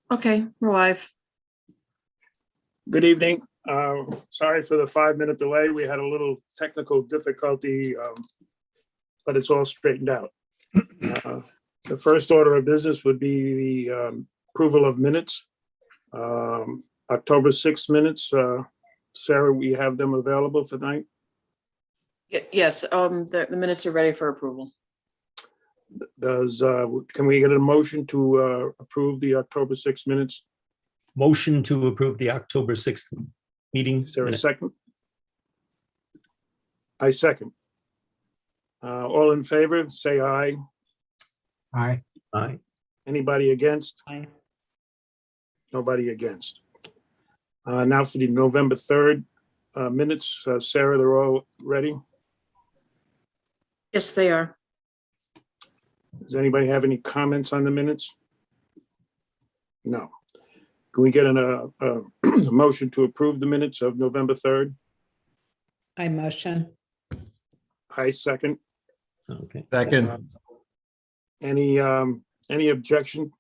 Okay, we're live. Good evening. Sorry for the 5-minute delay. We had a little technical difficulty, but it's all straightened out. The first order of business would be the approval of minutes. October 6th minutes. Sarah, we have them available for tonight. Yes, the minutes are ready for approval. Can we get a motion to approve the October 6th minutes? Motion to approve the October 6th meeting. Is there a second? I second. All in favor, say aye. Aye. Aye. Anybody against? Aye. Nobody against. Now for the November 3rd minutes. Sarah, they're all ready. Yes, they are. Does anybody have any comments on the minutes? No. Can we get a motion to approve the minutes of November 3rd? I motion. I second. Okay. Second. Any objection?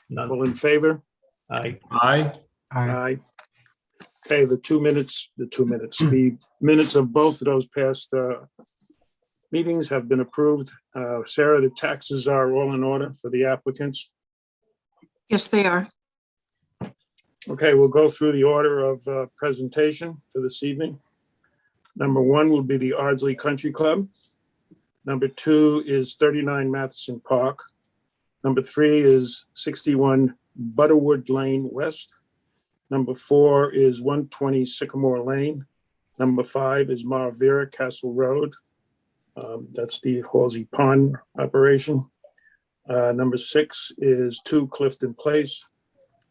None. All in favor? Aye. Aye. Aye. Okay, the minutes of both of those past meetings have been approved. Sarah, the taxes are all in order for the applicants. Yes, they are. Okay, we'll go through the order of presentation for this evening. Number 1 will be the Ardsley Country Club. Number 2 is 39 Matheson Park. Number 3 is 61 Butterwood Lane West. Number 4 is 120 Sycamore Lane. Number 5 is Maravira Castle Road. That's the Halsey Pond operation. Number 6 is 2 Clifton Place.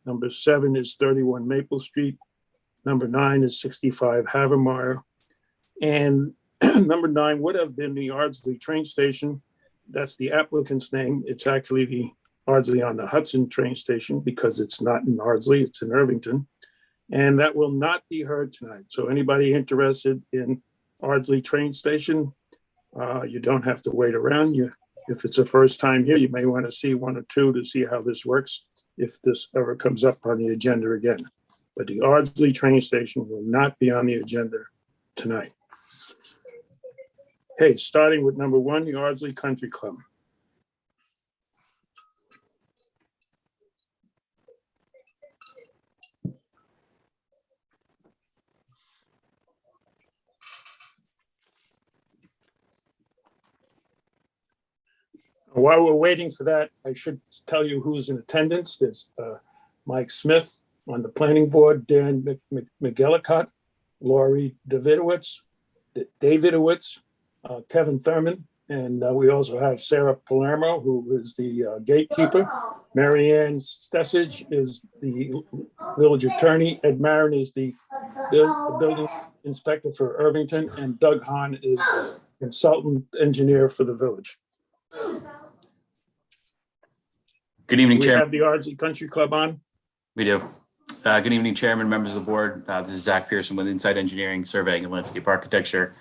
Number 7 is 31 Maple Street. Number 9 is 65 Havermeyer. And number 9 would have been the Ardsley train station. That's the applicant's name. It's actually the Ardsley on the Hudson train station because it's not in Ardsley, it's in Irvington. And that will not be heard tonight. So anybody interested in Ardsley train station, you don't have to wait around. If it's a first time here, you may want to see 1 or 2 to see how this works if this ever comes up on the agenda again. But the Ardsley train station will not be on the agenda tonight. Okay, starting with number 1, the Ardsley Country Club. While we're waiting for that, I should tell you who's in attendance. There's Mike Smith on the planning board, Dan McGillicott, Laurie Davidowitz, Kevin Thurman, and we also have Sarah Palermo, who is the gatekeeper. Marianne Stessage is the village attorney. Ed Marin is the building inspector for Irvington, and Doug Hahn is consultant engineer for the village. Good evening, We Chairman. have the Ardsley Country Club on. We do. Good evening, Chairman, members of the board. This is Zach Pearson with Insight Engineering, Surveying and Landscape Architecture.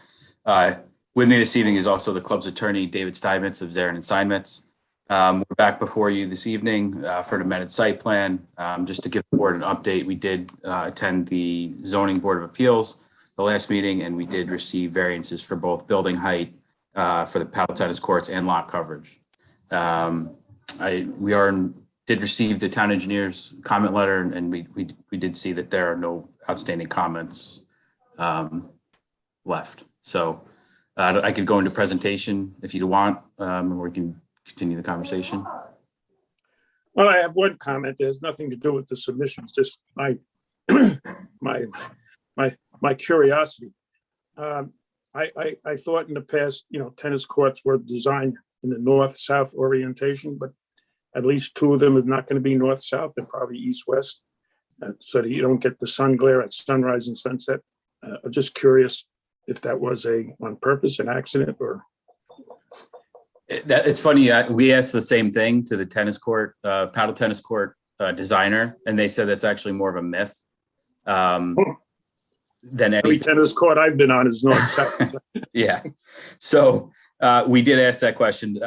With me this evening is also the club's attorney, David Steinmetz of Zarin and Steinmetz. We're back before you this evening for an amended site plan. Just to give the board an update, we did attend the Zoning Board of Appeals the last meeting, and we did receive variances for both building height for the paddle tennis courts and lot coverage. Did receive the town engineer's comment letter, and we did see that there are no outstanding comments left. So I could go into presentation if you want, or we can continue the conversation. Well, I have one comment. There's nothing to do with the submissions, just my my curiosity. I thought in the past, tennis courts were designed in the north-south orientation, but at least 2 of them is not going to be north-south. They're probably east-west, so that you don't get the sun glare at sunrise and sunset. I'm just curious if that was on purpose, an accident, or. It's funny. We asked the same thing to the tennis court, paddle tennis court designer, and they said that's actually more of a myth than Every anything. tennis court I've been on is north-south. Yeah. So we did ask that question.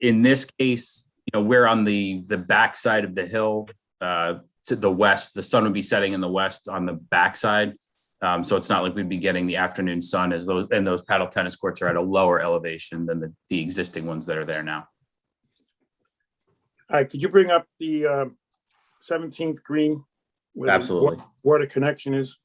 In this case, we're on the back side of the hill to the west. The sun would be setting in the west on the backside. So it's not like we'd be getting the afternoon sun as those paddle tennis courts are at a lower elevation than the existing ones that are there now. All right, could you bring up the 17th green? Where the Absolutely. water connection is.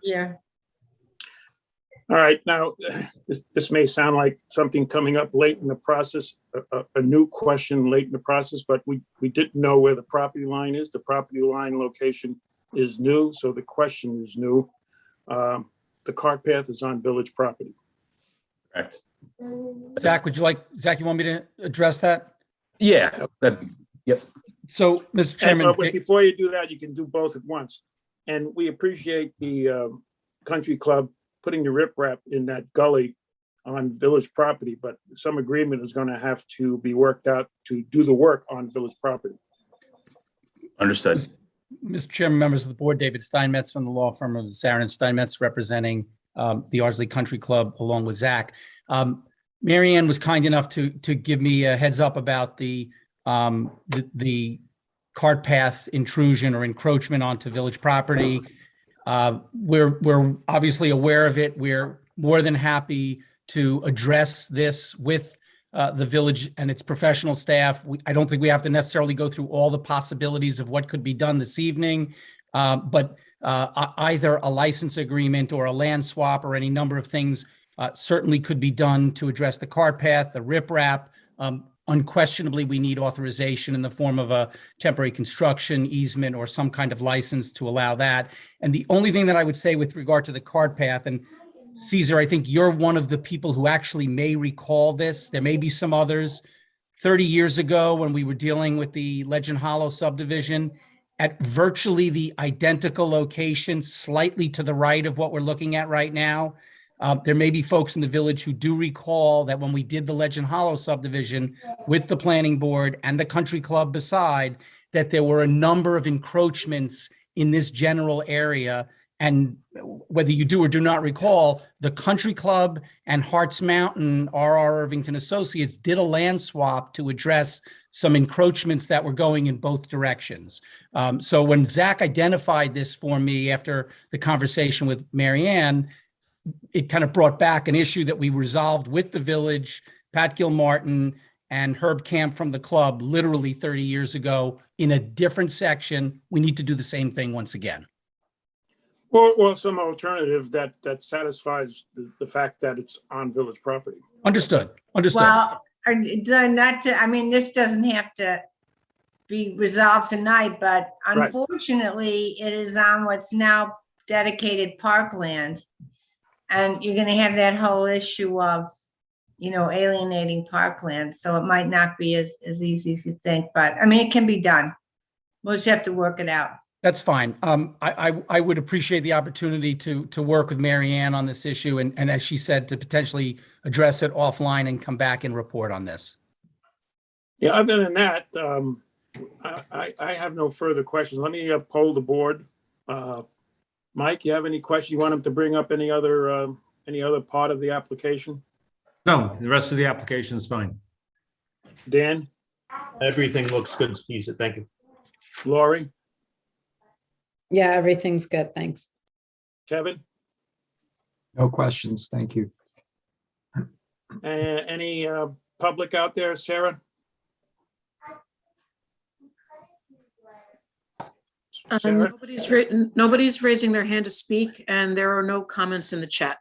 Yeah, All right, now, this may sound like something coming up late in the process, a new question late in the process, but we didn't know where the property line is. The property line location is new, so the question is new. The cart path is on village property. Correct. Zach, you want me to address that? Yeah. Yep. So, Mr. Chairman, But before you do that, you can do both at once. And we appreciate the country club putting the riprap in that gully on village property, but some agreement is going to have to be worked out to do the work on village property. Understood. Mr. Chairman, members of the board, David Steinmetz from the law firm of Zarin and Steinmetz, representing the Ardsley Country Club, along with Zach. Mary Ann was kind enough to give me a heads up about the cart path intrusion or encroachment onto village property. We're obviously aware of it. We're more than happy to address this with the village and its professional staff. I don't think we have to necessarily go through all the possibilities of what could be done this evening, but either a license agreement or a land swap or any number of things certainly could be done to address the cart path, the riprap. Unquestionably, we need authorization in the form of a temporary construction easement or some kind of license to allow that. And the only thing that I would say with regard to the cart path, and Caesar, I think you're one of the people who actually may recall this. There may be some others. 30 years ago, when we were dealing with the Legend Hollow subdivision, at virtually the identical location, slightly to the right of what we're looking at right now, there may be folks in the village who do recall that when we did the Legend Hollow subdivision with the planning board and the country club beside, that there were a number of encroachments in this general area. And whether you do or do not recall, the country club and Harts Mountain, R.R. Irvington Associates, did a land swap to address some encroachments that were going in both directions. So when Zach identified this for me after the conversation with Mary Ann, it kind of brought back an issue that we resolved with the village, Pat Gilmartin and Herb Camp from the club, literally 30 years ago in a different section. We need to do the same thing once again. Or some alternative that satisfies the fact that it's on village property. Understood. well, this doesn't have to be resolved tonight, but Right. unfortunately, it is on what's now dedicated parkland. And you're gonna have that whole issue of, alienating parkland, so it might not be as easy as you think, but it can be done. We'll just have to work it out. That's fine. I would appreciate the opportunity to work with Mary Ann on this issue and as she said, to potentially address it offline and come back and report on this. Yeah, other than that, I have no further questions. Let me poll the board. Mike, you have any questions? You want him to bring up any other part of the application? No, the rest of the application is fine. Dan, Everything looks good, Caesar. Thank you. Lori, Yeah, everything's good. Thanks. Kevin, No questions. Thank you. any public out there? Sarah? Sarah? Nobody's raising their hand to speak, and there are no comments in the chat.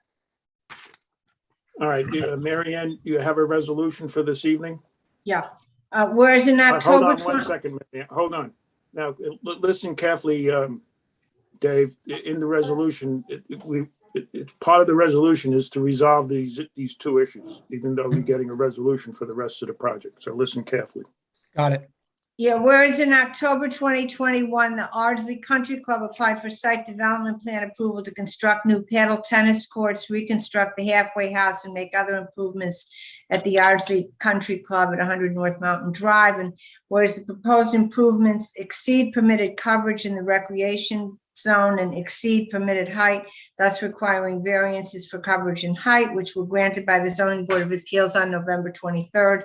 All right, Mary Ann, you have a resolution for this evening? Yeah. Whereas in Hold October, on one second, Mary Ann. Hold on. Now, listen carefully, Dave. In the resolution, part of the resolution is to resolve these two issues, even though we're getting a resolution for the rest of the project. So listen carefully. Got it. Yeah, whereas in October 2021, the Ardsley Country Club applied for site development plan approval to construct new paddle tennis courts, reconstruct the halfway house, and make other improvements at the Ardsley Country Club at 100 North Mountain Drive. And whereas the proposed improvements exceed permitted coverage in the recreation zone and exceed permitted height, thus requiring variances for coverage and height, which were granted by the Zoning Board of Appeals on November 23rd.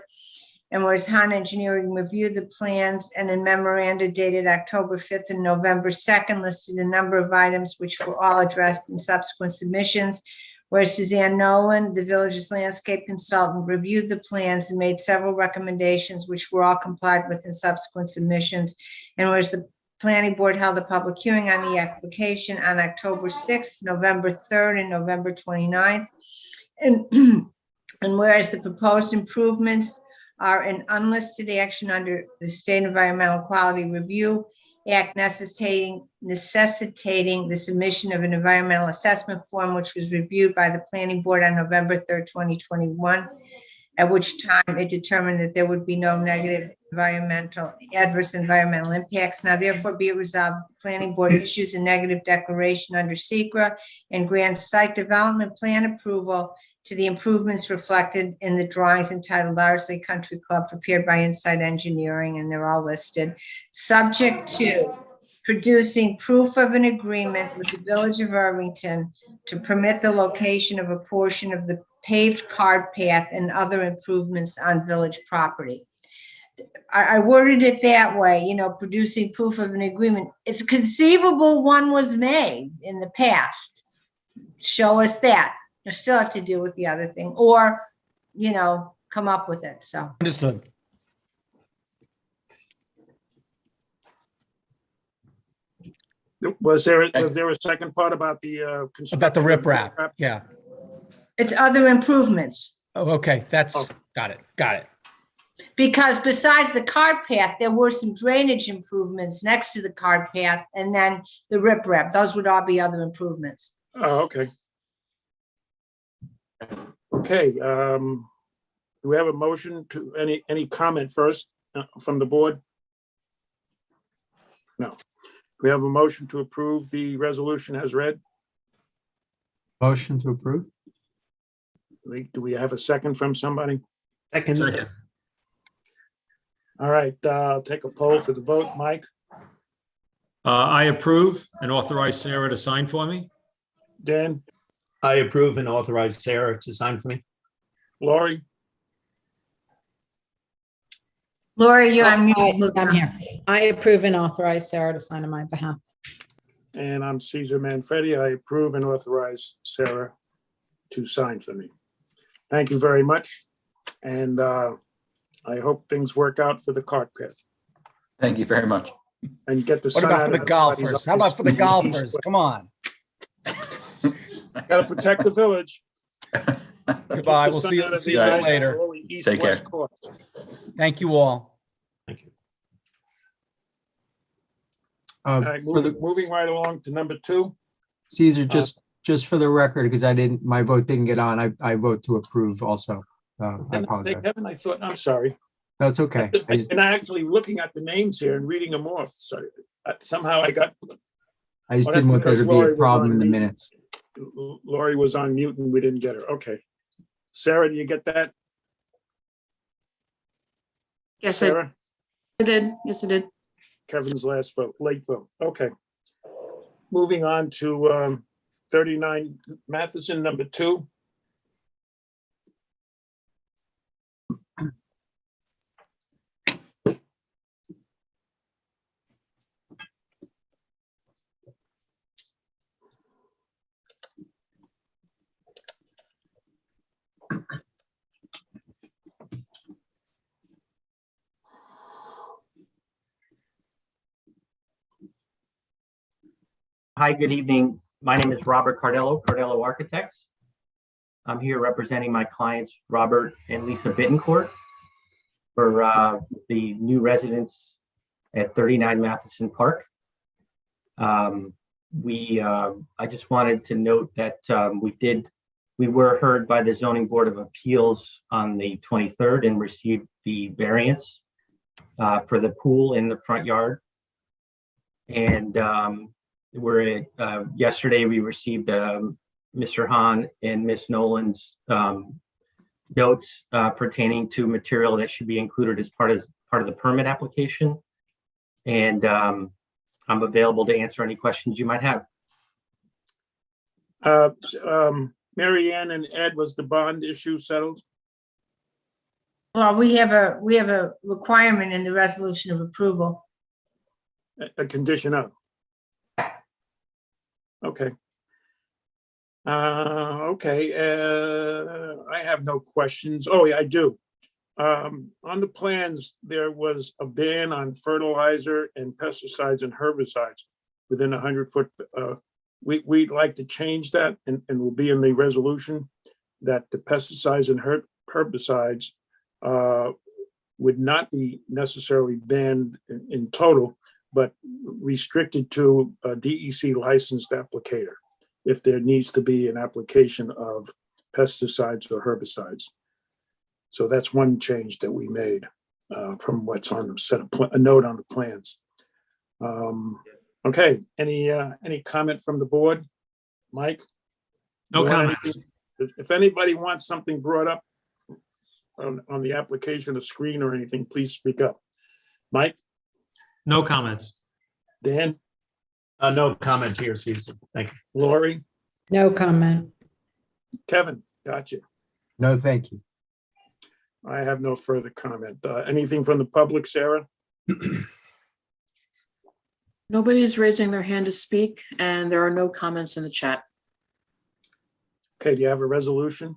And whereas Han Engineering reviewed the plans and in memoranda dated October 5th and November 2nd listed a number of items which were all addressed in subsequent submissions. Whereas Suzanne Nolan, the village's landscape consultant, reviewed the plans and made several recommendations which were all complied with in subsequent submissions. And whereas the planning board held a public hearing on the application on October 6th, November 3rd, and November 29th. And whereas the proposed improvements are an unlisted action under the State Environmental Quality Review Act, necessitating the submission of an environmental assessment form, which was reviewed by the planning board on November 3rd, 2021, at which time it determined that there would be no negative adverse environmental impacts. Now therefore be it resolved that the planning board issues a negative declaration under SECRA and grants site development plan approval to the improvements reflected in the drawings entitled Ardsley Country Club prepared by Inside Engineering, and they're all listed, subject to producing proof of an agreement with the Village of Irvington to permit the location of a portion of the paved cart path and other improvements on village property. I worded it that way, you know, producing proof of an agreement. It's conceivable one was made in the past. Show us that. You still have to deal with the other thing, or, you know, come up with it, so. Understood. Was there a second part about the construction? About the riprap, yeah. It's other improvements, Oh, okay, that's, Oh. got it. because besides the cart path, there were some drainage improvements next to the cart path, and then the riprap, those would all be other improvements. Oh, okay. Okay, do we have a motion to any comment first from the board? No. We have a motion to approve the resolution as read. Motion to approve? Do we have a second from somebody? Second. All right, I'll take a poll for the vote. Mike, I approve and authorize Sarah to sign for me. Dan, I approve and authorize Sarah to sign for me. Lori, Lori, you're on I'm mute. here. I approve and authorize Sarah to sign on my behalf. and I'm Caesar Manfredi. I approve and authorize Sarah to sign for me. Thank you very much. And I hope things work out for the cart path Thank you very much. and get the What sun about out for the of everybody's golfers? How about for the eyes. golfers? Come on. Gotta protect the village. Goodbye. Keep the We'll sun see out you, of see the you eyes of later. all the east, Take care. west courts. Thank you all. Thank you. All right, For the moving right along to number 2. Caesar, just for the record, because my vote didn't get on, I vote to approve also. I apologize. Kevin, I thought, I'm sorry. That's okay. And I actually looking at the names here and reading them off. Sorry. Somehow I got, I just Well, that's didn't want there because to be Lori a was problem on in the mute. minutes. Lori was on mute and we didn't get her. Okay. Sarah, do you get that? Yes, I Sarah? did. Yes, I did. Kevin's last vote, late vote. Okay. Moving on to 39 Matheson, number 2. Hi, good evening. My name is Robert Cardello, Cardello Architects. I'm here representing my clients, Robert and Lisa Bittencourt, for the new residence at 39 Matheson Park. I just wanted to note that we were heard by the Zoning Board of Appeals on the 23rd and received the variance for the pool in the front yard. And yesterday we received Mr. Hahn and Miss Nolan's notes pertaining to material that should be included as part of the permit application. And I'm available to answer any questions you might have. Mary Ann and Ed, was the bond issue settled? Well, we have a requirement in the resolution of approval. A condition of? Okay. Okay, I have no questions. Oh, yeah, I do. On the plans, there was a ban on fertilizer and pesticides and herbicides within 100-foot. We'd like to change that and will be in the resolution that the pesticides and herbicides would not be necessarily banned in total, but restricted to a DEC licensed applicator if there needs to be an application of pesticides or herbicides. So that's one change that we made from what's on the set of a note on the plans. Okay, any comment from the board? Mike? No You want comments. anything? If anybody wants something brought up on the application, a screen or anything, please speak up. Mike? No comments. Dan? No comment here, Cecil. Thank you. Lori? No comment. Kevin? Gotcha. No, thank you. I have no further comment. Anything from the public, Sarah? Nobody's raising their hand to speak, and there are no comments in the chat. Okay, do you have a resolution?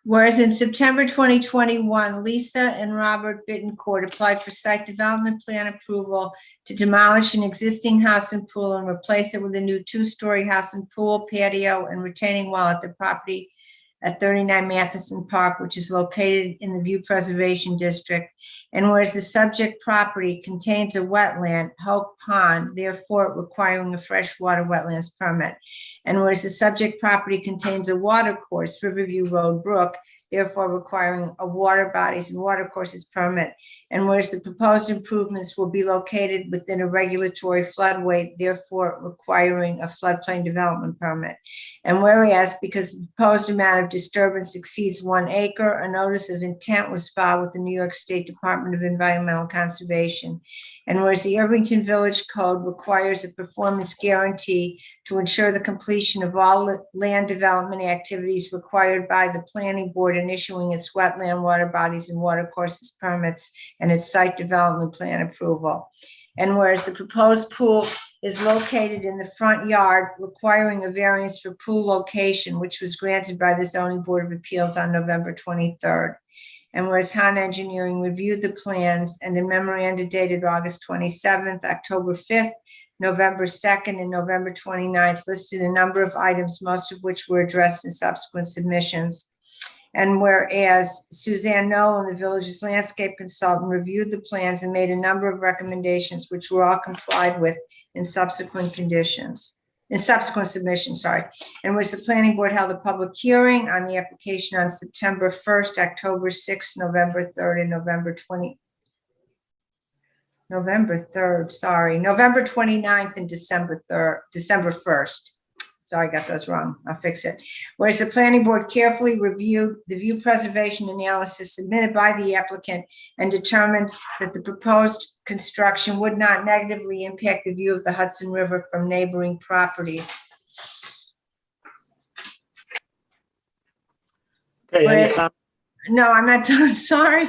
Whereas in September 2021, Lisa and Robert Bittencourt applied for site development plan approval to demolish an existing house and pool and replace it with a new 2-story house and pool, patio, and retaining wall at the property at 39 Matheson Park, which is located in the View Preservation District. And whereas the subject property contains a wetland, Hope Pond, therefore requiring a freshwater wetlands permit. And whereas the subject property contains a water course, Riverview Road Brook, therefore requiring a water bodies and water courses permit. And whereas the proposed improvements will be located within a regulatory floodway, therefore requiring a floodplain development permit. And whereas because the proposed amount of disturbance exceeds 1 acre, a notice of intent was filed with the New York State Department of Environmental Conservation. And whereas the Irvington Village Code requires a performance guarantee to ensure the completion of all land development activities required by the planning board in issuing its wetland, water bodies, and water courses permits and its site development plan approval. And whereas the proposed pool is located in the front yard, requiring a variance for pool location, which was granted by the Zoning Board of Appeals on November 23rd. And whereas Hahn Engineering reviewed the plans and a memoranda dated August 27th, October 5th, November 2nd, and November 29th listed a number of items, most of which were addressed in subsequent submissions. And whereas Suzanne Nolan, the village's landscape consultant, reviewed the plans and made a number of recommendations, which were all complied with in subsequent submissions, And whereas the planning board held a public hearing on the application on September 1st, October 6th, November 3rd, and November 29th and December 1st. Sorry, I got those wrong. I'll fix it. Whereas the planning board carefully reviewed the view preservation analysis submitted by the applicant and determined that the proposed construction would not negatively impact the view of the Hudson River from neighboring properties. Okay, any Whereas- com- No, I'm not done, sorry.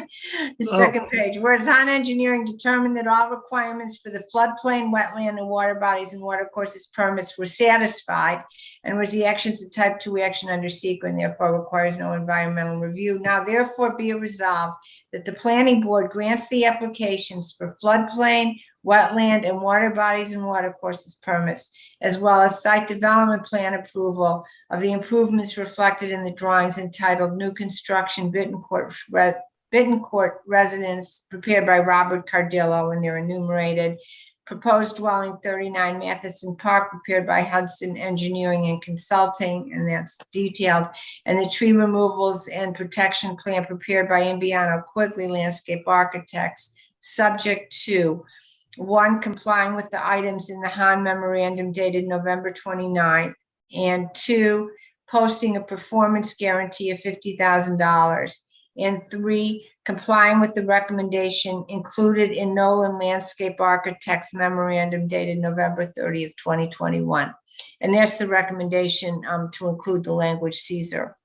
The Oh. second page, whereas Hahn Engineering determined that all requirements for the floodplain, wetland, and water bodies and water courses permits were satisfied, and was the actions a type 2 action under SEQA and therefore requires no environmental review. Now therefore be it resolved that the planning board grants the applications for floodplain, wetland, and water bodies and water courses permits, as well as site development plan approval of the improvements reflected in the drawings entitled New Construction Bittencourt Residence prepared by Robert Cardillo, and they're enumerated. proposed dwelling 39 Matheson Park, prepared by Hudson Engineering and Consulting, and that's detailed. And the tree removals and protection plan prepared by Imbiano Quigley Landscape Architects, subject to: one, complying with the items in the Han memorandum dated November 29th, and two, posting a performance guarantee of $50,000, and three, complying with the recommendation included in Nolan Landscape Architects memorandum dated November 30th, 2021. And that's the recommendation to include the language Caesar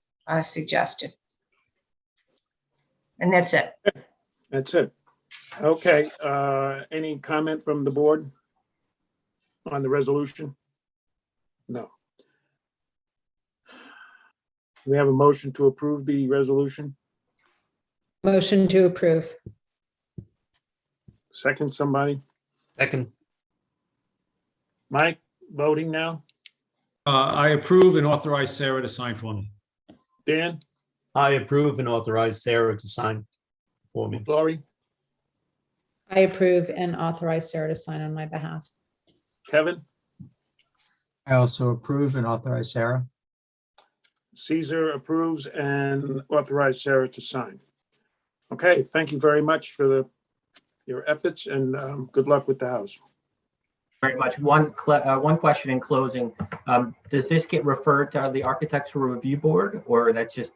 suggested. And that's it. That's it. Okay, any comment from the board on the resolution? No. We have a motion to approve the resolution. Motion to approve. Second, somebody? Second. Mike, voting now? I approve and authorize Sarah to sign for me. Dan? I approve and authorize Sarah to sign for me. Lori? I approve and authorize Sarah to sign on my behalf. Kevin? I also approve and authorize Sarah. Caesar approves and authorize Sarah to sign. Okay, thank you very much for your efforts, and good luck with the house. Very much. One question in closing. Does this get referred to the Architectural Review Board, or that's just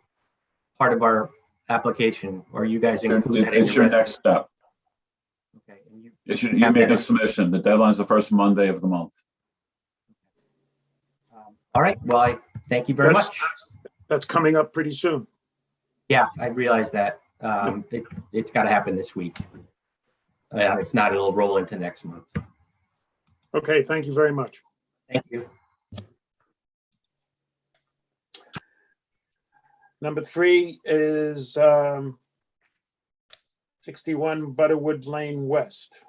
part of our application, or you guys include that in It's your next step. Okay. And You make a submission. The deadline's the first Monday of the month. all right. Well, I thank you very much. That's coming up pretty soon. Yeah, I realize that. It's got to happen this week. If not, it'll roll into next month. Okay, thank you very much. Thank you. Number 3 is 61 Butterwood Lane West.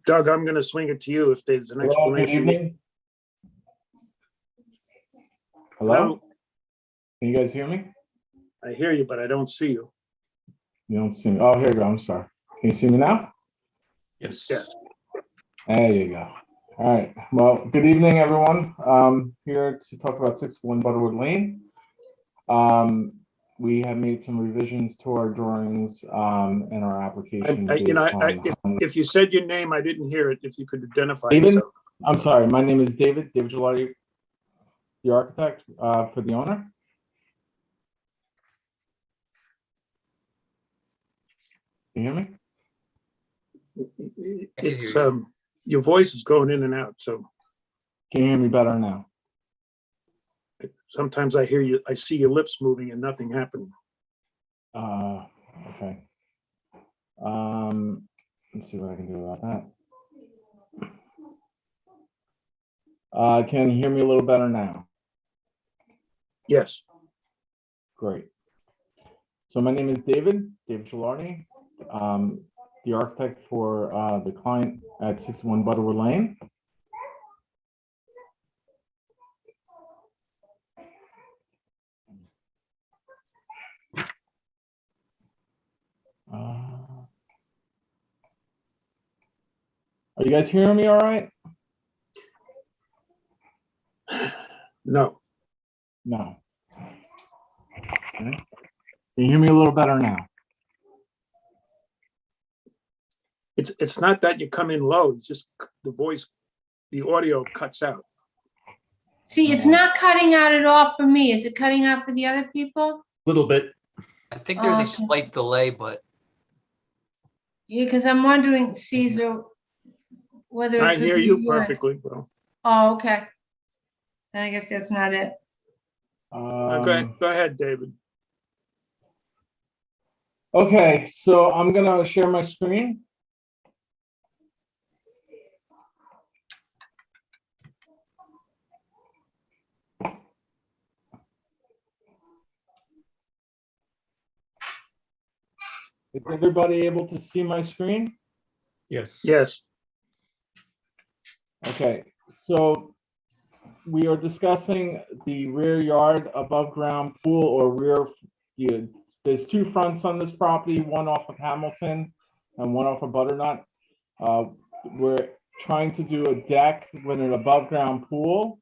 Doug, I'm going to swing it to you if there's an Hello, good explanation. evening. Hello? Can you guys hear me? I hear you, but I don't see you. You don't see me. Oh, here you go. I'm sorry. Can you see me now? Yes. Yes. There you go. All right. Well, good evening, everyone. Here to talk about 61 Butterwood Lane. We have made some revisions to our drawings in our application. If you said your name, I didn't hear it. If you could identify David? yourself. I'm sorry. My name is David Gilardi, the architect for the owner. Can you hear me? It's your voice is going in and out, so Can you hear me better now? sometimes I hear you, I see your lips moving and nothing happening. Okay. Let's see what I can do about that. Can you hear me a little better now? Yes. Great. So my name is David Gilardi, the architect for the client at 61 Butterwood Lane. Are you guys hearing me all right? No. No. Okay. Can you hear me a little better now? It's not that you come in low, it's just the voice, the audio cuts out. See, it's not cutting out at all for me. Is it cutting out for the other people? Little bit. I think there's Okay. a slight delay, but Yeah, because I'm wondering, Caesar, whether. I it could hear be you perfectly well. Oh, okay. Then I guess that's not it. Go ahead, David. Okay, so I'm gonna share my screen. Is everybody able to see my screen? Yes. Yes, Okay, so we are discussing the rear yard above ground pool or rear. There's two fronts on this property, one off of Hamilton and one off of Butternut. We're trying to do a deck with an above ground pool.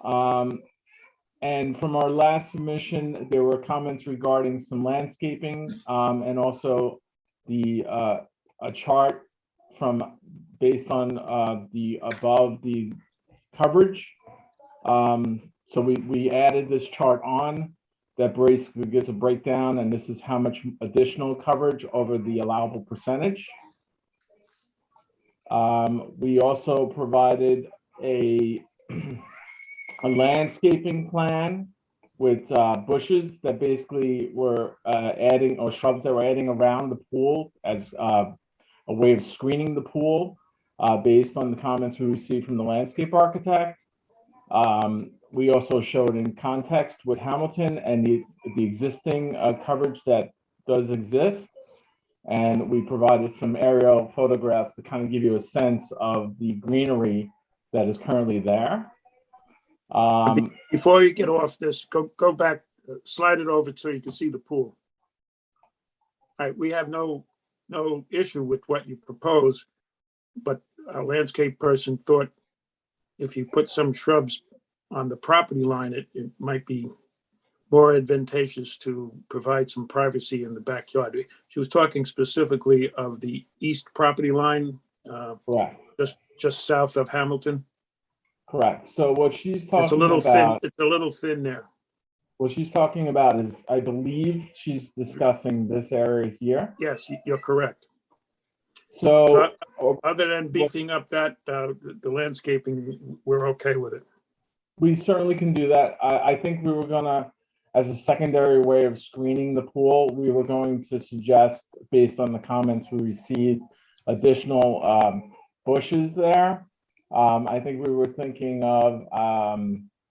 And from our last submission, there were comments regarding some landscaping and also a chart based on the above the coverage. So we added this chart on that basically gives a breakdown, and this is how much additional coverage over the allowable percentage. We also provided a landscaping plan with bushes that basically were adding, or shrubs that were adding around the pool as a way of screening the pool based on the comments we received from the landscape architect. We also showed in context with Hamilton and the existing coverage that does exist. And we provided some aerial photographs to kind of give you a sense of the greenery that is currently there. before you get off this, go back, slide it over so you can see the pool. All right, we have no issue with what you propose, but our landscape person thought if you put some shrubs on the property line, it might be more advantageous to provide some privacy in the backyard. She was talking specifically of the east property line, Correct. just south of Hamilton. Correct. So what she's It's a talking little thin. about, It's a little thin there. what she's talking about is, I believe she's discussing this area here. Yes, you're correct. So, Other than beefing up that, the landscaping, we're okay with it. we certainly can do that. I think we were gonna, as a secondary way of screening the pool, we were going to suggest, based on the comments we received, additional bushes there. I think we were thinking of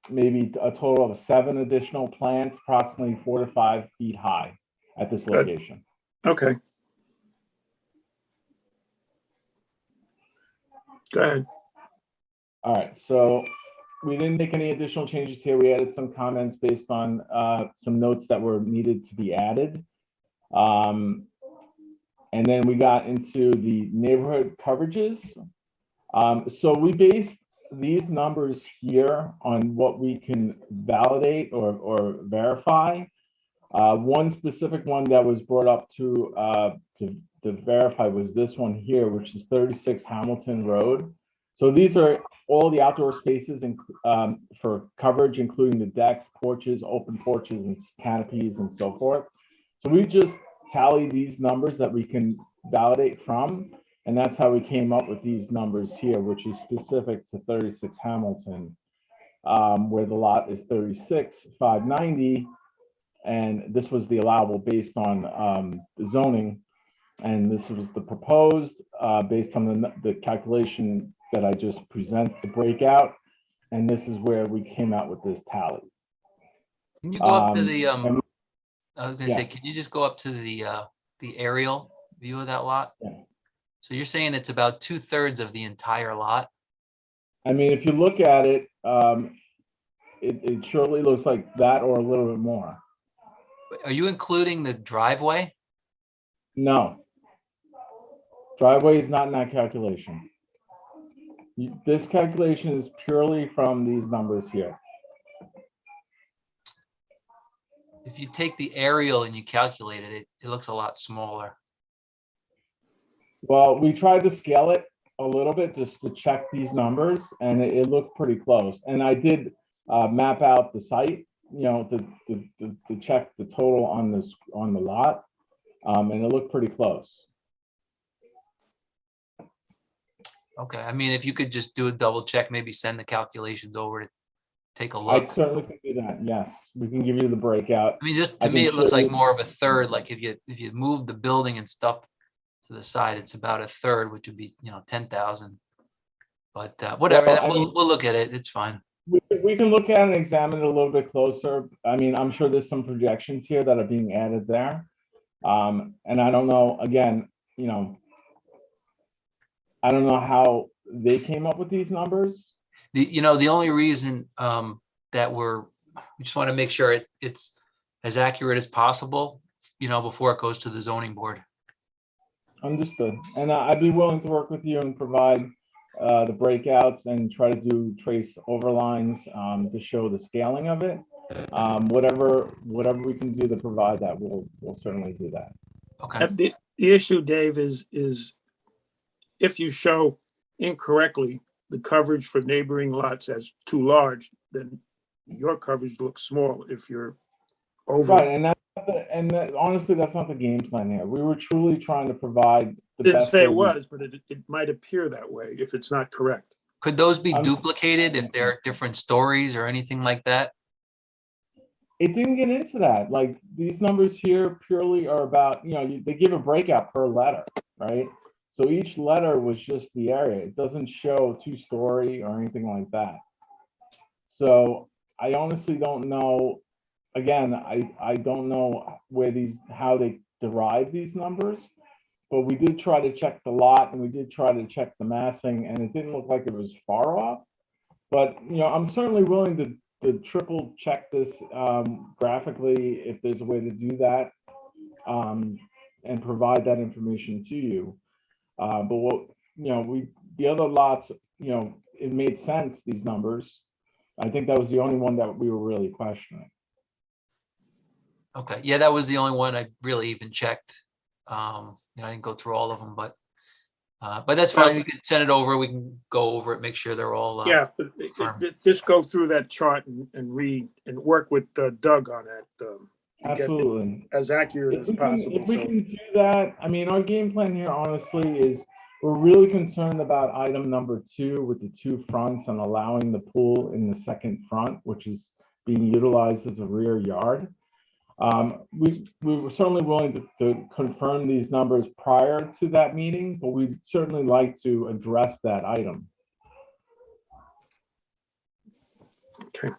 maybe a total of 7 additional plants, approximately 4 to 5 feet high at this Good. location. Okay. Go ahead. All right, so we didn't make any additional changes here. We added some comments based on some notes that were needed to be added. And then we got into the neighborhood coverages. So we based these numbers here on what we can validate or verify. One specific one that was brought up to verify was this one here, which is 36 Hamilton Road. So these are all the outdoor spaces for coverage, including the decks, porches, open porches, and canopies, and so forth. So we just tally these numbers that we can validate from, and that's how we came up with these numbers here, which is specific to 36 Hamilton, where the lot is 36,590, and this was the allowable based on the zoning, and this was the proposed based on the calculation that I just present, the breakout, and this is where we came out with this tally. Can you go up to the, and- I was gonna say, yes. can you just go up to the aerial view of that lot? Yeah. So you're saying it's about 2/3 of the entire lot? I mean, if you look at it, it surely looks like that or a little bit more. Are you including the driveway? No. Driveway is not in that calculation. This calculation is purely from these numbers here. If you take the aerial and you calculate it, it looks a lot smaller. Well, we tried to scale it a little bit just to check these numbers, and it looked pretty close. And I did map out the site, you know, to check the total on the lot, and it looked pretty close. Okay, I mean, if you could just do a double check, maybe send the calculations over to take a I look. certainly can do that. Yes, we can give you the breakout. I mean, just I to me, can it looks show like you- more of a third, like if you move the building and stuff to the side, it's about a third, which would be, 10,000. But whatever, Well, I mean- we'll look at it, it's fine. We can look at it and examine it a little bit closer. I mean, I'm sure there's some projections here that are being added there. And I don't know, again, you know, I don't know how they came up with these numbers. The only reason that we just want to make sure it's as accurate as possible, before it goes to the zoning board. Understood. And I'd be willing to work with you and provide the breakouts and try to do trace overlines to show the scaling of it. Whatever we can do to provide that, we'll certainly do that. Okay. The issue, Dave, is if you show incorrectly the coverage for neighboring lots as too large, then your coverage looks small if you're over. Right, and honestly, that's not the game plan here. We were truly trying to provide the Didn't best. say it way we- was, but it might appear that way if it's not correct. Could those be duplicated if they're different stories or anything like that? It didn't get into that. Like, these numbers here purely are about, they give a breakout per letter, right? So each letter was just the area. It doesn't show two-story or anything like that. So I honestly don't know. Again, I don't know how they derive these numbers, but we did try to check the lot and we did try to check the massing, and it didn't look like it was far off. But, I'm certainly willing to triple check this graphically if there's a way to do that, and provide that information to you. But what, the other lots, it made sense, these numbers. I think that was the only one that we were really questioning. Okay, yeah, that was the only one I really even checked. I didn't go through all of them, but that's fine. You can send it over. We can go over it, make sure they're all. Yeah, confirmed. just go through that chart and read and work with Doug on that. To get it Absolutely. as accurate as possible. If we can do that, I mean, our game plan here, honestly, is we're really concerned about item number 2 with the 2 fronts and allowing the pool in the second front, which is being utilized as a rear yard. We were certainly willing to confirm these numbers prior to that meeting, but we'd certainly like to address that item. Okay.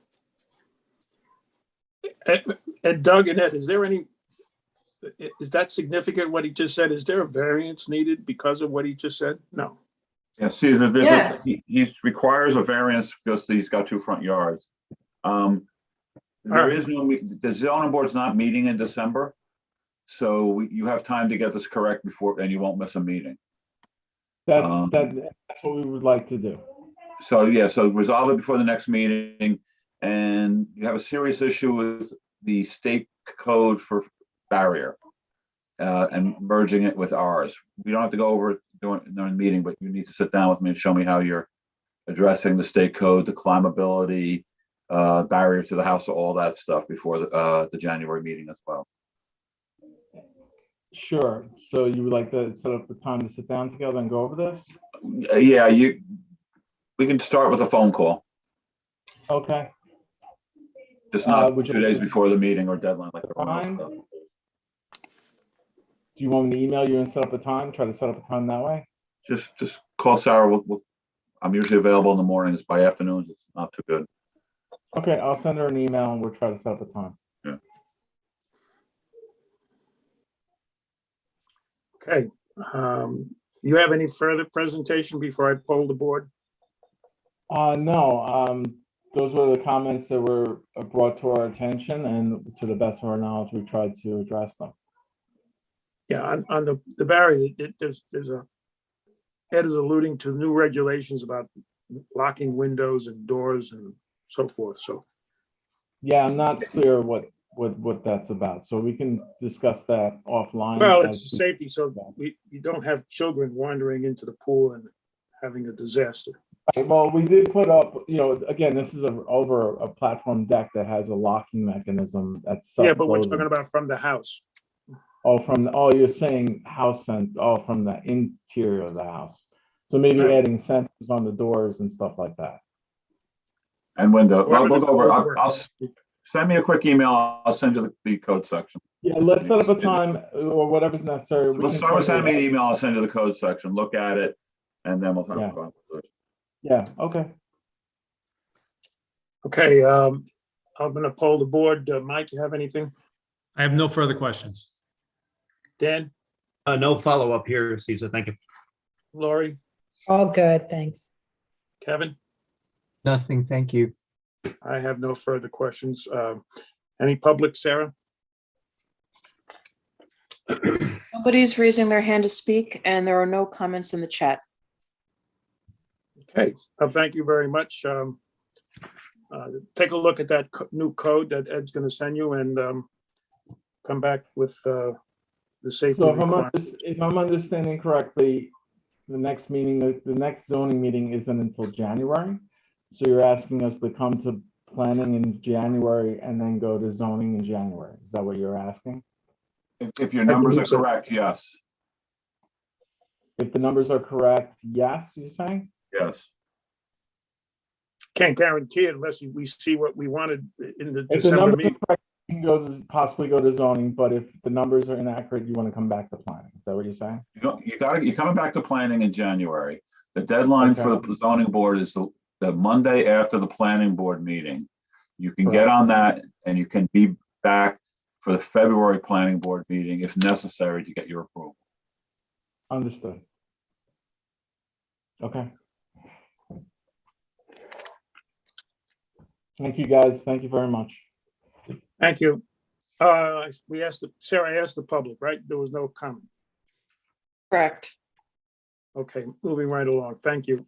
And Doug and Ed, is that significant what he just said? Is there a variance needed because of what he just said? No. Yeah, Caesar, Yes. he requires a variance because he's got 2 front yards. There is the zoning board's not meeting in December, so you have time to get this correct before, and you won't miss a meeting. That's what we would like to do. So yeah, so resolve it before the next meeting, and you have a serious issue with the state code for barrier and merging it with ours. We don't have to go over it during the meeting, but you need to sit down with me and show me how you're addressing the state code, the climbability, barrier to the house, all that stuff before the January meeting as well. Sure. So you would like to set up the time to sit down together and go over this? Yeah, we can start with a phone call, Okay. just not would you 2 days before the meeting or deadline like everyone else Fine. does. Do you want me to email you and set up a time? Try to set up a time that way? Just call Sarah. I'm usually available in the mornings. By afternoons, it's not too good. Okay, I'll send her an email and we'll try to set up a time. Yeah. Okay. You have any further presentation before I poll the board? No, those were the comments that were brought to our attention, and to the best of our knowledge, we tried to address them. Yeah, on the barrier, there's Ed is alluding to new regulations about locking windows and doors and so forth, so. Yeah, I'm not clear what that's about, so we can discuss that offline. Well, as it's we- safety, so you don't have children wandering into the pool and having a disaster. Well, we did put up, again, this is over a platform deck that has a locking mechanism that's. Yeah, but we're self-closing. talking about from the house. You're saying from the interior of the house. So maybe Right. adding sensors on the doors and stuff like that. And window. Well, Whatever we'll the go over. code I'll works. send me a quick email. I'll send you the code section. Yeah, let's set up a time or whatever's necessary. We We'll can start with figure sending me it an email. I'll send you the code section. Look at it, and then we'll talk Yeah. about it. out. Yeah, okay. Okay, I'm gonna poll the board. Mike, you have anything? I have no further questions. Dan, No follow-up here, Caesar. Thank you. Lori, All good, thanks. Kevin? Nothing, thank you. I have no further questions. Any public, Sarah? Nobody's raising their hand to speak, and there are no comments in the chat. Okay, thank you very much. Take a look at that new code that Ed's going to send you and come back with the safety So requirements. if I'm understanding correctly, the next meeting, the next zoning meeting isn't until January. So you're asking us to come to planning in January and then go to zoning in January. Is that what you're asking? If your numbers are believe so. correct, yes, If the numbers are correct, yes, you're saying? yes. Can't guarantee it unless we see what we wanted in the If the December numbers are meeting. correct, you can possibly go to zoning, but if the numbers are inaccurate, you want to come back to planning. Is that what you're saying? You're coming back to planning in January. The deadline for the zoning board is the Monday after the planning board meeting. You can get on that and you can be back for the February planning board meeting if necessary to get your approval. Understood. Okay. Thank you, guys. Thank you very much. Thank you. Sarah, I asked the public, right? There was no comment. Correct. Okay, moving right along. Thank you.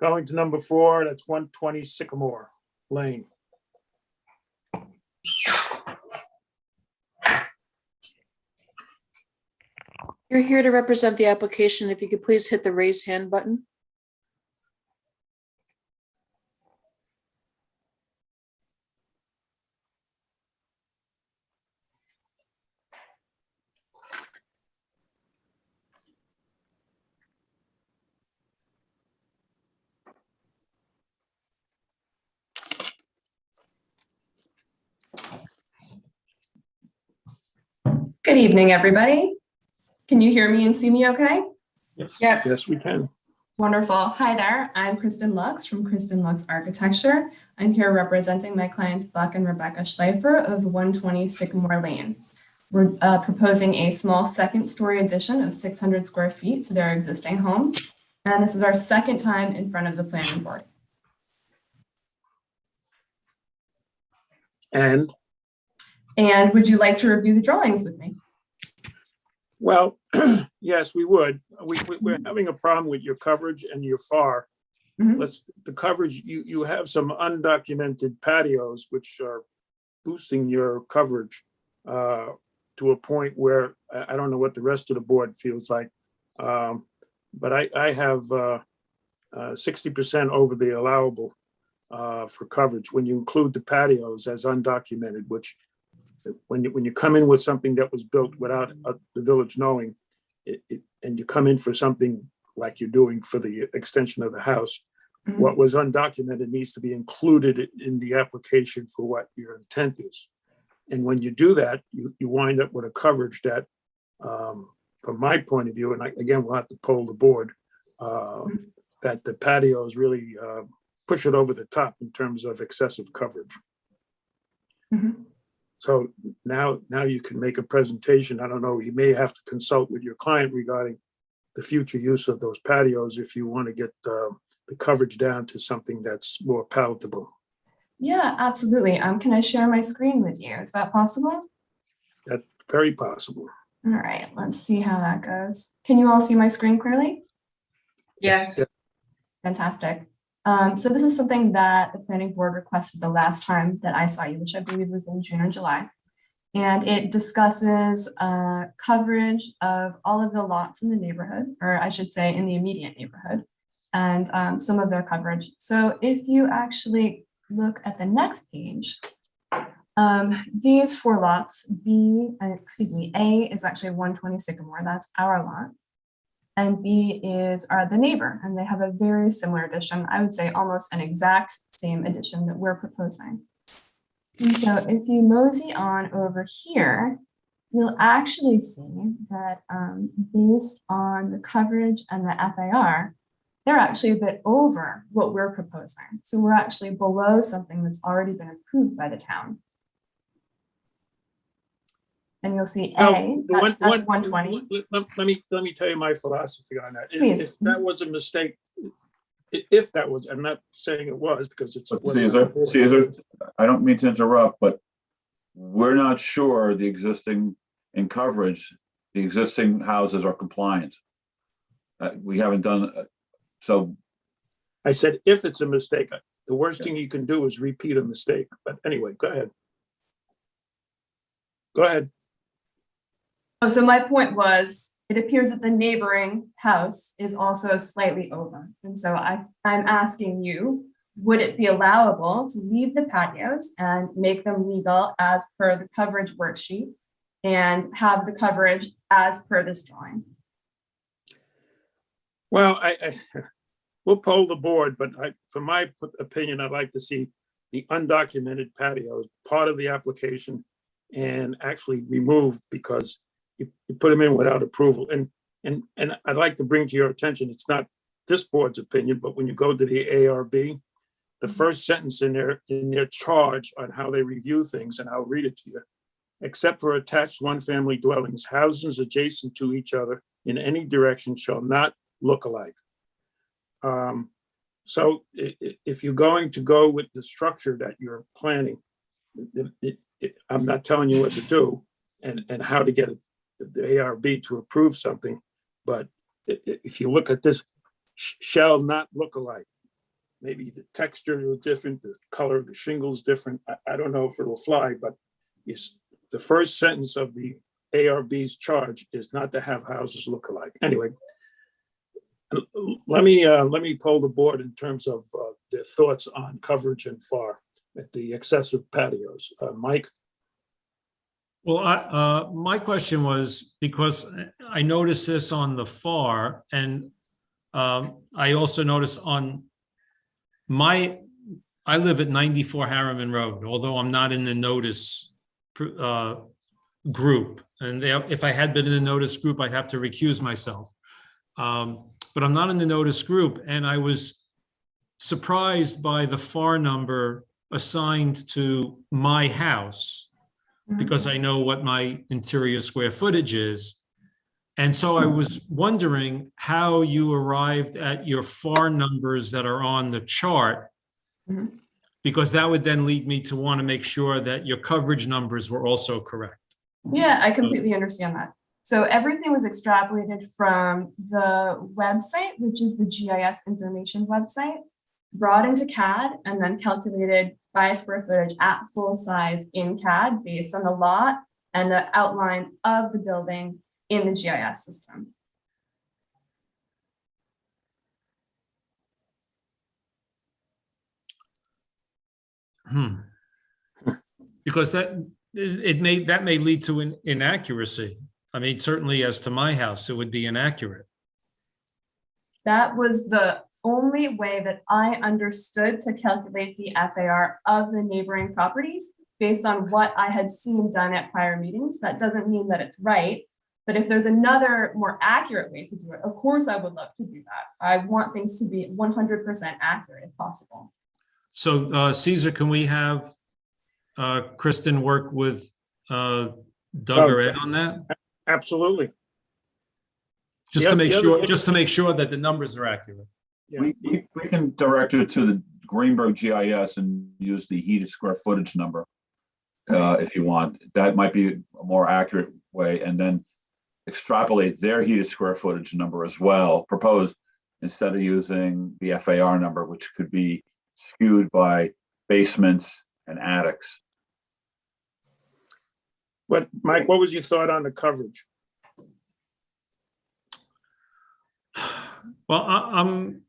Going to number 4, that's 120 Sycamore Lane. You're here to represent the application. If you could please hit the raise hand button. Good evening, everybody. Can you hear me and see me okay? Yes. Yep. Yes, we can. Wonderful. Hi there. I'm Kristen Lux from Kristen Lux Architecture. I'm here representing my clients Buck and Rebecca Schleifer of 120 Sycamore Lane. We're proposing a small second-story addition of 600 square feet to their existing home. And this is our second time in front of the planning board. And would you like to review the drawings with me? well, yes, we would. We're having a problem with your coverage and your FAR. The coverage, you have some undocumented patios, which are boosting your coverage to a point where I don't know what the rest of the board feels like. But I have 60% over the allowable for coverage when you include the patios as undocumented, which when you come in with something that was built without the village knowing it, and you come in for something like you're doing for the extension of the house, what was undocumented needs to be included in the application for what your intent is. And when you do that, you wind up with a coverage that, from my point of view, and again, we'll have to poll the board, that the patios really push it over the top in terms of excessive coverage. So now you can make a presentation. I don't know, you may have to consult with your client regarding the future use of those patios if you want to get the coverage down to something that's more palatable. Yeah, absolutely. Can I share my screen with you? Is that possible? That's very possible. All right, let's see how that goes. Can you all see my screen clearly? Yes. Yeah. Fantastic. So this is something that the planning board requested the last time that I saw you, which I believe was in June or July. And it discusses coverage of all of the lots in the neighborhood, or I should say in the immediate neighborhood, and some of their coverage. So if you actually look at the next page, these 4 lots, A is actually 120 Sycamore, that's our lot. And B is the neighbor, and they have a very similar addition. I would say almost an exact same addition that we're proposing. And so if you mosey on over here, you'll actually see that based on the coverage and the FAR, they're actually a bit over what we're proposing. So we're actually below something that's already been approved by the town. and you'll see Now, A, that's 120. Let me tell you my philosophy on that. Please. If that was a mistake, if that was, I'm not saying it was because it's. But Caesar, I don't mean to interrupt, but we're not sure the existing in coverage, the existing houses are compliant. We haven't done, so. I said, if it's a mistake, the worst thing you can do is repeat a mistake. But anyway, go ahead. Go ahead. Oh, so my point was, it appears that the neighboring house is also slightly over. And so I'm asking you, would it be allowable to leave the patios and make them legal as per the coverage worksheet and have the coverage as per this drawing? Well, we'll poll the board, but from my opinion, I'd like to see the undocumented patio as part of the application and actually removed because you put them in without approval. And I'd like to bring to your attention, it's not this board's opinion, but when you go to the ARB, the first sentence in their charge on how they review things, and I'll read it to you. Except for attached one-family dwellings, houses adjacent to each other in any direction shall not look alike. So if you're going to go with the structure that you're planning, I'm not telling you what to do and how to get the ARB to approve something, but if you look at this, shall not look alike. Maybe the texture is different, the color of the shingles different. I don't know if it'll fly, but the first sentence of the ARB's charge is not to have houses look alike. Anyway, let me poll the board in terms of their thoughts on coverage and FAR at the excessive patios. Mike? Well, my question was, because I noticed this on the FAR, and I also noticed on I live at 94 Harriman Road, although I'm not in the notice group. And if I had been in the notice group, I'd have to recuse myself. But I'm not in the notice group, and I was surprised by the FAR number assigned to my house because I know what my interior square footage is. And so I was wondering how you arrived at your FAR numbers that are on the chart, because that would then lead me to want to make sure that your coverage numbers were also correct. Yeah, I completely understand that. So everything was extrapolated from the website, which is the GIS information website, brought into CAD, and then calculated by square footage at full size in CAD based on the lot and the outline of the building in the GIS system. Because that may lead to an inaccuracy. I mean, certainly as to my house, it would be inaccurate. That was the only way that I understood to calculate the FAR of the neighboring properties based on what I had seen done at prior meetings. That doesn't mean that it's right, but if there's another more accurate way to do it, of course I would love to do that. I want things to be 100% accurate if possible. So Caesar, can we have Kristen work with Doug or Ed on that? Absolutely. Just to make sure that the numbers are accurate. Yeah. We can direct it to the Greenberg GIS and use the heated square footage number if you want. That might be a more accurate way, and then extrapolate their heated square footage number as well, proposed, instead of using the FAR number, which could be skewed by basements and attics. But Mike, what was your thought on the coverage? Well, I'm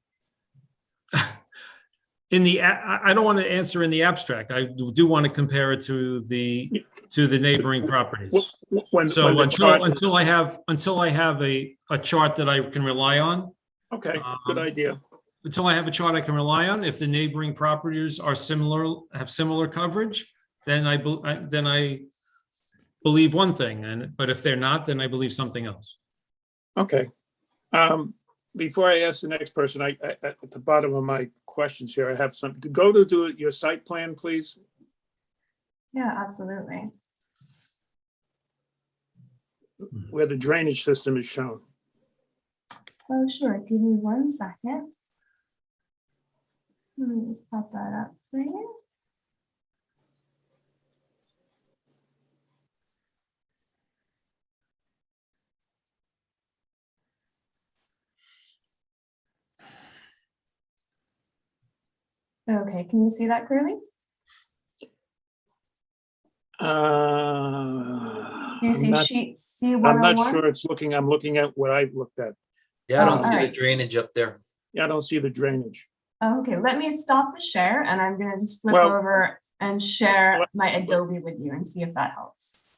I don't want to answer in the abstract. I do want to compare it to the neighboring properties. Until I have a chart that I can rely on. Okay, good idea. Until I have a chart I can rely on, if the neighboring properties are have similar coverage, then I believe one thing, but if they're not, then I believe something else. Okay. Before I ask the next person, I at the bottom of my questions here, I have some to go to do your site plan, please. Yeah, absolutely. where the drainage system is shown. Oh, sure. Give me 1 second. Let me just pop that up for you. Okay, can you see that clearly? Do you see sheet I'm C101? not sure it's looking, I'm looking at what I looked at. Yeah, I don't Oh, see the alright. drainage up there. Yeah, I don't see the drainage. Oh, okay, let me stop the share and I'm gonna just flip Well- over and share my Adobe with you and see if that helps.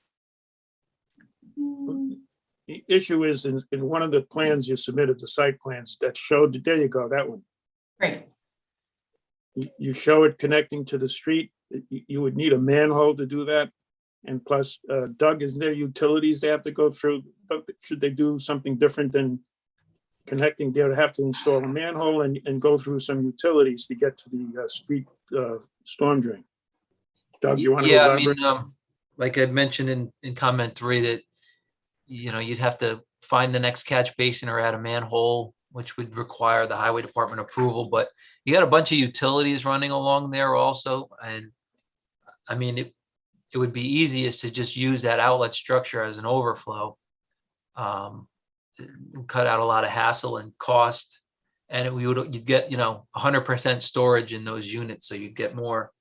The issue is in one of the plans you submitted, the site plans that showed, there you go, that one. Great. You show it connecting to the street. You would need a manhole to do that. And plus, Doug, isn't there utilities they have to go through? Should they do something different than connecting there to have to install a manhole and go through some utilities to get to the street storm drain? Doug, you want to Yeah, I elaborate? mean, like I mentioned in comment 3 that, you'd have to find the next catch basin or add a manhole, which would require the highway department approval, but you got a bunch of utilities running along there also. And I mean, it would be easiest to just use that outlet structure as an overflow. Cut out a lot of hassle and cost, and you'd get 100% storage in those units, so you'd get more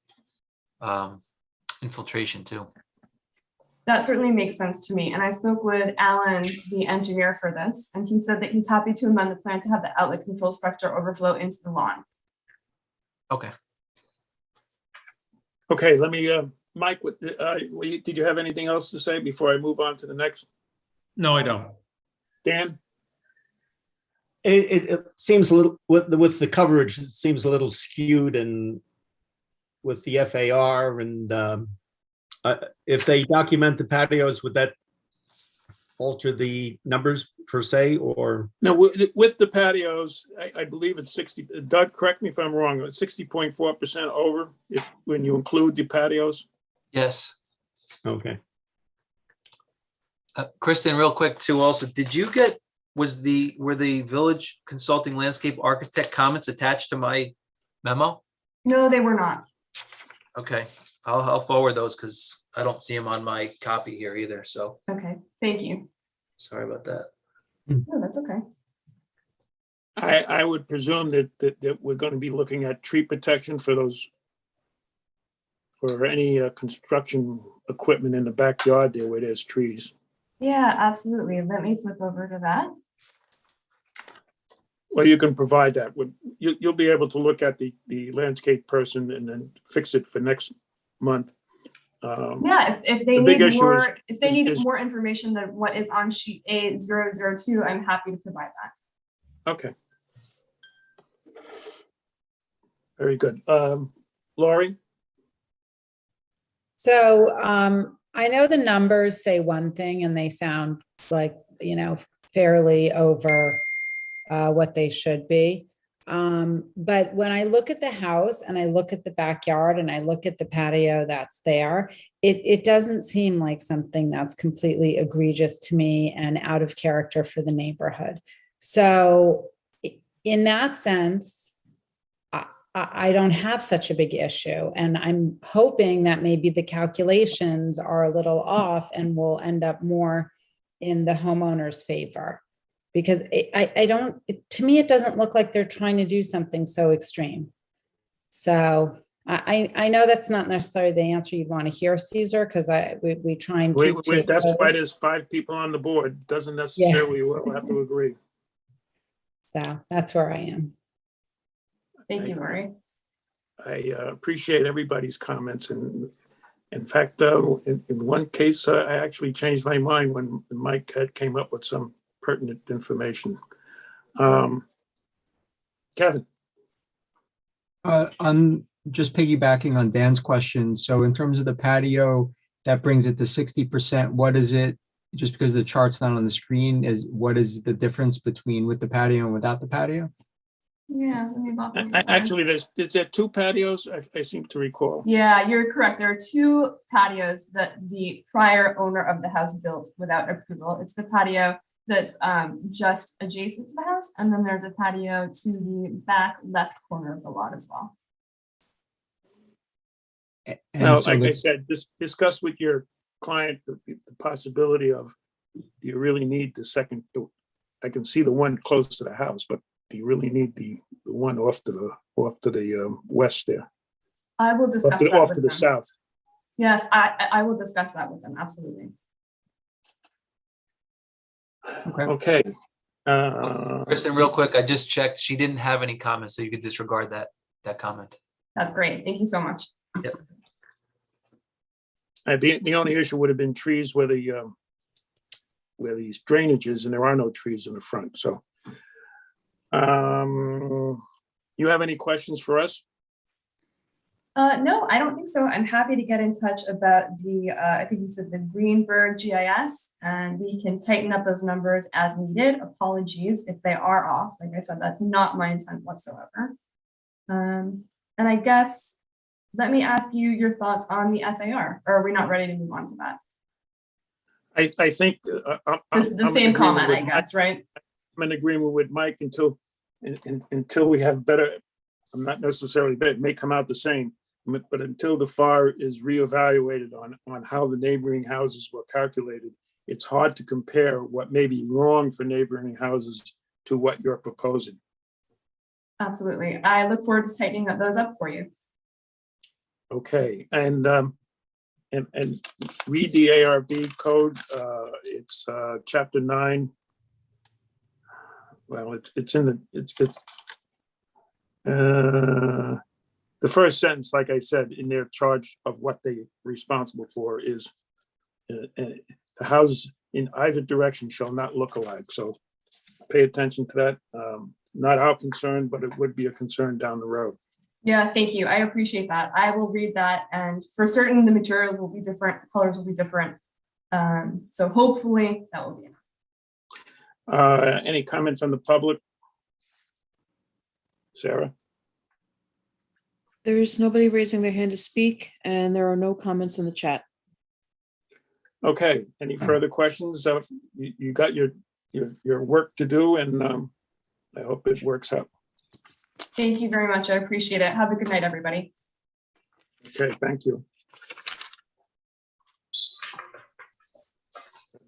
infiltration too. That certainly makes sense to me. And I spoke with Alan, the engineer for this, and he said that he's happy to amend the plan to have the outlet control structure overflow into the lawn. Okay. Okay, let me, Mike, did you have anything else to say before I move on to the next? No, I don't. Dan? It seems a little, with the coverage, it seems a little skewed and with the FAR and if they document the patios, would that alter the numbers per se, or? No, with the patios, I believe it's 60, Doug, correct me if I'm wrong, it's 60.4% over when you include the patios? Yes. Okay. Kristen, real quick too, also, did you get, were the village consulting landscape architect comments attached to my memo? No, they were not. Okay, I'll forward those because I don't see them on my copy here either, so Okay, thank you. sorry about that. No, that's okay. I would presume that we're going to be looking at tree protection for those, for any construction equipment in the backyard there where there's trees. Yeah, absolutely. Let me flip over to that. Well, you can provide that. You'll be able to look at the landscape person and then fix it for next month. Yeah, if they the big need issue more, if they need is- more information than what is on sheet A002, I'm happy to provide that. Okay. Very good. Laurie? So I know the numbers say one thing and they sound like, fairly over what they should be. But when I look at the house and I look at the backyard and I look at the patio that's there, it doesn't seem like something that's completely egregious to me and out of character for the neighborhood. So in that sense, I don't have such a big issue. And I'm hoping that maybe the calculations are a little off and will end up more in the homeowner's favor. Because to me, it doesn't look like they're trying to do something so extreme. So I know that's not necessarily the answer you'd want to hear, Caesar, because we try and keep. Wait, that's why there's 5 people on the board. Doesn't necessarily we'll have to agree. So that's where I am. Thank you, Lori. I appreciate everybody's comments. And in fact, in one case, I actually changed my mind when Mike came up with some pertinent information. Kevin? I'm just piggybacking on Dan's question. So in terms of the patio, that brings it to 60%. What is it? Just because the chart's not on the screen, what is the difference between with the patio and without the patio? Yeah, let me bump it. Actually, is there two patios? I seem to recall. Yeah, you're correct. There are two patios that the prior owner of the house built without approval. It's the patio that's just adjacent to the house, and then there's a patio to the back left corner of the lot as well. Now, And so like I the, said, discuss with your client the possibility of, do you really need the second? I can see the one close to the house, but do you really need the one off to the west there? I will discuss that Off with to the them. south. Yes, I will discuss that with them. Absolutely. Okay. Kristen, real quick, I just checked. She didn't have any comments, so you could disregard that comment. That's great. Thank you so much. Yep. The only issue would have been trees where these drainages, and there are no trees in the front, so. You have any questions for us? No, I don't think so. I'm happy to get in touch about the, I think you said the Greenberg GIS, and we can tighten up those numbers as needed. Apologies if they are off. Like I said, that's not my intent whatsoever. And I guess, let me ask you your thoughts on the FAR, or are we not ready to move on to that? I think. The same comment, I guess, right? I'm in agreement with Mike until we have better, I'm not necessarily better, it may come out the same, but until the FAR is reevaluated on how the neighboring houses were calculated, it's hard to compare what may be wrong for neighboring houses to what you're proposing. Absolutely. I look forward to tightening those up for you. Okay, and read the ARB code. It's chapter 9. Well, it's in the first sentence, like I said, in their charge of what they're responsible for is the houses in either direction shall not look alike. So pay attention to that. Not our concern, but it would be a concern down the road. Yeah, thank you. I appreciate that. I will read that, and for certain, the materials will be different, colors will be different. So hopefully that will be enough. Any comments on the public? Sarah? There's nobody raising their hand to speak, and there are no comments in the chat. Okay, any further questions? You got your work to do, and I hope it works out. Thank you very much. I appreciate it. Have a good night, everybody. Okay, thank you.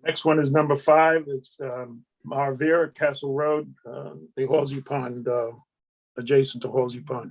Next one is number 5. It's Marvera Castle Road, the Halsey Pond, adjacent to Halsey Pond.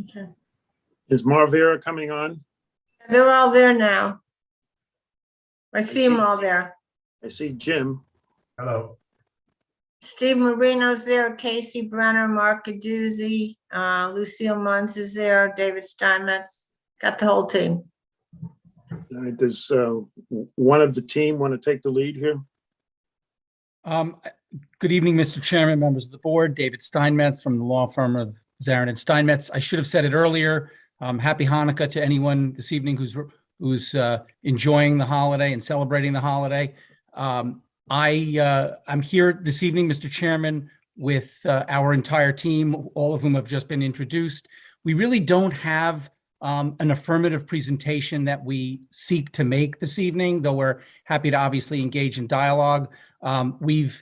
Okay. Is Marvera coming on? They're all there now. I see them all there. I see Jim. Hello. Steve Marino's there, Casey Brenner, Mark Gaduzzi, Lucille Munz is there, David Steinmetz, got the whole team. Does one of the team want to take the lead here? Good evening, Mr. Chairman, members of the board. David Steinmetz from the law firm of Zarin and Steinmetz. I should have said it earlier. Happy Hanukkah to anyone this evening who's enjoying the holiday and celebrating the holiday. I'm here this evening, Mr. Chairman, with our entire team, all of whom have just been introduced. We really don't have an affirmative presentation that we seek to make this evening, though we're happy to obviously engage in dialogue. We've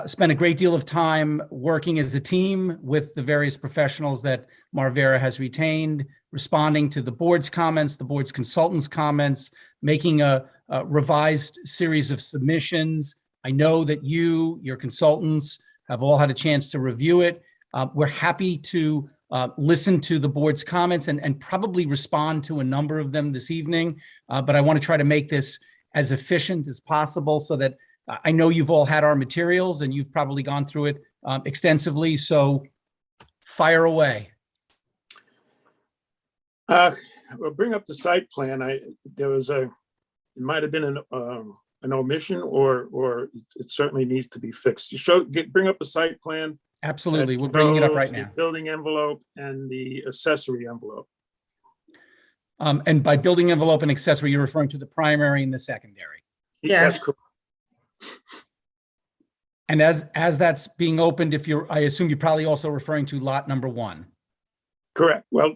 spent a great deal of time working as a team with the various professionals that Marvera has retained, responding to the board's comments, the board's consultants' comments, making a revised series of submissions. I know that your consultants have all had a chance to review it. We're happy to listen to the board's comments and probably respond to a number of them this evening. But I want to try to make this as efficient as possible so that I know you've all had our materials and you've probably gone through it extensively. So fire away. We'll bring up the site plan. It might have been an omission or it certainly needs to be fixed. Bring up a site plan. Absolutely. We're bringing it up right now. The building envelope and the accessory envelope. And by building envelope and accessory, you're referring to the primary and the secondary. Yeah. That's correct. And as that's being opened, I assume you're probably also referring to lot number 1. Correct. Well,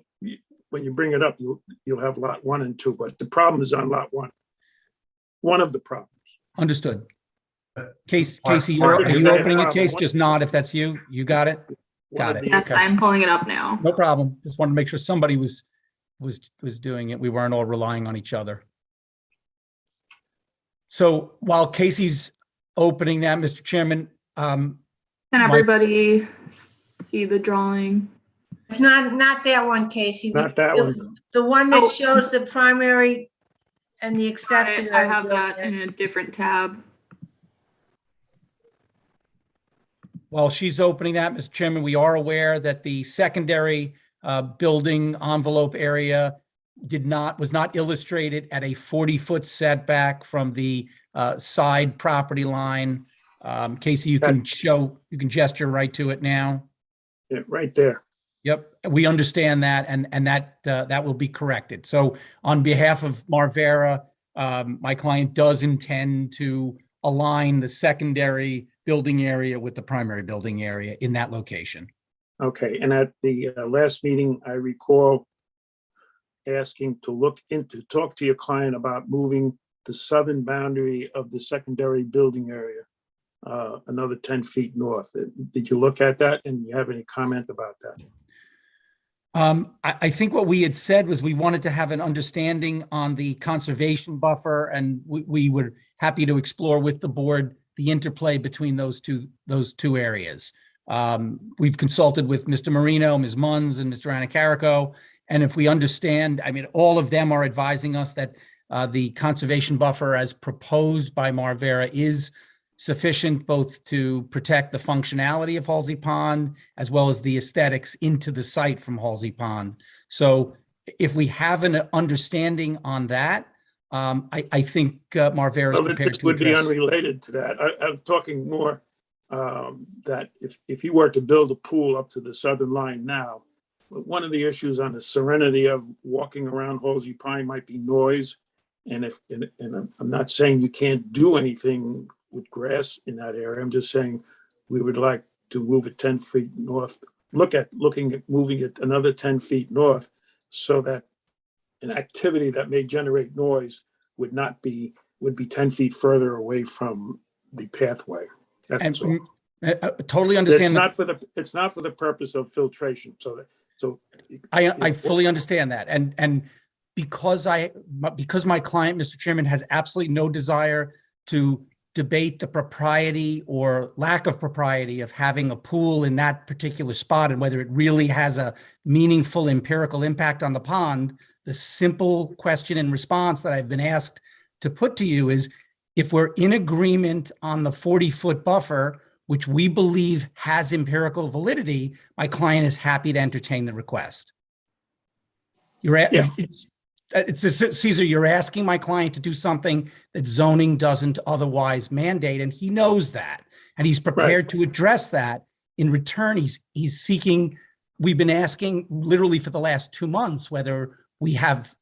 when you bring it up, you'll have lot 1 and 2, but the problem is on lot 1. One of the problems. Understood. Casey, are you opening it, Case? Just nod if that's you. You got it? Got it. Yes, Okay. I'm pulling it up now. No problem. Just wanted to make sure somebody was doing it. We weren't all relying on each other. So while Casey's opening that, Mr. Chairman, Can everybody see the drawing? It's not that one, Casey. Not that one. The one that Oh. shows the primary and the accessory. I have that in a different tab. while she's opening that, Mr. Chairman, we are aware that the secondary building envelope area was not illustrated at a 40-foot setback from the side property line. Casey, you can gesture right to it now. Yeah, right there. Yep, we understand that, and that will be corrected. So on behalf of Marvera, my client does intend to align the secondary building area with the primary building area in that location. Okay, and at the last meeting, I recall asking to talk to your client about moving the southern boundary of the secondary building area another 10 feet north. Did you look at that, and you have any comment about that? I think what we had said was we wanted to have an understanding on the conservation buffer, and we were happy to explore with the board the interplay between those two areas. We've consulted with Mr. Marino, Ms. Munns, and Mr. Anacarico, and if we understand, I mean, all of them are advising us that the conservation buffer as proposed by Marvera is sufficient both to protect the functionality of Halsey Pond as well as the aesthetics into the site from Halsey Pond. So if we have an understanding on that, I think Marvera is prepared This to would be address. unrelated to that. I'm talking more that if you were to build a pool up to the southern line now, one of the issues on the serenity of walking around Halsey Pond might be noise. And I'm not saying you can't do anything with grass in that area. I'm just saying we would like to move it 10 feet north, looking at moving it another 10 feet north so that an activity that may generate noise would be 10 feet further away from the pathway. That's all. Totally understand. It's not for the purpose of filtration. I fully understand that. And because my client, Mr. Chairman, has absolutely no desire to debate the propriety or lack of propriety of having a pool in that particular spot and whether it really has a meaningful empirical impact on the pond, the simple question and response that I've been asked to put to you is, if we're in agreement on the 40-foot buffer, which we believe has empirical validity, my client is happy to entertain the request. Caesar, you're asking my client to do something that zoning doesn't otherwise mandate, and he knows that, and he's prepared to address that. In return, he's seeking. We've been asking literally for the last 2 months whether we have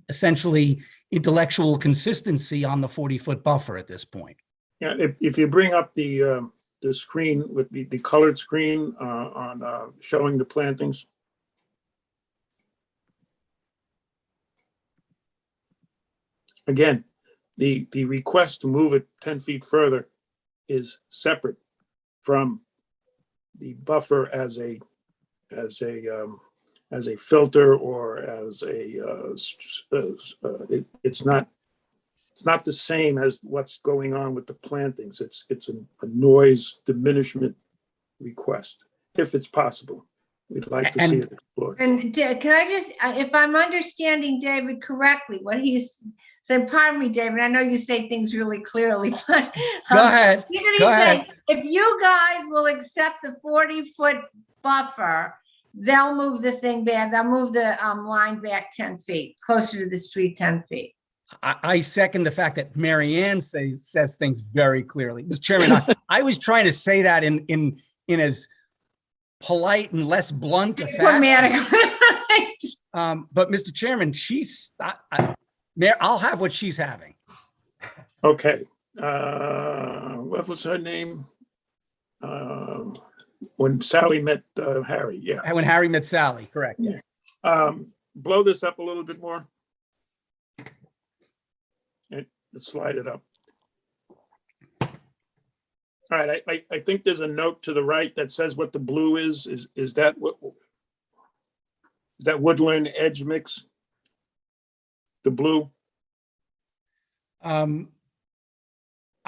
essentially intellectual consistency on the 40-foot buffer at this point. Yeah, if you bring up the screen with the colored screen on showing the plantings. again, the request to move it 10 feet further is separate from the buffer as a filter or as it's not the same as what's going on with the plantings. It's a noise diminishment request, if it's possible. We'd like to see it explored. And can I just, if I'm understanding David correctly, what he's saying, pardon me, David, I know you say things really clearly, but. Go ahead. He's Go gonna say, ahead. if you guys will accept the 40-foot buffer, they'll move the thing back, they'll move the line back 10 feet, closer to the street 10 feet. I second the fact that Mary Ann says things very clearly. Mr. Chairman, I was trying to say that in as polite and less blunt a fashion. Dramatic. But Mr. Chairman, I'll have what she's having. Okay. What was her name? When Sally met Harry, yeah. When Harry met Sally, correct. Yeah. Blow this up a little bit more. And slide it up. All right, I think there's a note to the right that says what the blue is. Is that what? Is that woodland edge mix? The blue? I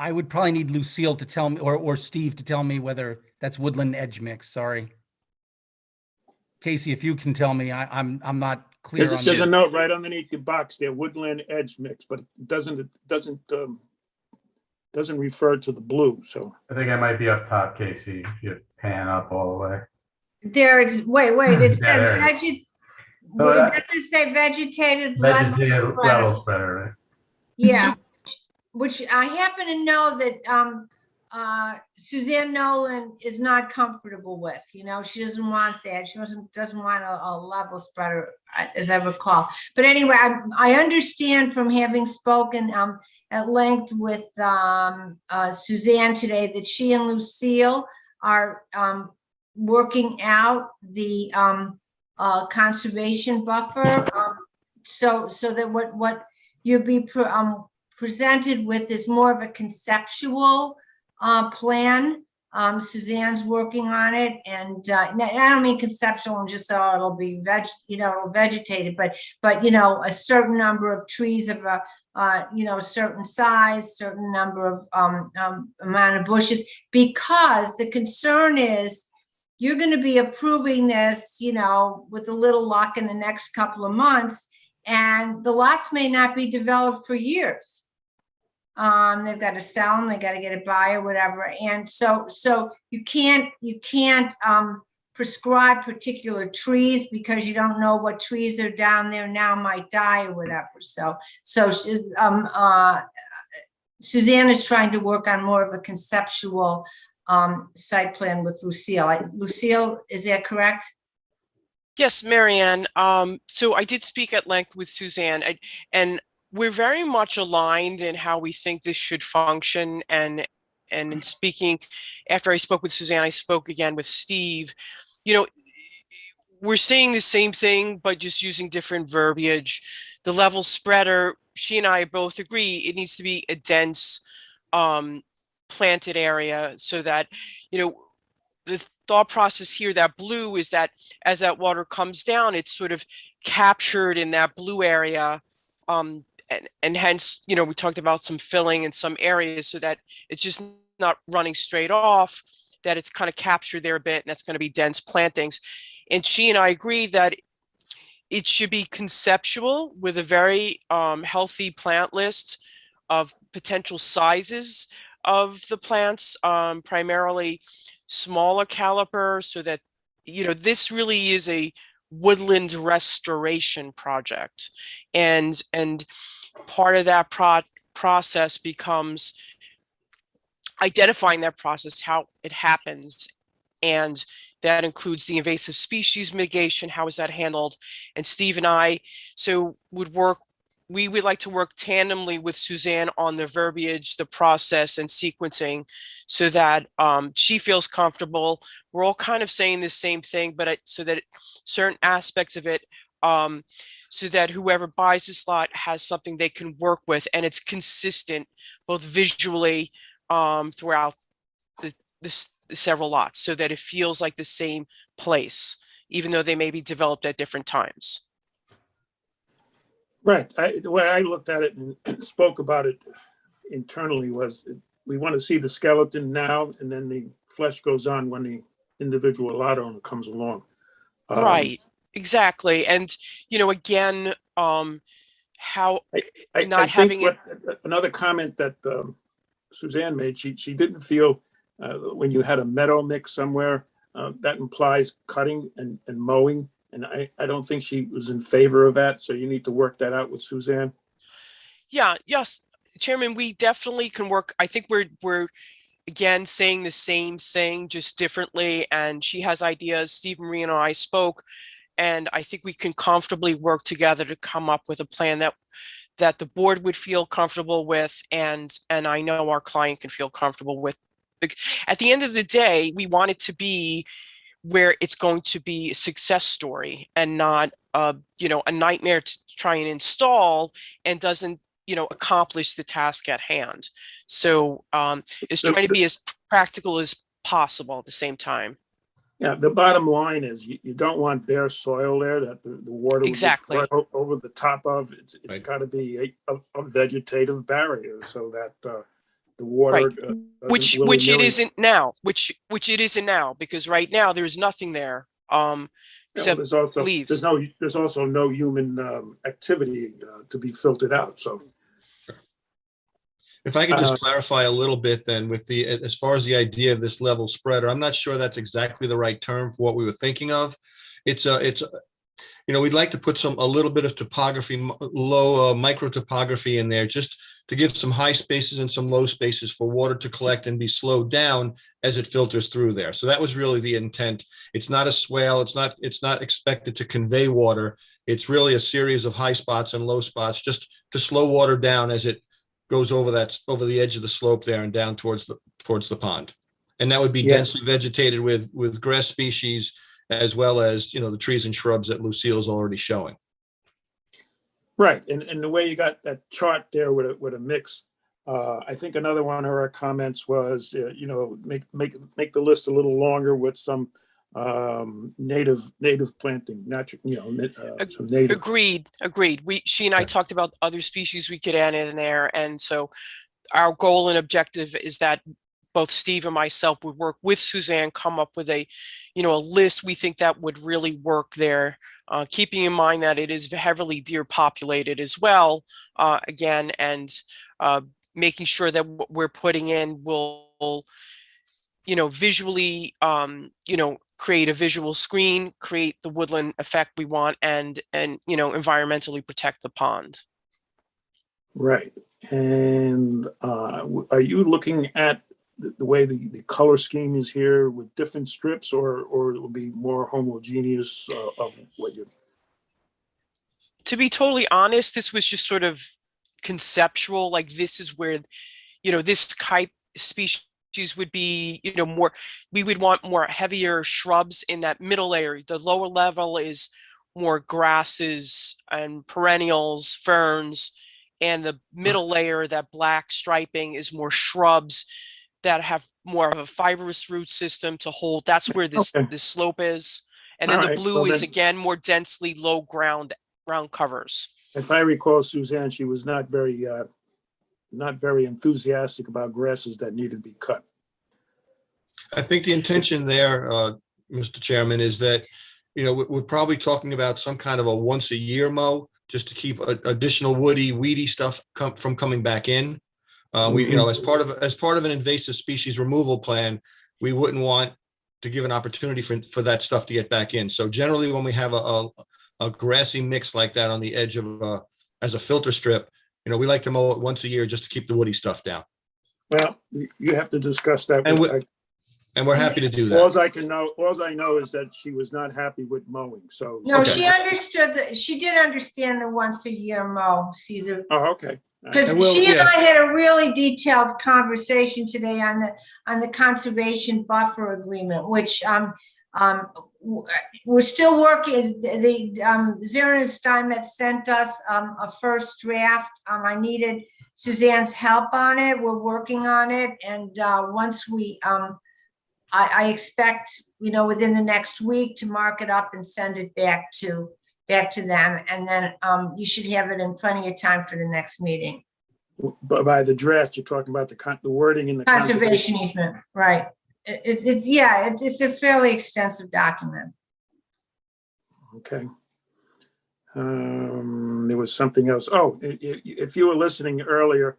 would probably need Lucille to tell me, or Steve to tell me whether that's woodland edge mix. Sorry, Casey, if you can tell me, I'm not clear on There's a note right underneath the box there, woodland edge mix, but it doesn't refer to the blue. So I think I might be up top, Casey, if you pan up all the way. Wait, it says Yeah, so it doesn't say vegetated level spreader, right? Yeah, which I happen to know that Suzanne Nolan is not comfortable with. You know, she doesn't want that. She doesn't want a level spreader, as I recall. But anyway, I understand from having spoken at length with Suzanne today that she and Lucille are working out the conservation buffer, so that what you'll be presented with is more of a conceptual plan. Suzanne's working on it, and I don't mean conceptual and just it'll be it'll vegetated, but a certain number of trees of a certain size, certain number of amount of bushes, because the concern is you're going to be approving this, with a little luck in the next couple of months, and the lots may not be developed for years. They've got to sell them, they got to get a buyer, whatever. And so you can't prescribe particular trees because you don't know what trees are down there now might die or whatever. So Suzanne is trying to work on more of a conceptual site plan with Lucille. Lucille, is that correct? Yes, Marianne. So I did speak at length with Suzanne, and we're very much aligned in how we think this should function. And in speaking, after I spoke with Suzanne, I spoke again with Steve. We're saying the same thing, but just using different verbiage. The level spreader, she and I both agree, it needs to be a dense planted area, so that, the thought process here, that blue is that as that water comes down, it's sort of captured in that blue area. And hence, we talked about some filling in some areas so that it's just not running straight off, that it's kind of captured there a bit, and that's going to be dense plantings. And she and I agree that it should be conceptual with a very healthy plant list of potential sizes of the plants, primarily smaller caliber, so that, this really is a woodland restoration project. And part of that process becomes identifying that process, how it happens. And that includes the invasive species mitigation. How is that handled? And Steve and I we would like to work tandemly with Suzanne on the verbiage, the process, and sequencing, so that she feels comfortable. We're all kind of saying the same thing, but so that certain aspects of it so that whoever buys this lot has something they can work with, and it's consistent both visually throughout the several lots, so that it feels like the same place, even though they may be developed at different times. Right. The way I looked at it and spoke about it internally was we want to see the skeleton now, and then the flesh goes on when the individual lot owner comes along. Right, exactly. And, again, how not I having think it. another comment that Suzanne made, she didn't feel when you had a meadow mix somewhere, that implies cutting and mowing. And I don't think she was in favor of that. So you need to work that out with Suzanne. Yeah, yes, Chairman, we definitely can work. I think we're again saying the same thing, just differently. And she has ideas. Steve Marie and I spoke, and I think we can comfortably work together to come up with a plan that the board would feel comfortable with, and I know our client can feel comfortable with. At the end of the day, we want it to be where it's going to be a success story and not a nightmare to try and install and doesn't accomplish the task at hand. So it's trying to be as practical as possible at the same time. Yeah, the bottom line is you don't want bare soil there that the water will Exactly. just run over the top of. It's Right. got to be a vegetative barrier so that the water Right. Which it isn't now. Which it isn't now, because right now there's nothing there except leaves. There's also no human activity to be filtered out. So If I could just clarify a little bit then with as far as the idea of this level spreader, I'm not sure that's exactly the right term for what we were thinking of. We'd like to put a little bit of topography, low micro topography in there, just to give some high spaces and some low spaces for water to collect and be slowed down as it filters through there. So that was really the intent. It's not a swale. It's not expected to convey water. It's really a series of high spots and low spots just to slow water down as it goes over the edge of the slope there and down towards the pond. And that would be densely vegetated with grass species, as well as, the trees and shrubs that Lucille's already showing. right, and the way you got that chart there with a mix, I think another one of our comments was, make the list a little longer with some native planting, some native. Agreed. She and I talked about other species we could add in there, and so our goal and objective is that both Steve and myself would work with Suzanne, come up with a list we think that would really work there, keeping in mind that it is heavily deer populated as well, again, and making sure that what we're putting in will visually create a visual screen, create the woodland effect we want, and environmentally protect the pond. Right. And are you looking at the way the color scheme is here with different strips, or it will be more homogeneous of what you? To be totally honest, this was just sort of conceptual. Like, this is where, this type species would be, more, we would want more heavier shrubs in that middle area. The lower level is more grasses and perennials, ferns, and the middle layer, that black striping, is more shrubs that have more of a fibrous root system to hold. That's where this slope is. And then the blue is again more densely low ground covers. If I recall, Suzanne, she was not very enthusiastic about grasses that needed to be cut. I think the intention there, Mr. Chairman, is that, we're probably talking about some kind of a once a year mow, just to keep additional weedy stuff from coming back in. As part of an invasive species removal plan, we wouldn't want to give an opportunity for that stuff to get back in. So generally, when we have a grassy mix like that on the edge of as a filter strip, we like to mow it once a year just to keep the woody stuff down. Well, you have to discuss that. And we're happy to do that. All I know is that she was not happy with mowing. So no, she understood that. She did understand the once a year mow, Caesar. Oh, okay. Because she and I had a really detailed conversation today on the conservation buffer agreement, which we're still working. The Zaren and Steinmetz sent us a first draft. I needed Suzanne's help on it. We're working on it. And once we, I expect, within the next week to mark it up and send it back to them. And then you should have it in plenty of time for the next meeting. But by the draft, you're talking about the wording in the Conservation easement, right. It's a fairly extensive document. Okay. There was something else. Oh, if you were listening earlier,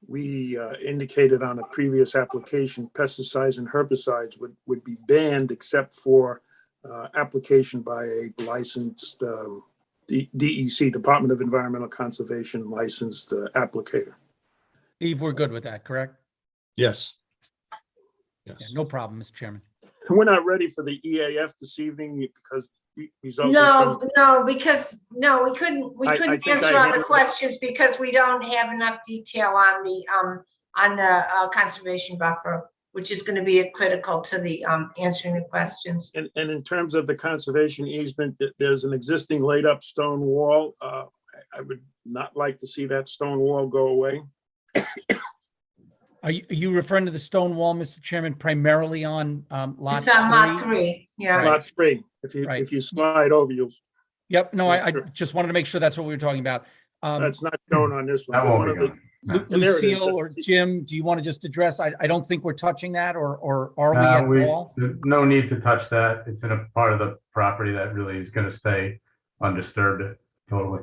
we indicated on a previous application, pesticides and herbicides would be banned except for application by a licensed DEC, Department of Environmental Conservation licensed applicator. Steve, we're good with that, correct? Yes. Yeah, no problem, Mr. Chairman. We're not ready for the EAF this evening because results. Because we couldn't I think answer I all the handled- questions because we don't have enough detail on the conservation buffer, which is going to be critical to the answering the questions. And in terms of the conservation easement, there's an existing laid up stone wall. I would not like to see that stone wall go away. Are you referring to the stone wall, Mr. Chairman, primarily on lot It's on lot 3? 3, yeah. Right. Lot 3, if you slide over, you'll. Yep, no, I just wanted to make sure that's what we were talking about. That's not shown on this one. That won't One be of the- gone. and there it is. Lucille or Jim, do you want to just address? I don't think we're touching that, or are we No, at all? there's no need to touch that. It's in a part of the property that really is going to stay undisturbed totally.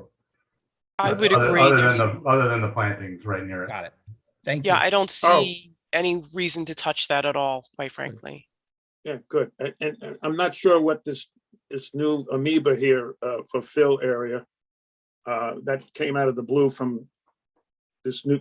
I would Other- agree. Other than the plantings right near it. Got it. Thank you. Yeah, I don't see any reason to touch that at all, quite frankly. Yeah, good. And I'm not sure what this new amoeba here for fill area that came out of the blue from this new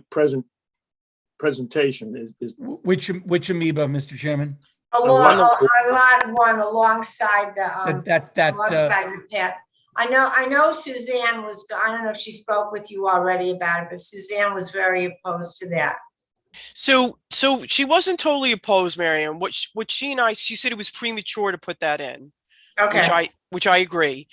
presentation is. Which amoeba, Mr. Chairman? Along lot 1, alongside the That alongside the pit. I know Suzanne was, I don't know if she spoke with you already about it, but Suzanne was very opposed to that. So she wasn't totally opposed, Marion. What she said it was premature to put that in. Okay. Which I agree.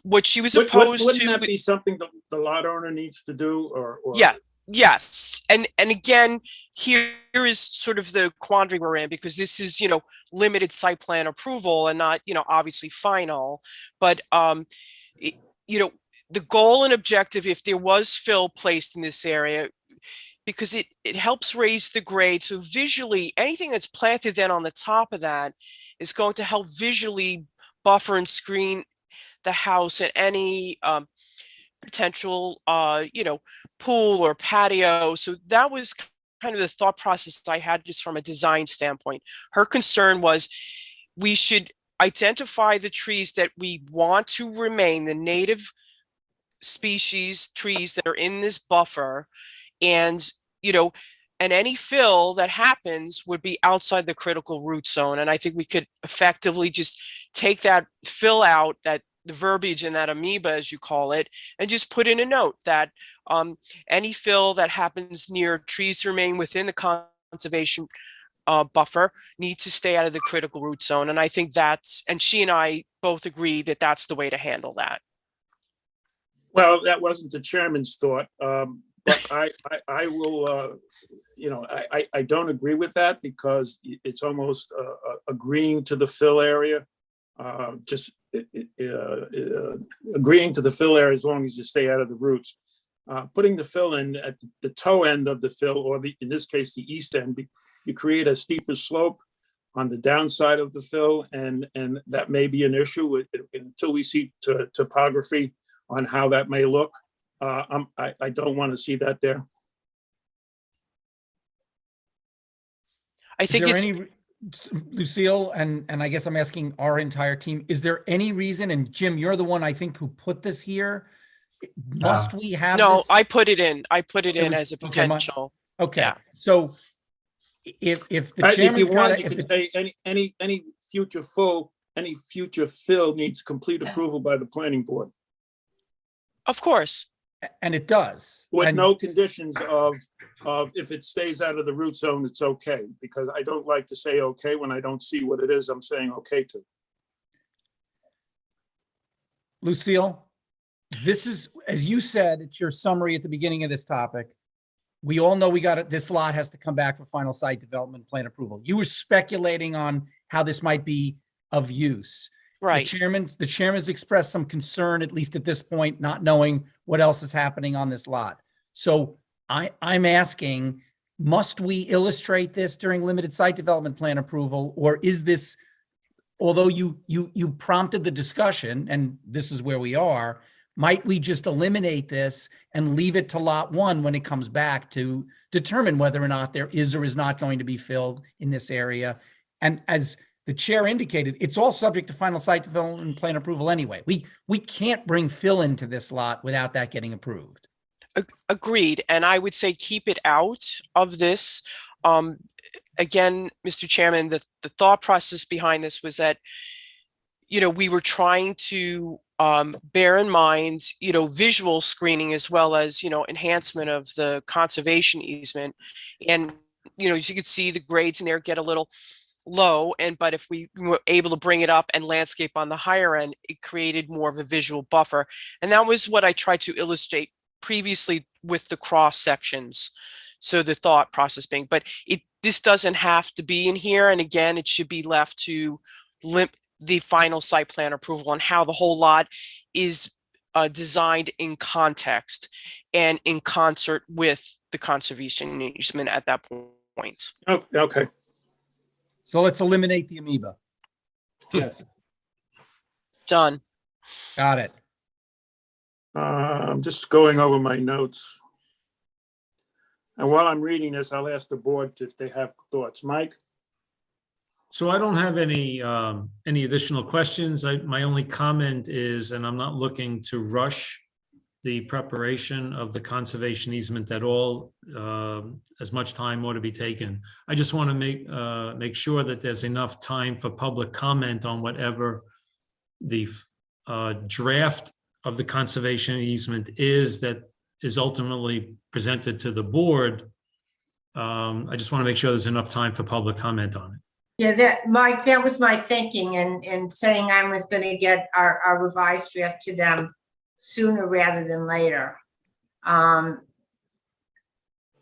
What she was opposed Wouldn't to. that be something the lot owner needs to do or? Yeah. Yes. And again, here is sort of the quandary we're in, because this is, limited site plan approval and not, obviously final. But, the goal and objective, if there was fill placed in this area, because it helps raise the grade. So visually, anything that's planted then on the top of that is going to help visually buffer and screen the house and any potential, pool or patio. So that was kind of the thought process I had just from a design standpoint. Her concern was we should identify the trees that we want to remain, the native species trees that are in this buffer, and any fill that happens would be outside the critical root zone. And I think we could effectively just take that fill out, that the verbiage in that amoeba, as you call it, and just put in a note that any fill that happens near trees to remain within the conservation buffer needs to stay out of the critical root zone. And I think and she and I both agree that that's the way to handle that. Well, that wasn't the chairman's thought, but I will, I don't agree with that because it's almost agreeing to the fill area. Just agreeing to the fill area as long as you stay out of the roots. Putting the fill in at the toe end of the fill, or in this case, the east end, you create a steeper slope on the downside of the fill, and that may be an issue until we see topography on how that may look. I don't want to see that there. I think it's Lucille, and I guess I'm asking our entire team, is there any reason, and Jim, you're the one I think who put this here, must we have no, this? I put it in as a Okay, potential. Okay, Yeah. so if the If chairman's you got want, it, you if can the say any future fill needs complete approval by the planning board. Of course. And it does. with And- no conditions of if it stays out of the root zone, it's okay, because I don't like to say okay when I don't see what it is I'm saying okay to. Lucille, this is, as you said, it's your summary at the beginning of this topic. We all know this lot has to come back for final site development plan approval. You were speculating on how this might be of use. Right. The chairman's expressed some concern, at least at this point, not knowing what else is happening on this lot. So I'm asking, must we illustrate this during limited site development plan approval? Or is this, although you prompted the discussion, and this is where we are, might we just eliminate this and leave it to lot one when it comes back to determine whether or not there is or is not going to be filled in this area? And as the chair indicated, it's all subject to final site development plan approval anyway. We can't bring fill into this lot without that getting approved. Agreed. And I would say keep it out of this. Again, Mr. Chairman, the thought process behind this was that, we were trying to bear in mind, visual screening as well as, enhancement of the conservation easement. And, as you can see, the grades in there get a little low, but if we were able to bring it up and landscape on the higher end, it created more of a visual buffer. And that was what I tried to illustrate previously with the cross sections. So the thought process being, but this doesn't have to be in here. And again, it should be left to the final site plan approval on how the whole lot is designed in context and in concert with the conservation easement at that point. Oh, okay. So let's eliminate the amoeba. Yes. Done. Got it. I'm just going over my notes. And while I'm reading this, I'll ask the board if they have thoughts. Mike? So I don't have any additional questions. My only comment is, and I'm not looking to rush the preparation of the conservation easement at all. As much time ought to be taken. I just want to make sure that there's enough time for public comment on whatever the draft of the conservation easement is that is ultimately presented to the board. I just want to make sure there's enough time for public comment on it. Yeah, Mike, that was my thinking, and saying I was going to get our revised draft to them sooner rather than later. From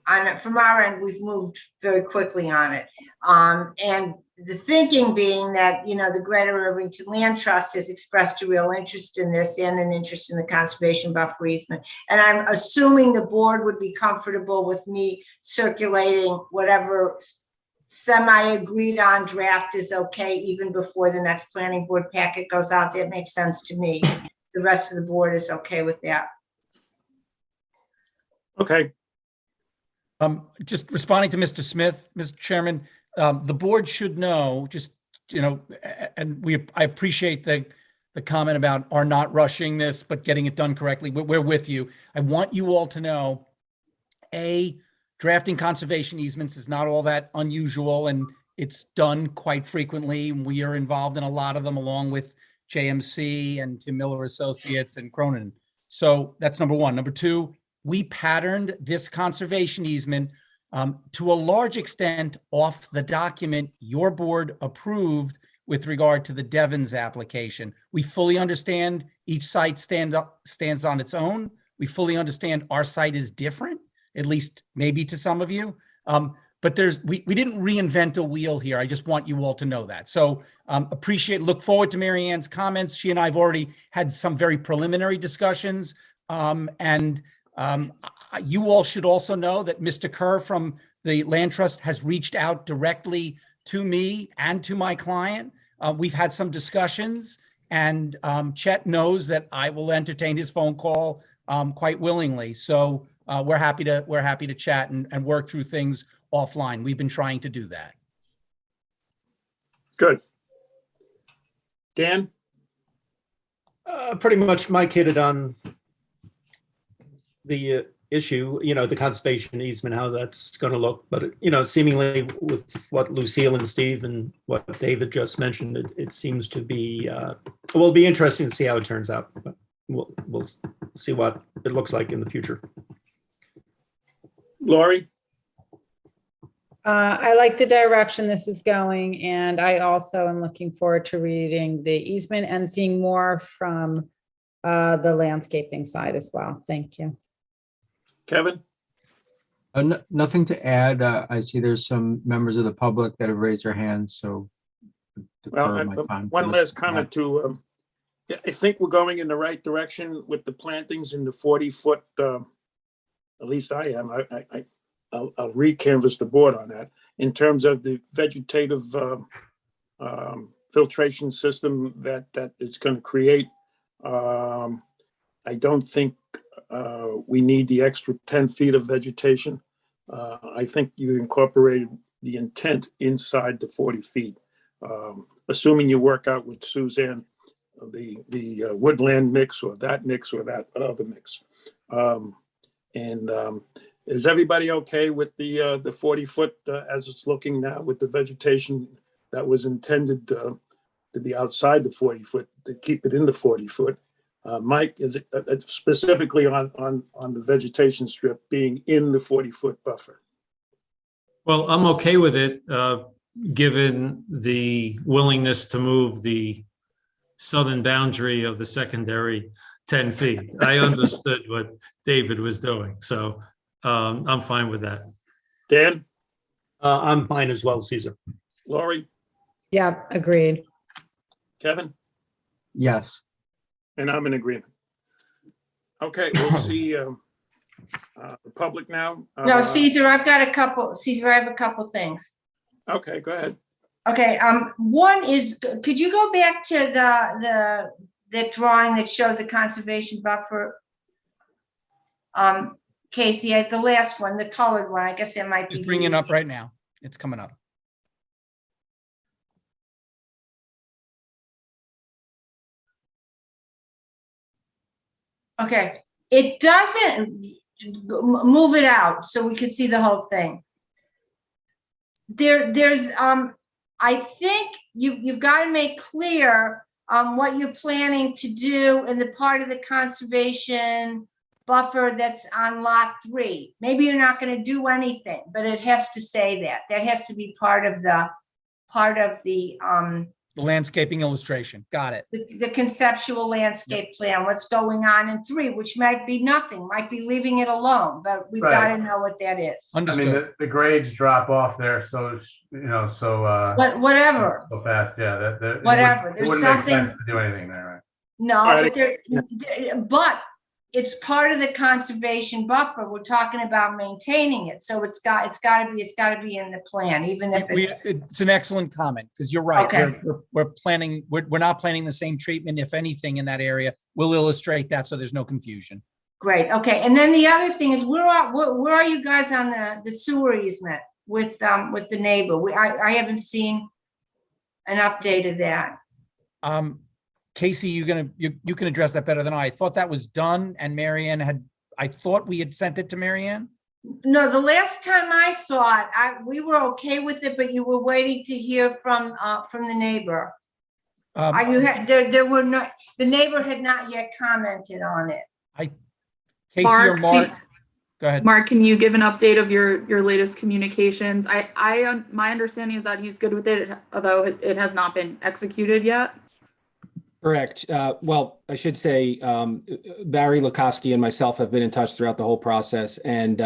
our end, we've moved very quickly on it. And the thinking being that, the Greater Irvington Land Trust has expressed a real interest in this and an interest in the conservation buffer easement. And I'm assuming the board would be comfortable with me circulating whatever semi-agreed on draft is okay, even before the next planning board packet goes out. That makes sense to me. The rest of the board is okay with that. Okay. Just responding to Mr. Smith, Mr. Chairman, the board should know, and I appreciate the comment about our not rushing this, but getting it done correctly. We're with you. I want you all to know, drafting conservation easements is not all that unusual, and it's done quite frequently. We are involved in a lot of them, along with JMC and Tim Miller Associates and Cronin. So that's number one. Number two, we patterned this conservation easement to a large extent off the document your board approved with regard to the Devon's application. We fully understand each site stands on its own. We fully understand our site is different, at least maybe to some of you. But we didn't reinvent a wheel here. I just want you all to know that. So look forward to Mary Ann's comments. She and I have already had some very preliminary discussions. You all should also know that Mr. Kerr from the Land Trust has reached out directly to me and to my client. We've had some discussions, and Chet knows that I will entertain his phone call quite willingly. So we're happy to chat and work through things offline. We've been trying to do that. Good. Dan? Pretty much Mike hit it on the issue, the conservation easement, how that's going to look. But, seemingly with what Lucille and Steve and what David just mentioned, it seems to be, it'll be interesting to see how it turns out. But we'll see what it looks like in the future. Lori? I like the direction this is going, and I also am looking forward to reading the easement and seeing more from the landscaping side as well. Thank you. Kevin? Nothing to add. I see there's some members of the public that have raised their hands, so. Well, defer my time to one listen last to comment to, yeah, I think we're going in the right direction with the plantings in the 40-foot, at least I am. I'll re-canvas the board on that. In terms of the vegetative filtration system that it's going to create, I don't think we need the extra 10 feet of vegetation. I think you incorporated the intent inside the 40 feet. Assuming you work out with Suzanne, the woodland mix or that other mix. Is everybody okay with the 40-foot as it's looking now with the vegetation that was intended to be outside the 40-foot, to keep it in the 40-foot? Mike, is it specifically on the vegetation strip being in the 40-foot buffer? Well, I'm okay with it, given the willingness to move the southern boundary of the secondary 10 feet. I understood what David was doing, so I'm fine with that. Dan? I'm fine as well, Caesar. Lori? Yeah, agreed. Kevin? Yes. And I'm in agreement. Okay, we'll see the public now. No, Caesar, I have a couple things. Okay, go ahead. Okay, one is, could you go back to the drawing that showed the conservation buffer? Casey, the last one, the colored one, I guess it might be. Just bringing it up right now. It's coming up. Okay, it doesn't, move it out so we can see the whole thing. There's, I think you've got to make clear what you're planning to do in the part of the conservation buffer that's on lot 3. Maybe you're not going to do anything, but it has to say that. That has to be part of the The landscaping illustration. Got it. the conceptual landscape plan, what's going on in 3, which might be nothing, might be leaving it alone, but we've got to know what that is. I mean, Understood. the grades drop off there, so, But whatever, so fast, yeah, whatever. It There's wouldn't make something, sense to do anything there, right? no, All but it's part of the conservation buffer. We're talking about maintaining it. So it's got to be in the plan, even if It's an excellent comment, because you're right. Okay. We're planning, we're not planning the same treatment. If anything in that area, we'll illustrate that so there's no confusion. great. Okay. And then the other thing is, where are you guys on the sewer easement with the neighbor? I haven't seen an update of that. Casey, you can address that better than I thought that was done, and Marianne I thought we had sent it to Marianne. No, the last time I saw it, we were okay with it, but you were waiting to hear from the neighbor. The neighbor had not yet commented on it. Casey or Mark, go ahead. Mark, can you give an update of your latest communications? My understanding is that he's good with it, although it has not been executed yet. Correct. Well, I should say Barry Lukowski and myself have been in touch throughout the whole process. And,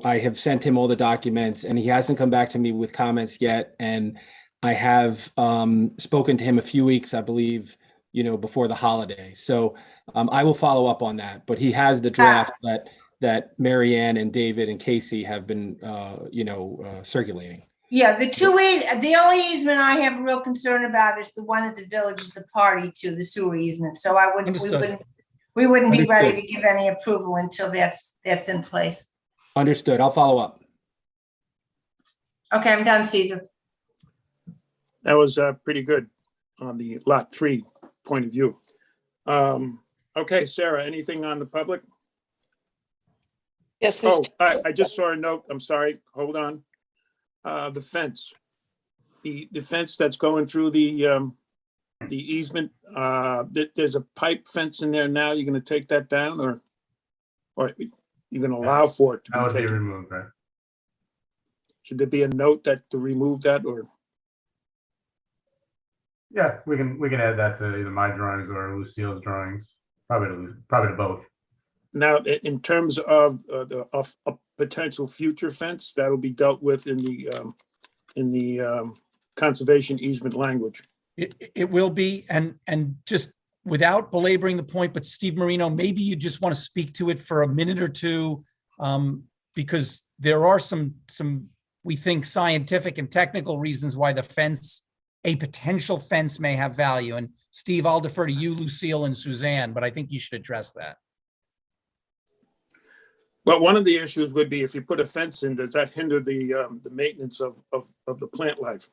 I have sent him all the documents and he hasn't come back to me with comments yet. And I have spoken to him a few weeks, I believe, before the holiday. So I will follow up on that. But he has the draft that Marianne and David and Casey have been, circulating. Yeah, the only easement I have a real concern about is the one that the village is a party to, the sewer easement. So we wouldn't be ready to give any approval until that's in place. Understood. I'll follow up. Okay, I'm done, Caesar. That was pretty good on the lot 3 point of view. Okay, Sarah, anything on the public? Yes. Oh, I just saw a note. I'm sorry. Hold on. The fence, the fence that's going through the the easement, there's a pipe fence in there now. You're gonna take that down or you're gonna allow for it to That would be be taken? removed, right? Should there be a note that to remove that or? Yeah, we can add that to either my drawings or Lucille's drawings, probably to both. Now, in terms of a potential future fence, that'll be dealt with in the conservation easement language. It will be, and just without belaboring the point, but Steve Marino, maybe you just want to speak to it for a minute or two, because there are some, we think, scientific and technical reasons why a potential fence may have value. And Steve, I'll defer to you, Lucille, and Suzanne, but I think you should address that. Well, one of the issues would be if you put a fence in, does that hinder the maintenance of the plant life?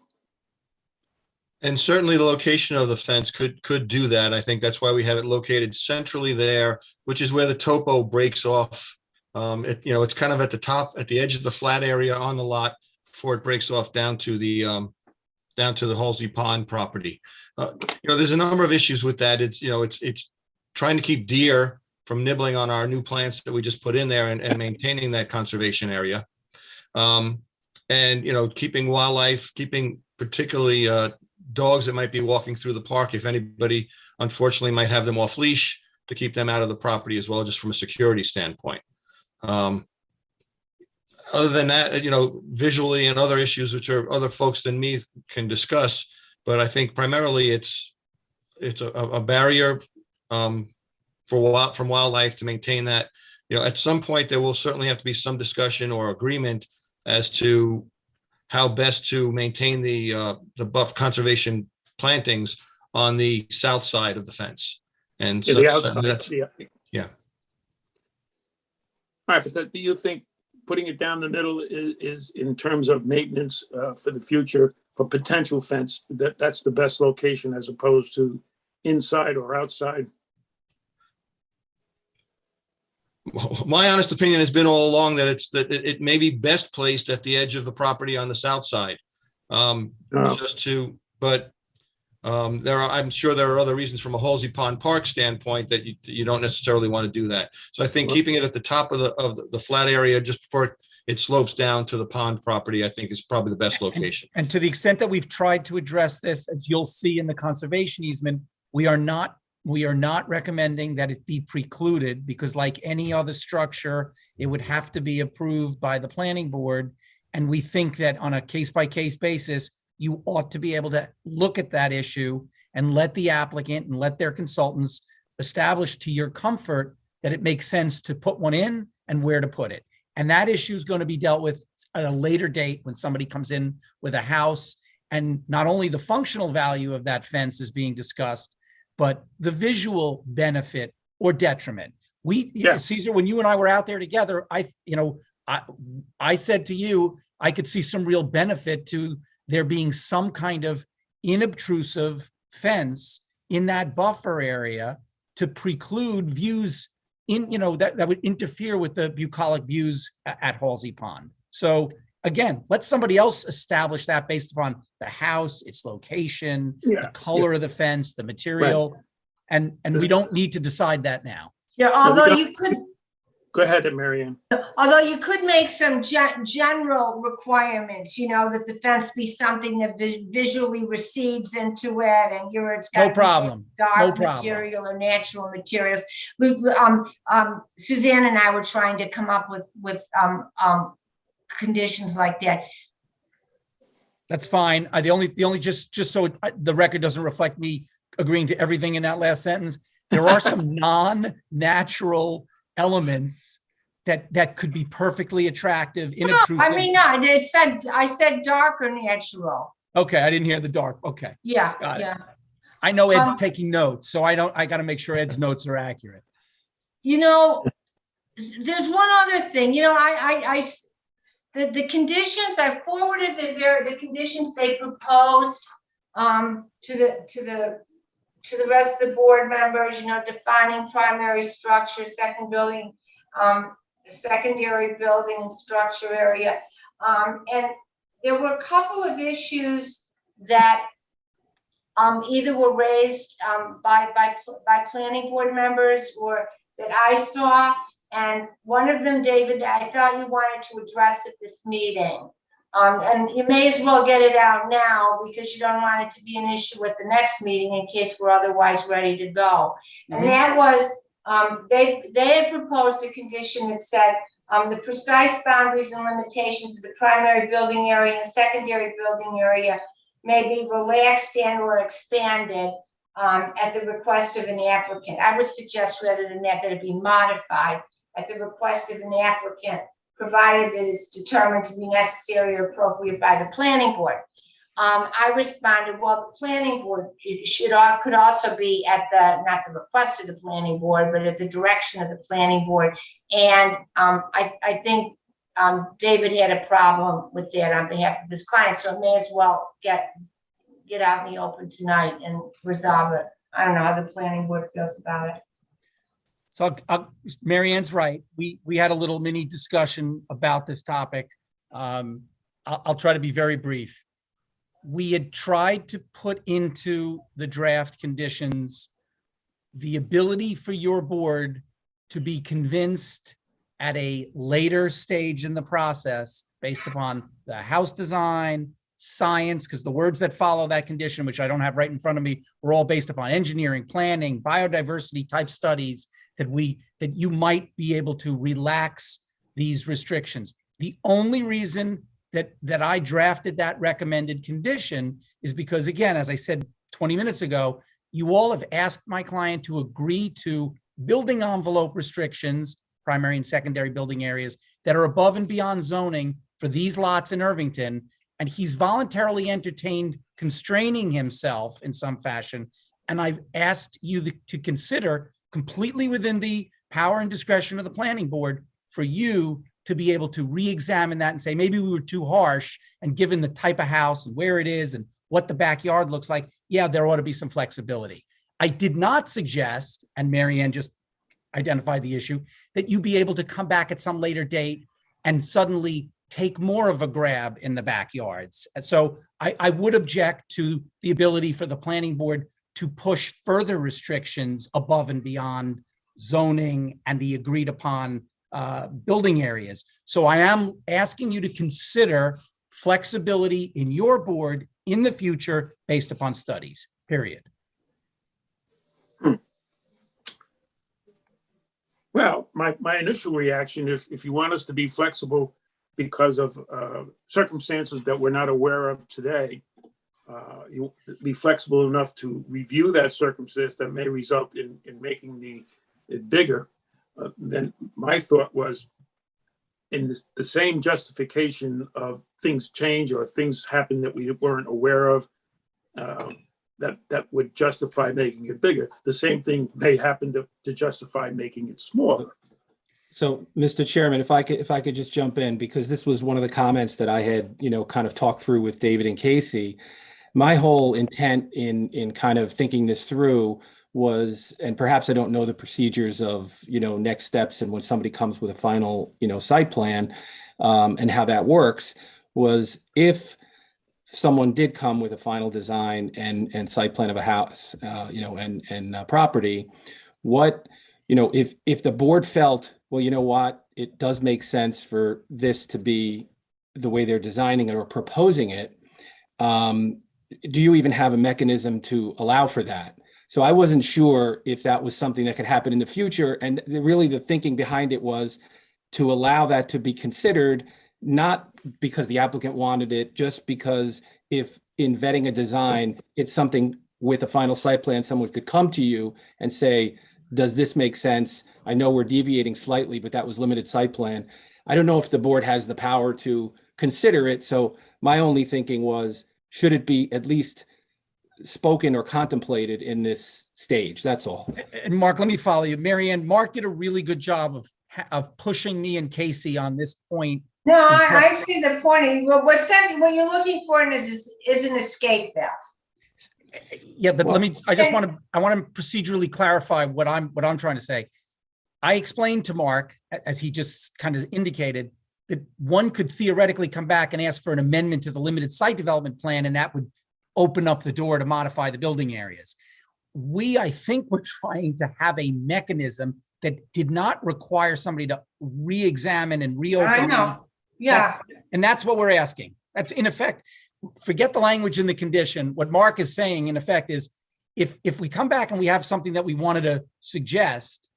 And certainly the location of the fence could do that. I think that's why we have it located centrally there, which is where the topo breaks off. It's kind of at the top, at the edge of the flat area on the lot before it breaks off down to the Halsey Pond property. There's a number of issues with that. It's trying to keep deer from nibbling on our new plants that we just put in there and maintaining that conservation area. Keeping wildlife, keeping particularly dogs that might be walking through the park. If anybody, unfortunately, might have them off leash to keep them out of the property as well, just from a security standpoint. Other than that, visually and other issues, which are other folks than me can discuss, but I think primarily it's a barrier from wildlife to maintain that. At some point there will certainly have to be some discussion or agreement as to how best to maintain the buff conservation plantings on the south side of the fence. And so the outside, yeah. All right, but do you think putting it down the middle is in terms of maintenance for the future, for potential fence, that's the best location as opposed to inside or outside? My honest opinion has been all along that it may be best placed at the edge of the property on the south side. I'm sure there are other reasons from a Halsey Pond Park standpoint that you don't necessarily want to do that. So I think keeping it at the top of the flat area just before it slopes down to the pond property, I think is probably the best location. And to the extent that we've tried to address this, as you'll see in the conservation easement, we are not recommending that it be precluded, because like any other structure, it would have to be approved by the planning board. And we think that on a case-by-case basis, you ought to be able to look at that issue and let the applicant and let their consultants establish to your comfort that it makes sense to put one in and where to put it. And that issue is going to be dealt with at a later date when somebody comes in with a house. And not only the functional value of that fence is being discussed, but the visual benefit or detriment. Caesar, when you and I were out there together, I said to you, I could see some real benefit to there being some kind of inobtrusive fence in that buffer area to preclude views that would interfere with the bucolic views at Halsey Pond. So again, let somebody else establish that based upon the house, its location, the color of the fence, the material, and we don't need to decide that now. Yeah, although you could. Go ahead, Marianne. Although you could make some general requirements, that the fence be something that visually recedes into it, and it's got no problem. Dark material or natural materials. Suzanne and I were trying to come up with conditions like that. That's fine. The only just so the record doesn't reflect me agreeing to everything in that last sentence, there are some non-natural elements that could be perfectly attractive. No, I said dark or natural. Okay, I didn't hear the dark. Okay. Yeah, got it. yeah. I know Ed's taking notes, so I got to make sure Ed's notes are accurate. There's one other thing. The conditions I forwarded the conditions they proposed to the rest of the board members. Defining primary structure, secondary building and structure area, and there were a couple of issues that either were raised by planning board members or that I saw. And one of them, David, I thought you wanted to address at this meeting. And you may as well get it out now because you don't want it to be an issue at the next meeting in case we're otherwise ready to go. And that was, they had proposed a condition that said the precise boundaries and limitations of the primary building area and secondary building area may be relaxed and or expanded at the request of an applicant. I would suggest rather than that it be modified at the request of an applicant, provided that it's determined to be necessary or appropriate by the planning board. I responded, well, the planning board could also be at not the request of the planning board, but at the direction of the planning board. And I think David had a problem with that on behalf of his client, so it may as well get out in the open tonight and resolve it. I don't know how the planning board feels about it. So Mary Ann's right. We had a little mini discussion about this topic. I'll try to be very brief. We had tried to put into the draft conditions the ability for your board to be convinced at a later stage in the process based upon the house design, science, because the words that follow that condition, which I don't have right in front of me, were all based upon engineering, planning, biodiversity type studies that you might be able to relax these restrictions. The only reason that I drafted that recommended condition is because, again, as I said 20 minutes ago, you all have asked my client to agree to building envelope restrictions, primary and secondary building areas that are above and beyond zoning for these lots in Irvington. And he's voluntarily entertained constraining himself in some fashion. And I've asked you to consider, completely within the power and discretion of the planning board, for you to be able to re-examine that and say, maybe we were too harsh, and given the type of house and where it is and what the backyard looks like, yeah, there ought to be some flexibility. I did not suggest, and Mary Ann just identified the issue, that you be able to come back at some later date and suddenly take more of a grab in the backyards. And so I would object to the ability for the planning board to push further restrictions above and beyond zoning and the agreed upon building areas. So I am asking you to consider flexibility in your board in the future based upon studies, period. Well, my initial reaction, if you want us to be flexible because of circumstances that we're not aware of today, you be flexible enough to review that circumstance that may result in making it bigger. Then my thought was, in the same justification of things change or things happen that we weren't aware of, that would justify making it bigger. The same thing may happen to justify making it smaller. So, Mr. Chairman, if I could just jump in, because this was one of the comments that I had, kind of talked through with David and Casey. My whole intent in kind of thinking this through was, and perhaps I don't know the procedures of, next steps and when somebody comes with a final, site plan, and how that works, was if someone did come with a final design and site plan of a house, and property, what, if the board felt, well, you know what, it does make sense for this to be the way they're designing it or proposing it, do you even have a mechanism to allow for that? So I wasn't sure if that was something that could happen in the future. And really the thinking behind it was to allow that to be considered, not because the applicant wanted it, just because if in vetting a design, it's something with a final site plan, someone could come to you and say, does this make sense? I know we're deviating slightly, but that was limited site plan. I don't know if the board has the power to consider it. So my only thinking was, should it be at least spoken or contemplated in this stage? That's all. And Mark, let me follow you. Mary Ann, Mark did a really good job of pushing me and Casey on this point. No, I see the point. What you're looking for is an escape valve. Yeah, but I want to procedurally clarify what I'm trying to say. I explained to Mark, as he just kind of indicated, that one could theoretically come back and ask for an amendment to the limited site development plan, and that would open up the door to modify the building areas. I think we're trying to have a mechanism that did not require somebody to re-examine and reopen. I know, yeah. And that's what we're asking. That's in effect, forget the language in the condition. What Mark is saying in effect is, if we come back and we have something that we wanted to suggest,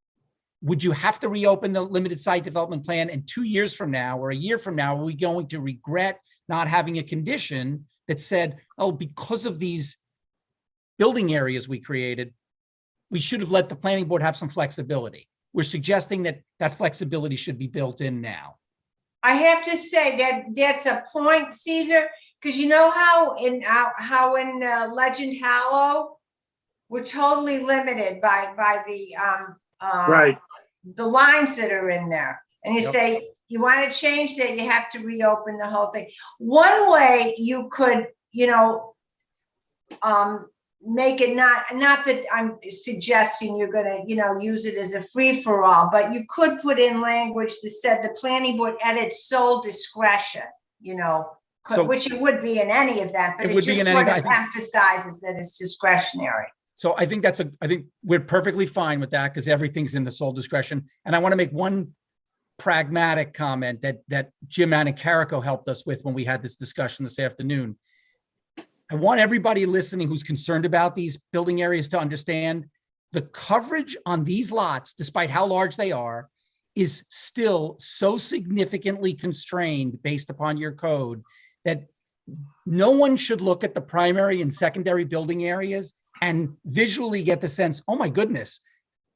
would you have to reopen the limited site development plan? And 2 years from now or a year from now, are we going to regret not having a condition that said, oh, because of these building areas we created, we should have let the planning board have some flexibility? We're suggesting that that flexibility should be built in now. I have to say that that's a point, Caesar, because you know how in Legend Hollow, we're totally limited by the Right. the lines that are in there. And you Yep. say, you want to change that, you have to reopen the whole thing. One way you could, make it not that I'm suggesting you're gonna, use it as a free-for-all, but you could put in language that said the planning board at its sole discretion, So- which it would be in any event, but It it would be just in any- sort I of think- emphasizes that it's discretionary. So I think I think we're perfectly fine with that because everything's in the sole discretion. And I want to make one pragmatic comment that Jim Anacarico helped us with when we had this discussion this afternoon. I want everybody listening who's concerned about these building areas to understand the coverage on these lots, despite how large they are, is still so significantly constrained based upon your code that no one should look at the primary and secondary building areas and visually get the sense, oh my goodness,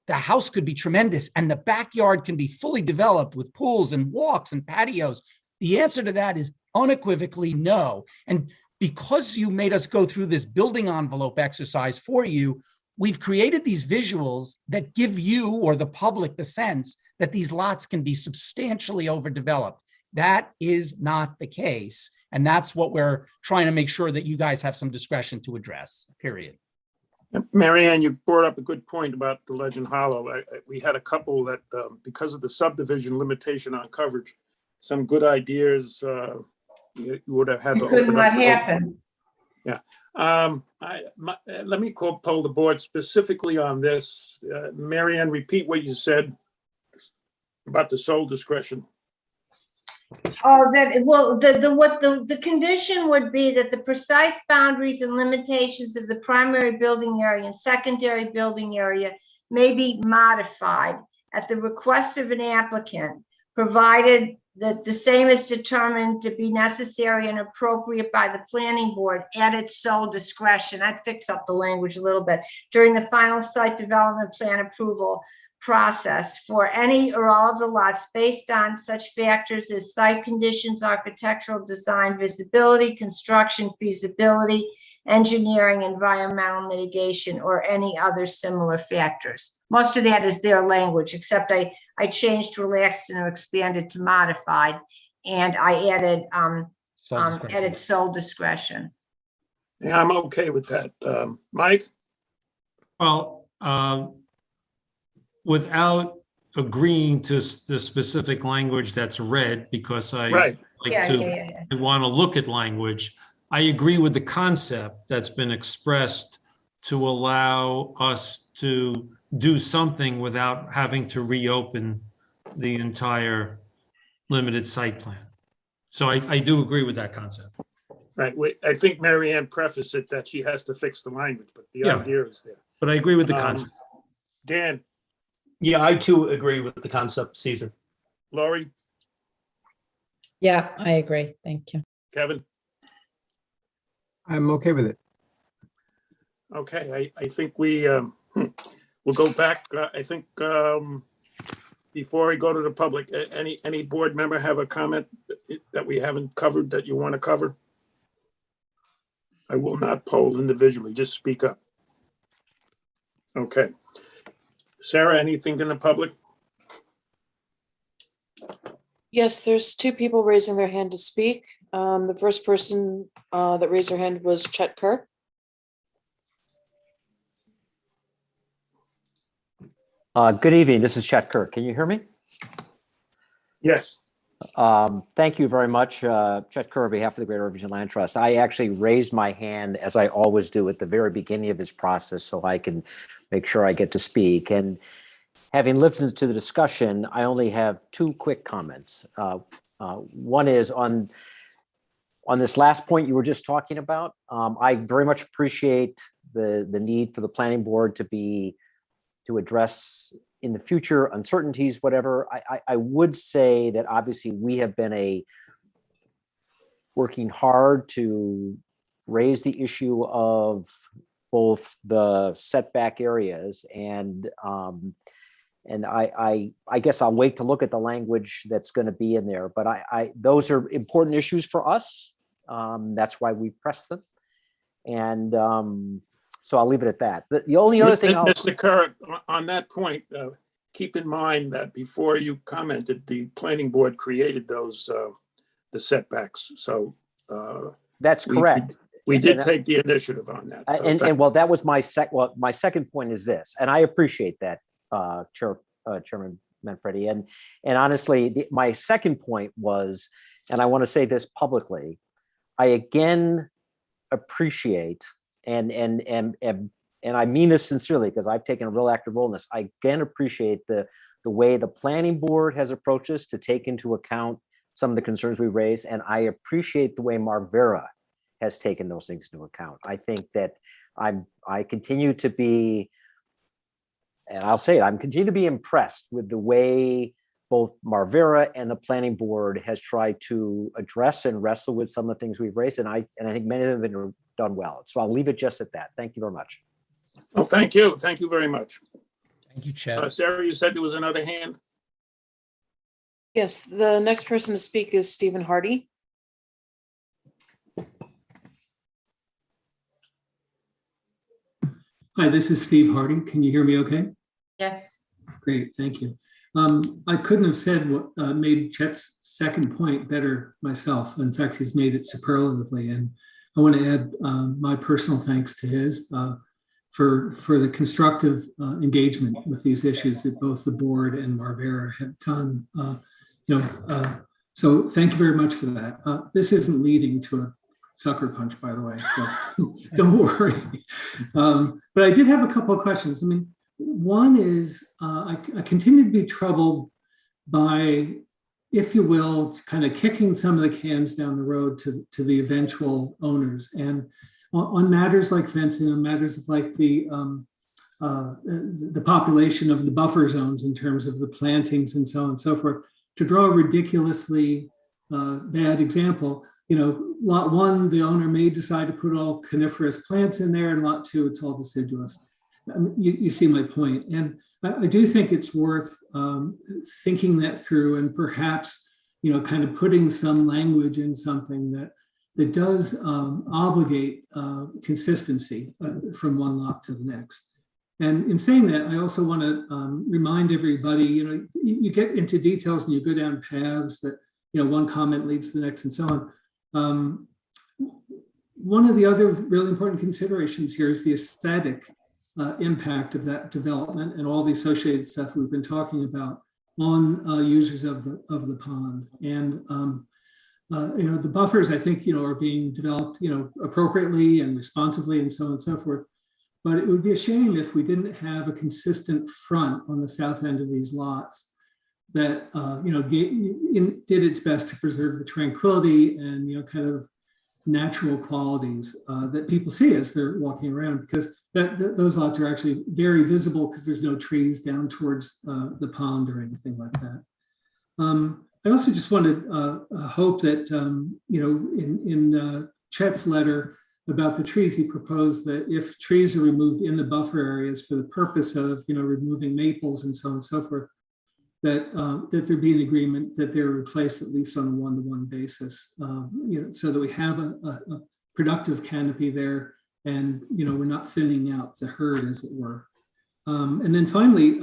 the house could be tremendous and the backyard can be fully developed with pools and walks and patios. The answer to that is unequivocally no. And because you made us go through this building envelope exercise for you, we've created these visuals that give you or the public the sense that these lots can be substantially overdeveloped. That is not the case. And that's what we're trying to make sure that you guys have some discretion to address, period. Marianne, you brought up a good point about the Legend Hollow. We had a couple that, because of the subdivision limitation on coverage, some good ideas you would have had to Couldn't open let up. happen. Yeah. Let me poll the board specifically on this. Marianne, repeat what you said about the sole discretion. Oh, the condition would be that the precise boundaries and limitations of the primary building area and secondary building area may be modified at the request of an applicant, provided that the same is determined to be necessary and appropriate by the planning board at its sole discretion. I'd fix up the language a little bit during the final site development plan approval process for any or all of the lots based on such factors as site conditions, architectural design, visibility, construction feasibility, engineering, environmental mitigation, or any other similar factors. Most of that is their language, except I changed relaxed and expanded to modified, and I added at its sole discretion. Yeah, I'm okay with that. Mike? Well, without agreeing to the specific language that's read, because I Right. I want to look at language. I agree with the concept that's been expressed to allow us to do something without having to reopen the entire limited site plan. So I do agree with that concept. Right. I think Marianne prefaced it that she has to fix the language, but the Yeah. idea is there. But I agree with the concept. Dan, Yeah, I too agree with the concept, Caesar. Laurie, Yeah, I agree. Thank you. Kevin? I'm okay with it. Okay, I think we'll go back. I think before I go to the public, any board member have a comment that we haven't covered that you want to cover? I will not poll individually, just speak up. Okay. Sarah, anything in the public? Yes, there's two people raising their hand to speak. The first person that raised their hand was Chet Kirk. Good evening. This is Chet Kirk. Can you hear me? Yes. Thank you very much, Chet Kerr, on behalf of the Greater Irvington Land Trust. I actually raised my hand, as I always do at the very beginning of this process, so I can make sure I get to speak. And having listened to the discussion, I only have two quick comments. One is on this last point you were just talking about. I very much appreciate the need for the planning board to address in the future uncertainties, whatever. I would say that obviously we have been working hard to raise the issue of both the setback areas and I guess I'll wait to look at the language that's going to be in there, but those are important issues for us. That's why we press them. And so I'll leave it at that. The only other thing Mr. Kerr, on that point, keep in mind that before you commented, the planning board created those, the setbacks. So that's correct. We did take the initiative on that. So and well, that was my second point is this, and I appreciate that, Chairman Manfredi. And honestly, my second point was, and I want to say this publicly, I again appreciate and I mean this sincerely because I've taken a real active role in this. I again appreciate the way the planning board has approached us to take into account some of the concerns we raised, and I appreciate the way Marvera has taken those things into account. I think that I continue to be, and I'll say it, I'm continue to be impressed with the way both Marvera and the planning board has tried to address and wrestle with some of the things we've raised, and I think many of them have been done well. So I'll leave it just at that. Thank you very much. Well, thank you. Thank you very much. Thank you, Chet. Sarah, you said there was another hand? Yes, the next person to speak is Stephen Hardy. Hi, this is Steve Hardy. Can you hear me okay? Yes. Great, thank you. I couldn't have said what made Chet's second point better myself. In fact, he's made it superlatively. And I want to add my personal thanks to his for the constructive engagement with these issues that both the board and Marvera have done. So thank you very much for that. This isn't leading to a sucker punch, by the way, so don't worry. But I did have a couple of questions. I mean, one is I continue to be troubled by, if you will, kind of kicking some of the cans down the road to the eventual owners. And on matters like fencing, on matters of like the population of the buffer zones in terms of the plantings and so on and so forth, to draw a ridiculously bad example, lot one, the owner may decide to put all coniferous plants in there, and lot two, it's all deciduous. You see my point. And I do think it's worth thinking that through and perhaps, kind of putting some language in something that does obligate consistency from one lot to the next. And in saying that, I also want to remind everybody, you get into details and you go down paths that, one comment leads to the next and so on. One of the other really important considerations here is the aesthetic impact of that development and all the associated stuff we've been talking about on users of the pond. And the buffers, I think, are being developed, appropriately and responsibly and so on and so forth. But it would be a shame if we didn't have a consistent front on the south end of these lots that, did its best to preserve the tranquility and, kind of natural qualities that people see as they're walking around, because those lots are actually very visible because there's no trees down towards the pond or anything like that. I also just wanted hope that, in Chet's letter about the trees, he proposed that if trees are removed in the buffer areas for the purpose of, removing maples and so on and so forth, that there be an agreement that they're replaced at least on a one-to-one basis, so that we have a productive canopy there, and we're not thinning out the herd, as it were. And then finally,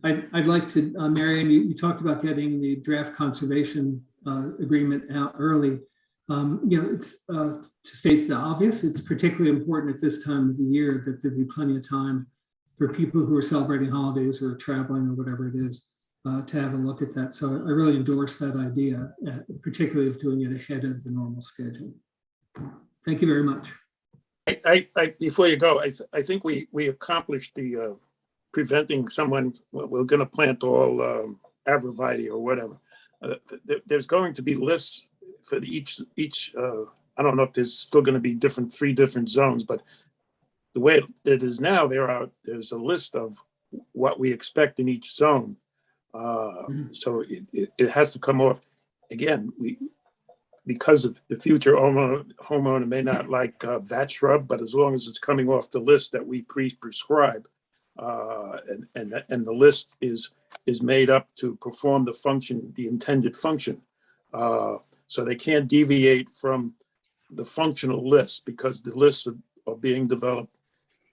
I'd like to, Marianne, you talked about getting the draft conservation agreement out early. It's to state the obvious, it's particularly important at this time of the year that there be plenty of time for people who are celebrating holidays or traveling or whatever it is, to have a look at that. So I really endorse that idea, particularly of doing it ahead of the normal schedule. Thank you very much. Before you go, I think we accomplished the preventing someone, we're going to plant all arborvitae or whatever. There's going to be lists for each. I don't know if there's still going to be three different zones, but the way it is now, there's a list of what we expect in each zone. So it has to come off. Again, because of the future homeowner may not like that shrub, but as long as it's coming off the list that we prescribe, and the list is made up to perform the function, the intended function. So they can't deviate from the functional list, because the lists are being developed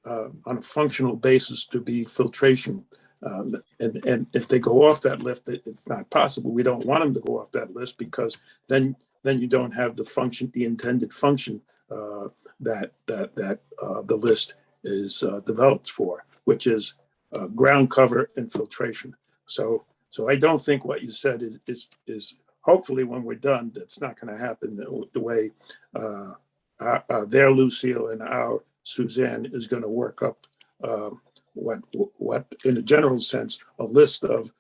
on a functional basis to be filtration. And if they go off that list, it's not possible. We don't want them to go off that list, because then you don't have the function, the intended function that the list is developed for, which is ground cover and filtration. So I don't think what you said is hopefully when we're done, that's not going to happen the way their Lucille and our Suzanne is going to work up what in a general sense, a list of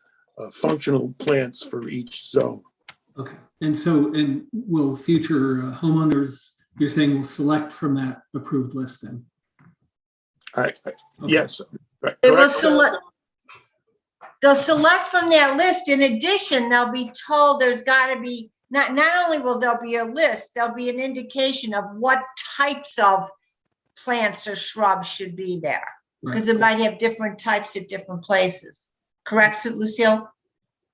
functional plants for each zone. Okay. And will future homeowners, you're saying, will select from that approved list then? Okay. Yes. Right. They will select. They'll select from that list. In addition, they'll be told there's got to be, not only will there be a list, there'll be an indication of what types of plants or shrubs should be there, because it might have different types at different places. Correct, Lucille?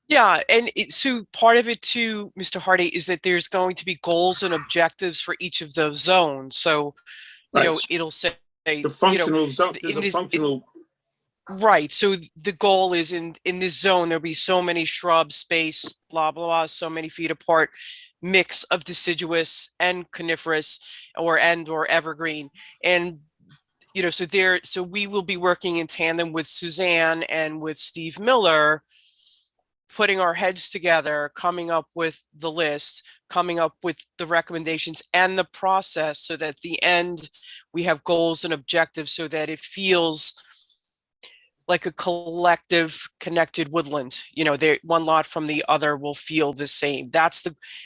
Yeah, and so part of it too, Mr. Hardy, is that there's going to be goals and objectives for each of those zones. So, it'll say the functional zone. There's a functional. Right. So the goal is in this zone, there'll be so many shrubs, space, blah, blah, blah, so many feet apart, mix of deciduous and coniferous or evergreen. And, so we will be working in tandem with Suzanne and with Steve Miller, putting our heads together, coming up with the list, coming up with the recommendations and the process, so that at the end we have goals and objectives, so that it feels like a collective connected woodland. One lot from the other will feel the same.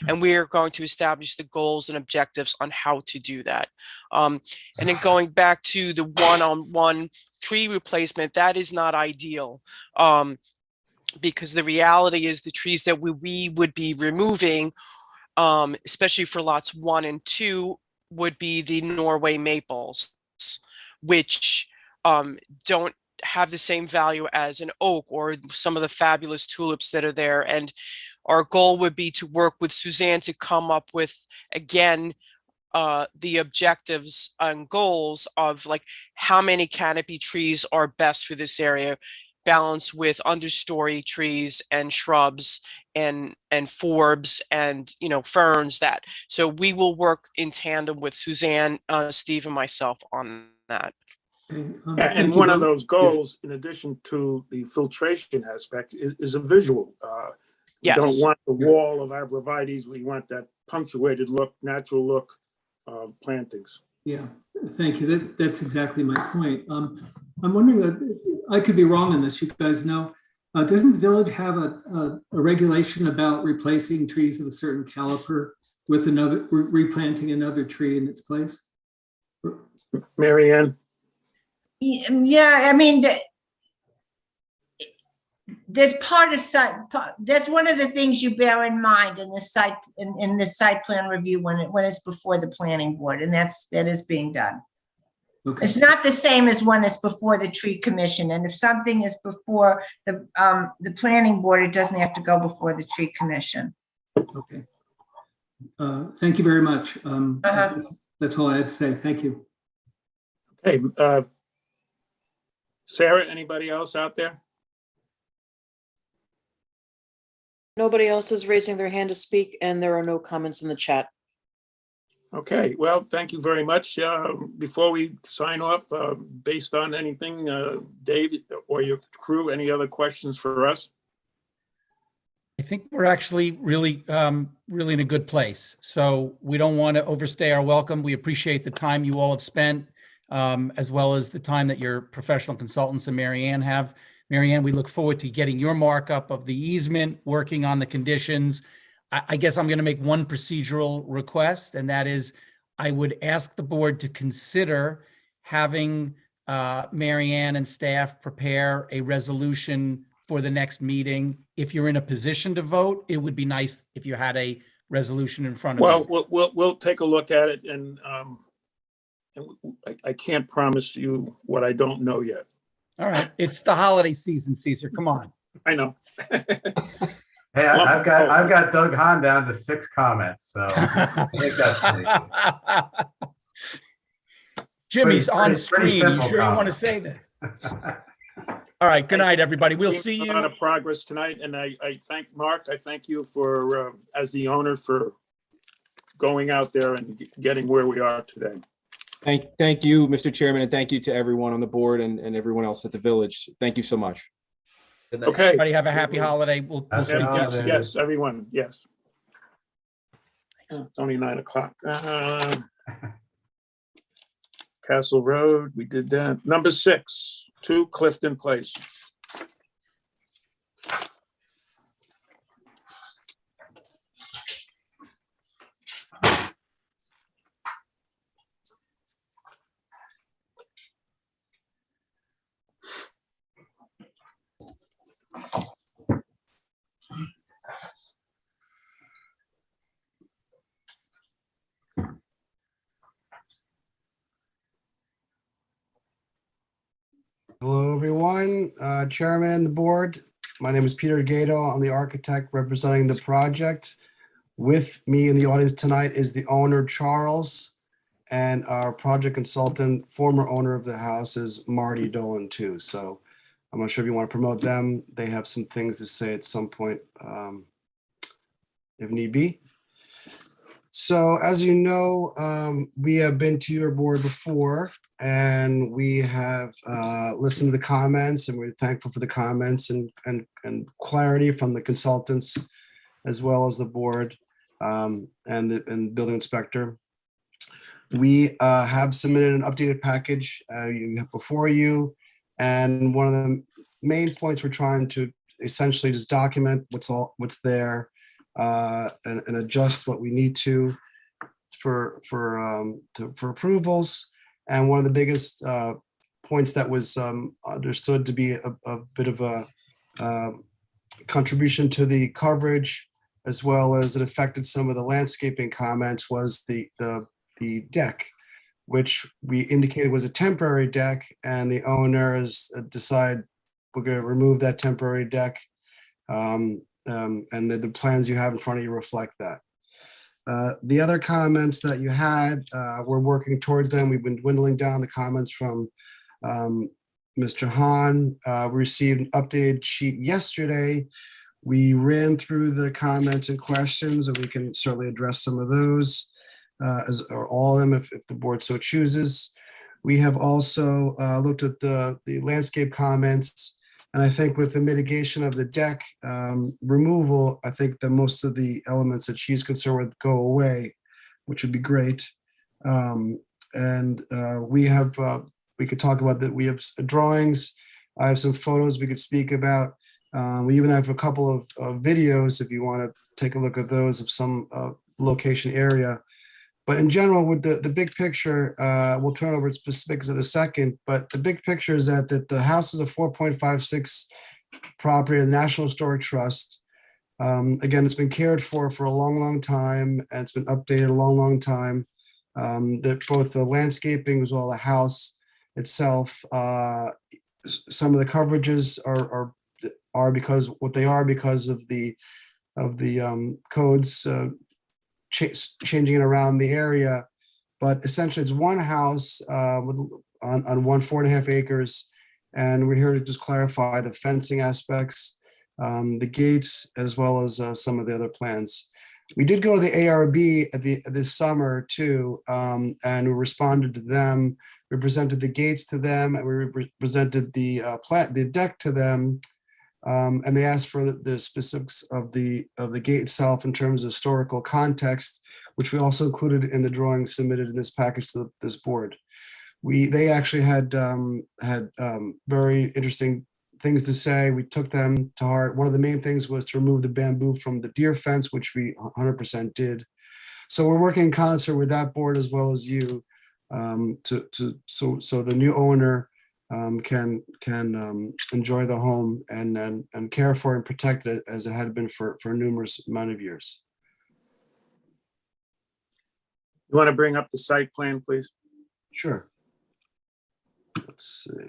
And we're going to establish the goals and objectives on how to do that. And then going back to the one-on-one tree replacement, that is not ideal. Because the reality is the trees that we would be removing, especially for lots 1 and 2, would be the Norway maples, which don't have the same value as an oak or some of the fabulous tulips that are there. And our goal would be to work with Suzanne to come up with, again, the objectives and goals of like how many canopy trees are best for this area, balanced with understory trees and shrubs and forbs and ferns. So we will work in tandem with Suzanne, Steve, and myself on that. And one of those goals, in addition to the filtration aspect, is a visual. We don't want the wall of arborvitaes. We want that punctuated look, natural look of plantings. Yeah, thank you. That's exactly my point. I'm wondering, I could be wrong on this, you guys know. Doesn't the village have a regulation about replacing trees of a certain caliper with replanting another tree in its place? Mary Ann? Yeah, I mean, there's that's one of the things you bear in mind in the site plan review when it's before the planning board, and that is being done. Okay. It's not the same as when it's before the tree commission, and if something is before the planning board, it doesn't have to go before the tree commission. Okay. Thank you very much. That's all I had to say. Thank you. Okay. Sarah, anybody else out there? Nobody else is raising their hand to speak, and there are no comments in the chat. Okay, well, thank you very much. Before we sign off, based on anything, Dave or your crew, any other questions for us? I think we're actually really, really in a good place. So we don't want to overstay our welcome. We appreciate the time you all have spent, as well as the time that your professional consultants and Mary Ann have. Mary Ann, we look forward to getting your markup of the easement, working on the conditions. I guess I'm going to make one procedural request, and that is I would ask the board to consider having Mary Ann and staff prepare a resolution for the next meeting. If you're in a position to vote, it would be nice if you had a resolution in front of you. Well, we'll take a look at it, and I can't promise you what I don't know yet. All right, it's the holiday season, Caesar. Come on. I know. Hey, I've got Doug Hahn down to 6 comments, so I think that's pretty good. Jimmy's on pretty screen. You simple sure you want to comment. say this? All right. Good night, everybody. We'll see A you. lot of progress tonight, and I thank Mark. I thank you for, as the owner, for going out there and getting where we are today. Thank you, Mr. Chairman, and thank you to everyone on the board and everyone else at the village. Thank you so much. Good night. Okay. Everybody have a happy holiday. We'll speak to you Yes, soon. yes, everyone, yes. It's only 9 o'clock. Castle Road, we did that. Number 6, 2 Clifton Place. Hello, everyone. Chairman, the board. My name is Peter Gato. I'm the architect representing the project. With me in the audience tonight is the owner, Charles, and our project consultant, former owner of the house, is Marty Dolan, too. So I'm not sure if you want to promote them. They have some things to say at some point, if need be. So as you know, we have been to your board before, and we have listened to the comments, and we're thankful for the comments and clarity from the consultants, as well as the board and the building inspector. We have submitted an updated package you have before you, and one of the main points we're trying to essentially just document what's there and adjust what we need to for approvals. And one of the biggest points that was understood to be a bit of a contribution to the coverage, as well as it affected some of the landscaping comments, was the deck, which we indicated was a temporary deck, and the owners decided we're going to remove that temporary deck. And the plans you have in front of you reflect that. The other comments that you had, we're working towards them. We've been dwindling down the comments from Mr. Hahn. We received an updated sheet yesterday. We ran through the comments and questions, and we can certainly address some of those, or all of them if the board so chooses. We have also looked at the landscape comments. And I think with the mitigation of the deck removal, I think that most of the elements that she's concerned with go away, which would be great. We could talk about that. We have drawings. I have some photos we could speak about. We even have a couple of videos if you want to take a look at those of some location area. But in general, with the big picture, we'll turn over to specifics in a second, but the big picture is that the house is a 4.56 property of the National Historic Trust. Again, it's been cared for a long, long time, and it's been updated a long, long time. That both the landscaping as well as the house itself, some of the coverages are because what they are because of the codes changing it around the area, but essentially it's one house on 4.5 acres, and we're here to just clarify the fencing aspects, the gates, as well as some of the other plans. We did go to the ARB this summer too, and we responded to them. We presented the gates to them, and we presented the deck to them. And they asked for the specifics of the gate itself in terms of historical context, which we also included in the drawing submitted in this package to this board. They actually had very interesting things to say. We took them to heart. One of the main things was to remove the bamboo from the deer fence, which we 100% did. So we're working in concert with that board as well as you, so the new owner can enjoy the home and care for and protect it as it had been for a numerous amount of years. You want to bring up the site plan, please? Sure. Let's see.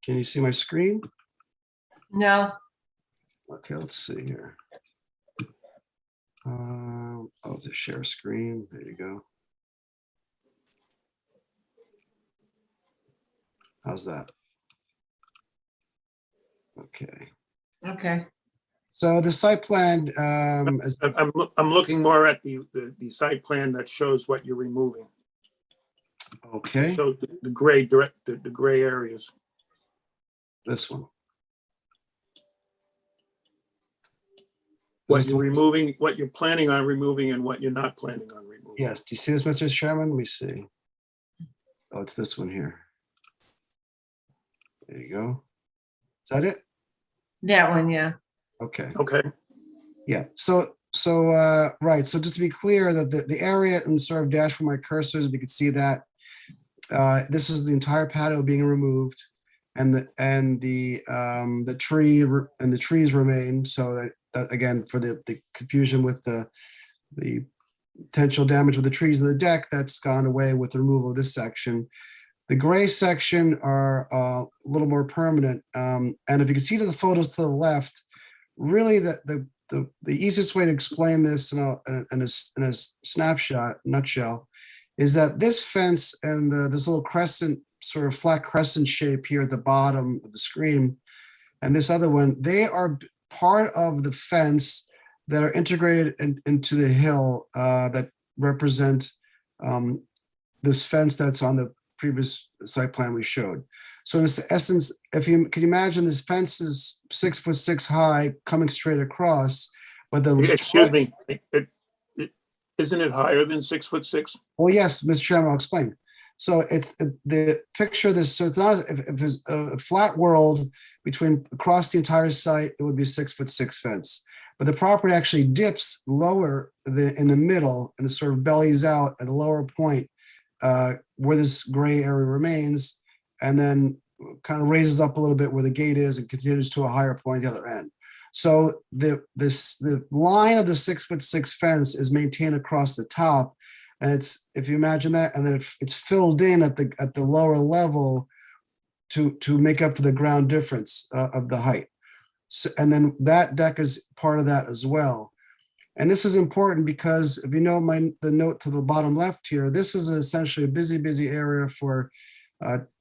Can you see my screen? No. Okay, let's see here. Oh, the share screen. There you go. How's that? Okay. Okay. So the site plan, I'm looking more at the site plan that shows what you're removing. Okay. So the gray the gray areas. This one. What you're removing, what you're planning on removing, and what you're not planning on removing. Yes. Do you see this, Mr. Chairman? Let me see. Oh, it's this one here. There you go. Is that it? That one, yeah. Okay. Okay. Yeah. So right. So just to be clear, that the area and sort of dash where my cursor is, we could see that this is the entire patio being removed, and the tree and the trees remain. So that again, for the confusion with the potential damage with the trees of the deck, that's gone away with the removal of this section. The gray section are a little more permanent. And if you can see to the photos to the left, really the easiest way to explain this in a snapshot, nutshell, is that this fence and this little crescent, sort of flat crescent shape here at the bottom of the screen, and this other one, they are part of the fence that are integrated into the hill that represent this fence that's on the previous site plan we showed. So in essence, if you can imagine, this fence is 6'6" high coming straight across, but the Excuse me, isn't it higher than 6'6"? Well, yes, Mr. Chairman, I'll explain. So it's the picture this, so it's not, if it's a flat world across the entire site, it would be a 6'6" fence. But the property actually dips lower in the middle and it sort of bellies out at a lower point where this gray area remains, and then kind of raises up a little bit where the gate is and continues to a higher point at the other end. So the line of the 6'6" fence is maintained across the top, and it's, if you imagine that, and then it's filled in at the lower level to make up for the ground difference of the height. So, and then that deck is part of that as well. And this is important because if you know the note to the bottom left here, this is essentially a busy area for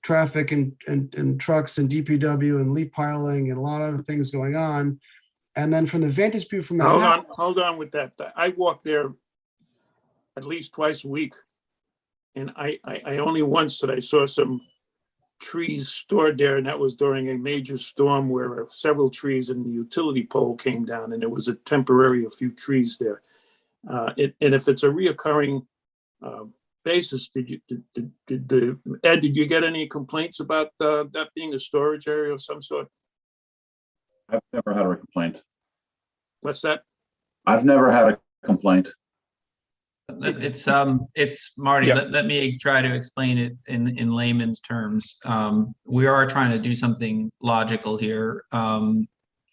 traffic and trucks and DPW and leaf piling and a lot of things going on. And then from the vantage view from that Hold on with that. I walk there at least twice a week, and I only once that I saw some trees stored there, and that was during a major storm where several trees and the utility pole came down, and there was a few trees there. And if it's a reoccurring basis, did you get any complaints about that being a storage area of some sort? I've never had a complaint. What's that? I've never had a complaint. It's Marty. Yeah. Let me try to explain it in layman's terms. We are trying to do something logical here.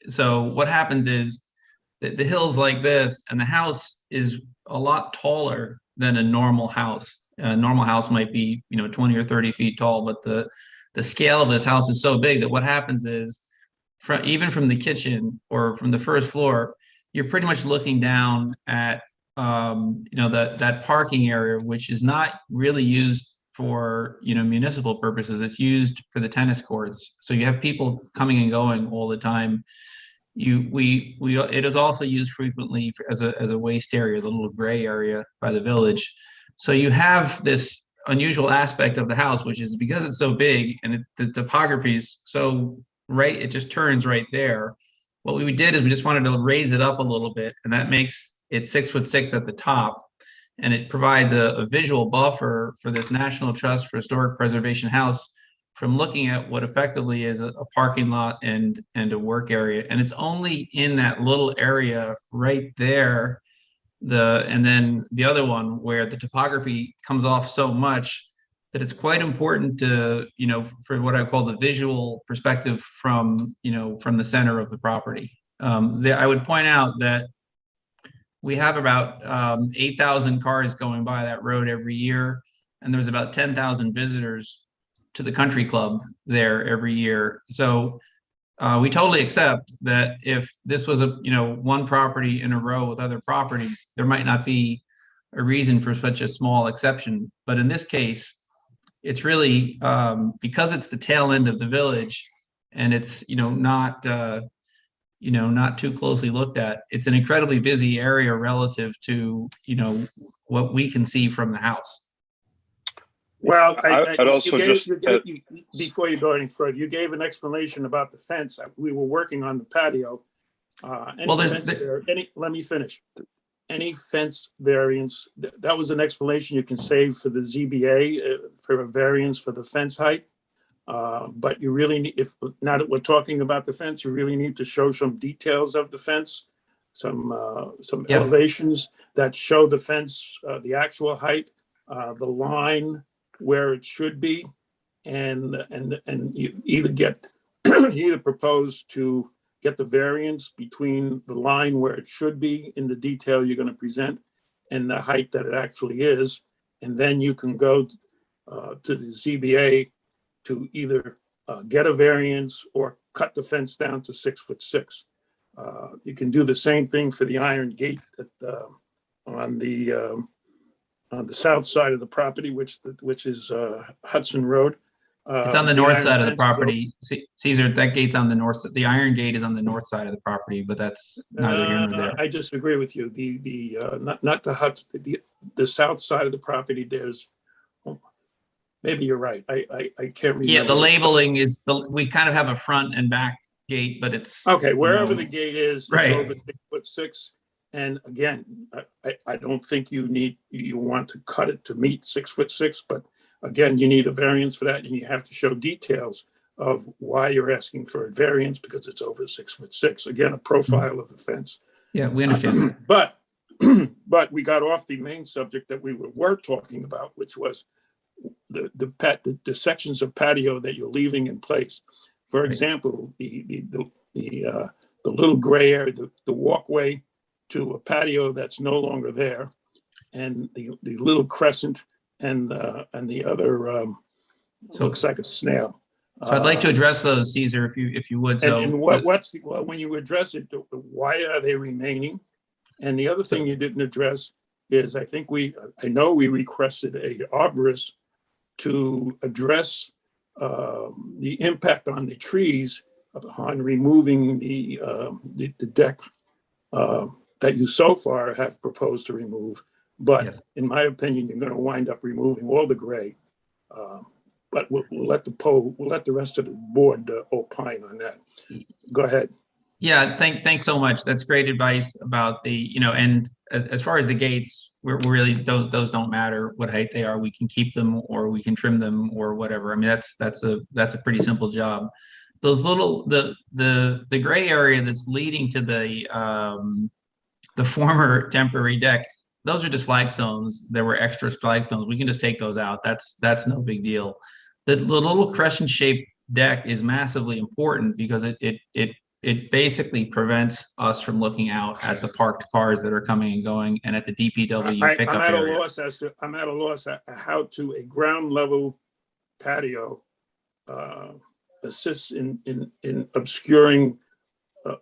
So what happens is that the hill's like this, and the house is a lot taller than a normal house. A normal house might be 20 or 30 feet tall, but the scale of this house is so big that what happens is, even from the kitchen or from the first floor, you're pretty much looking down at that parking area, which is not really used for municipal purposes. It's used for the tennis courts. So you have people coming and going all the time. It is also used frequently as a waste area, the little gray area by the village. So you have this unusual aspect of the house, which is because it's so big and the topography is so right, it just turns right there. What we did is we just wanted to raise it up a little bit, and that makes it 6'6" at the top. And it provides a visual buffer for this National Trust for Historic Preservation house from looking at what effectively is a parking lot and a work area. And it's only in that little area right there, and then the other one where the topography comes off so much that it's quite important to, for what I call the visual perspective from the center of the property. I would point out that we have about 8,000 cars going by that road every year, and there's about 10,000 visitors to the country club there every year. So we totally accept that if this was one property in a row with other properties, there might not be a reason for such a small exception. But in this case, it's really because it's the tail end of the village, and it's not too closely looked at. It's an incredibly busy area relative to what we can see from the house. Well, I'd also before you go any further, you gave an explanation about the fence. We were working on the patio. Let me finish. Any fence variance, that was an explanation you can save for the ZBA for a variance for the fence height. But you really need, now that we're talking about the fence, you really need to show some details of the fence, some elevations that show the fence, the actual height, the line where it should be, and you either propose to get the variance between the line where it should be in the detail you're going to present and the height that it actually is, and then you can go to the ZBA to either get a variance or cut the fence down to 6'6". You can do the same thing for the iron gate on the south side of the property, which is Hudson Road. It's on the north side of the property. Caesar, that gate's on the north. The iron gate is on the north side of the property, but that's neither here nor there. I disagree with you. Not the Hudson, the south side of the property. There's maybe you're right. I can't remember. Yeah, the labeling is we kind of have a front and back gate, but it's okay. Wherever the gate is, right. It's over 6'6". And again, I don't think you want to cut it to meet 6'6", but again, you need a variance for that, and you have to show details of why you're asking for a variance because it's over 6'6". Again, a profile of the fence. Yeah, we understand. But we got off the main subject that we were talking about, which was the sections of patio that you're leaving in place. For example, the little gray area, the walkway to a patio that's no longer there, and the little crescent and the other looks like a snail. So I'd like to address those, Caesar, if you would. So when you address it, why are they remaining? And the other thing you didn't address is I know we requested a arborist to address the impact on the trees upon removing the deck that you so far have proposed to remove. But yes, in my opinion, you're going to wind up removing all the gray. But we'll let the rest of the board opine on that. Go ahead. Yeah, thanks so much. That's great advice about and as far as the gates, we're really those don't matter what height they are. We can keep them or we can trim them or whatever. I mean, that's a pretty simple job. Those little the gray area that's leading to the former temporary deck, those are just flagstones. There were extra flagstones. We can just take those out. That's no big deal. The little crescent-shaped deck is massively important because it basically prevents us from looking out at the parked cars that are coming and going and at the DPW pickup area. I'm at a loss at how to a ground level patio assists in obscuring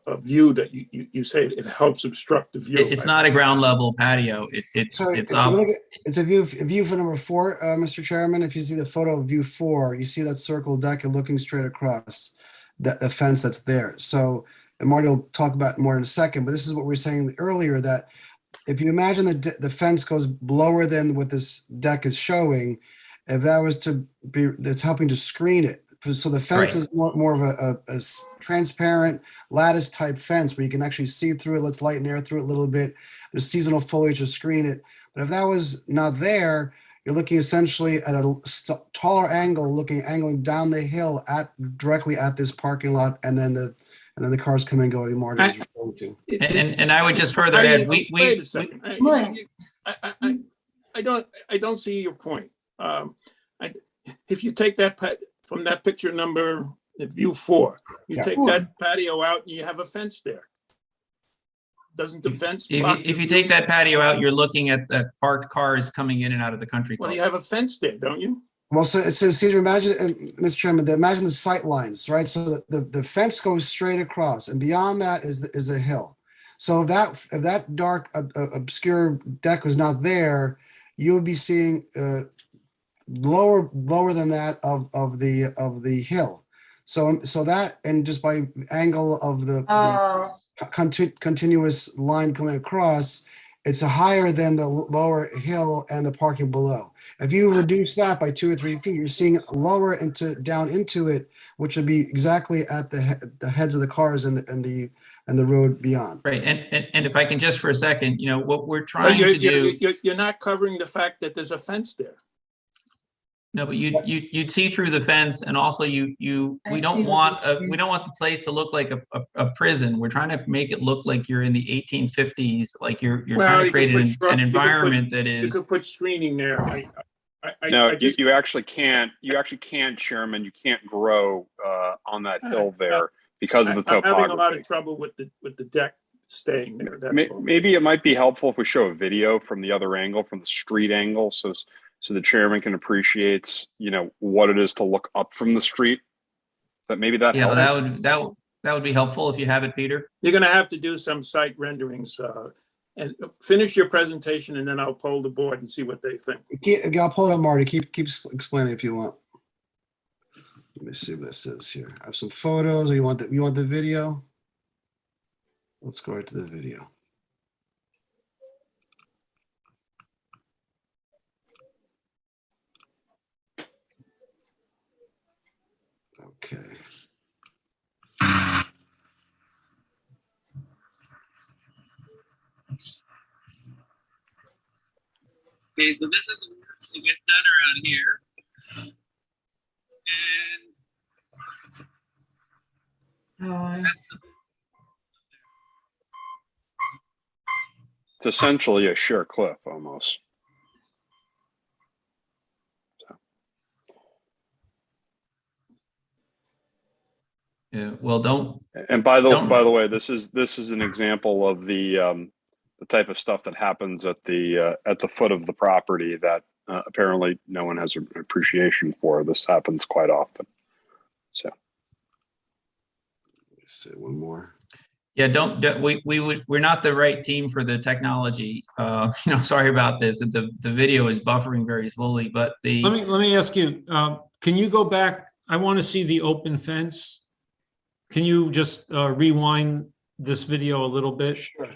a view that you say it helps obstruct the view. It's not a ground level patio. It's a view for number 4, Mr. Chairman. If you see the photo of view 4, you see that circle deck and looking straight across the fence that's there. So, and Marty will talk about it more in a second, but this is what we were saying earlier, that if you imagine the fence goes lower than what this deck is showing, if that was to be, that's helping to screen it. So the fence Right. is more of a transparent lattice type fence where you can actually see through it. Let's light and air through it a little bit. There's seasonal foliage to screen it. But if that was not there, you're looking essentially at a taller angle, angling down the hill directly at this parking lot, and then the cars come and go. Marty was referring to. And I would just further add, Wait a second. I don't see your point. If you take that from that picture number, view 4, you take that patio out and you have a fence there. Doesn't the fence block? If you take that patio out, you're looking at the parked cars coming in and out of the country club. Well, you have a fence there, don't you? Well, so it says, Caesar, imagine, Mr. Chairman, imagine the sight lines, right? So the fence goes straight across, and beyond that is a hill. So if that dark, obscure deck was not there, you would be seeing lower than that of the hill. So that, and just by angle of the continuous line coming across, it's higher than the lower hill and the parking below. If you reduce that by 2 or 3 feet, you're seeing lower down into it, which would be exactly at the heads of the cars and the road beyond. Right, and if I can just for a second, what we're trying to do. You're not covering the fact that there's a fence there. No, but you'd see through the fence, and also we don't want the place to look like a prison. We're trying to make it look like you're in the 1850s, like you're trying to create an environment that is. You could put screening there. You actually can't. You actually can't, Chairman. You can't grow on that hill there because of the topography. I'm having a lot of trouble with the deck staying there. Maybe it might be helpful if we show a video from the other angle, from the street angle, so the chairman can appreciate, what it is to look up from the street. But maybe that helps. that would be helpful if you have it, Peter. You're going to have to do some site renderings and finish your presentation, and then I'll poll the board and see what they think. I'll pull it up, Marty. Keep explaining if you want. Let me see what it says here. I have some photos. Or you want the video? Let's go right to the video. Okay. Okay, so this is the work that gets done around here. And It's essentially a sheer cliff almost. Yeah, well, don't. And by the way, this is an example of the type of stuff that happens at the foot of the property that apparently no one has an appreciation for. This happens quite often. So, let's say one more. Yeah, we're not the right team for the technology. Sorry about this. The video is buffering very slowly, but let me ask you. Can you go back? I want to see the open fence. Can you just rewind this video a little bit? Sure.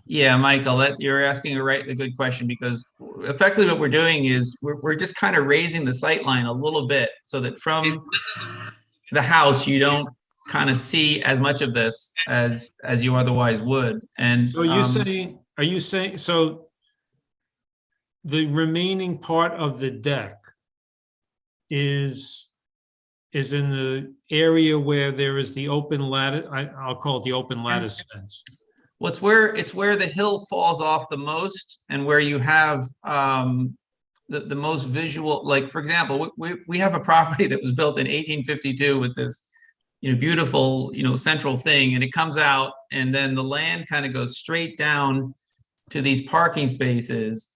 Yeah, Michael, you're asking a good question, because effectively what we're doing is we're just kind of raising the sight line a little bit so that from the house you don't kind of see as much of this as you otherwise would. And so are you saying so the remaining part of the deck is in the area where there is the open lattice, I'll call it the open lattice fence. Well, it's where the hill falls off the most, and where you have the most visual. Like, for example, we have a property that was built in 1852 with this beautiful central thing, and it comes out, and then the land kind of goes straight down to these parking spaces,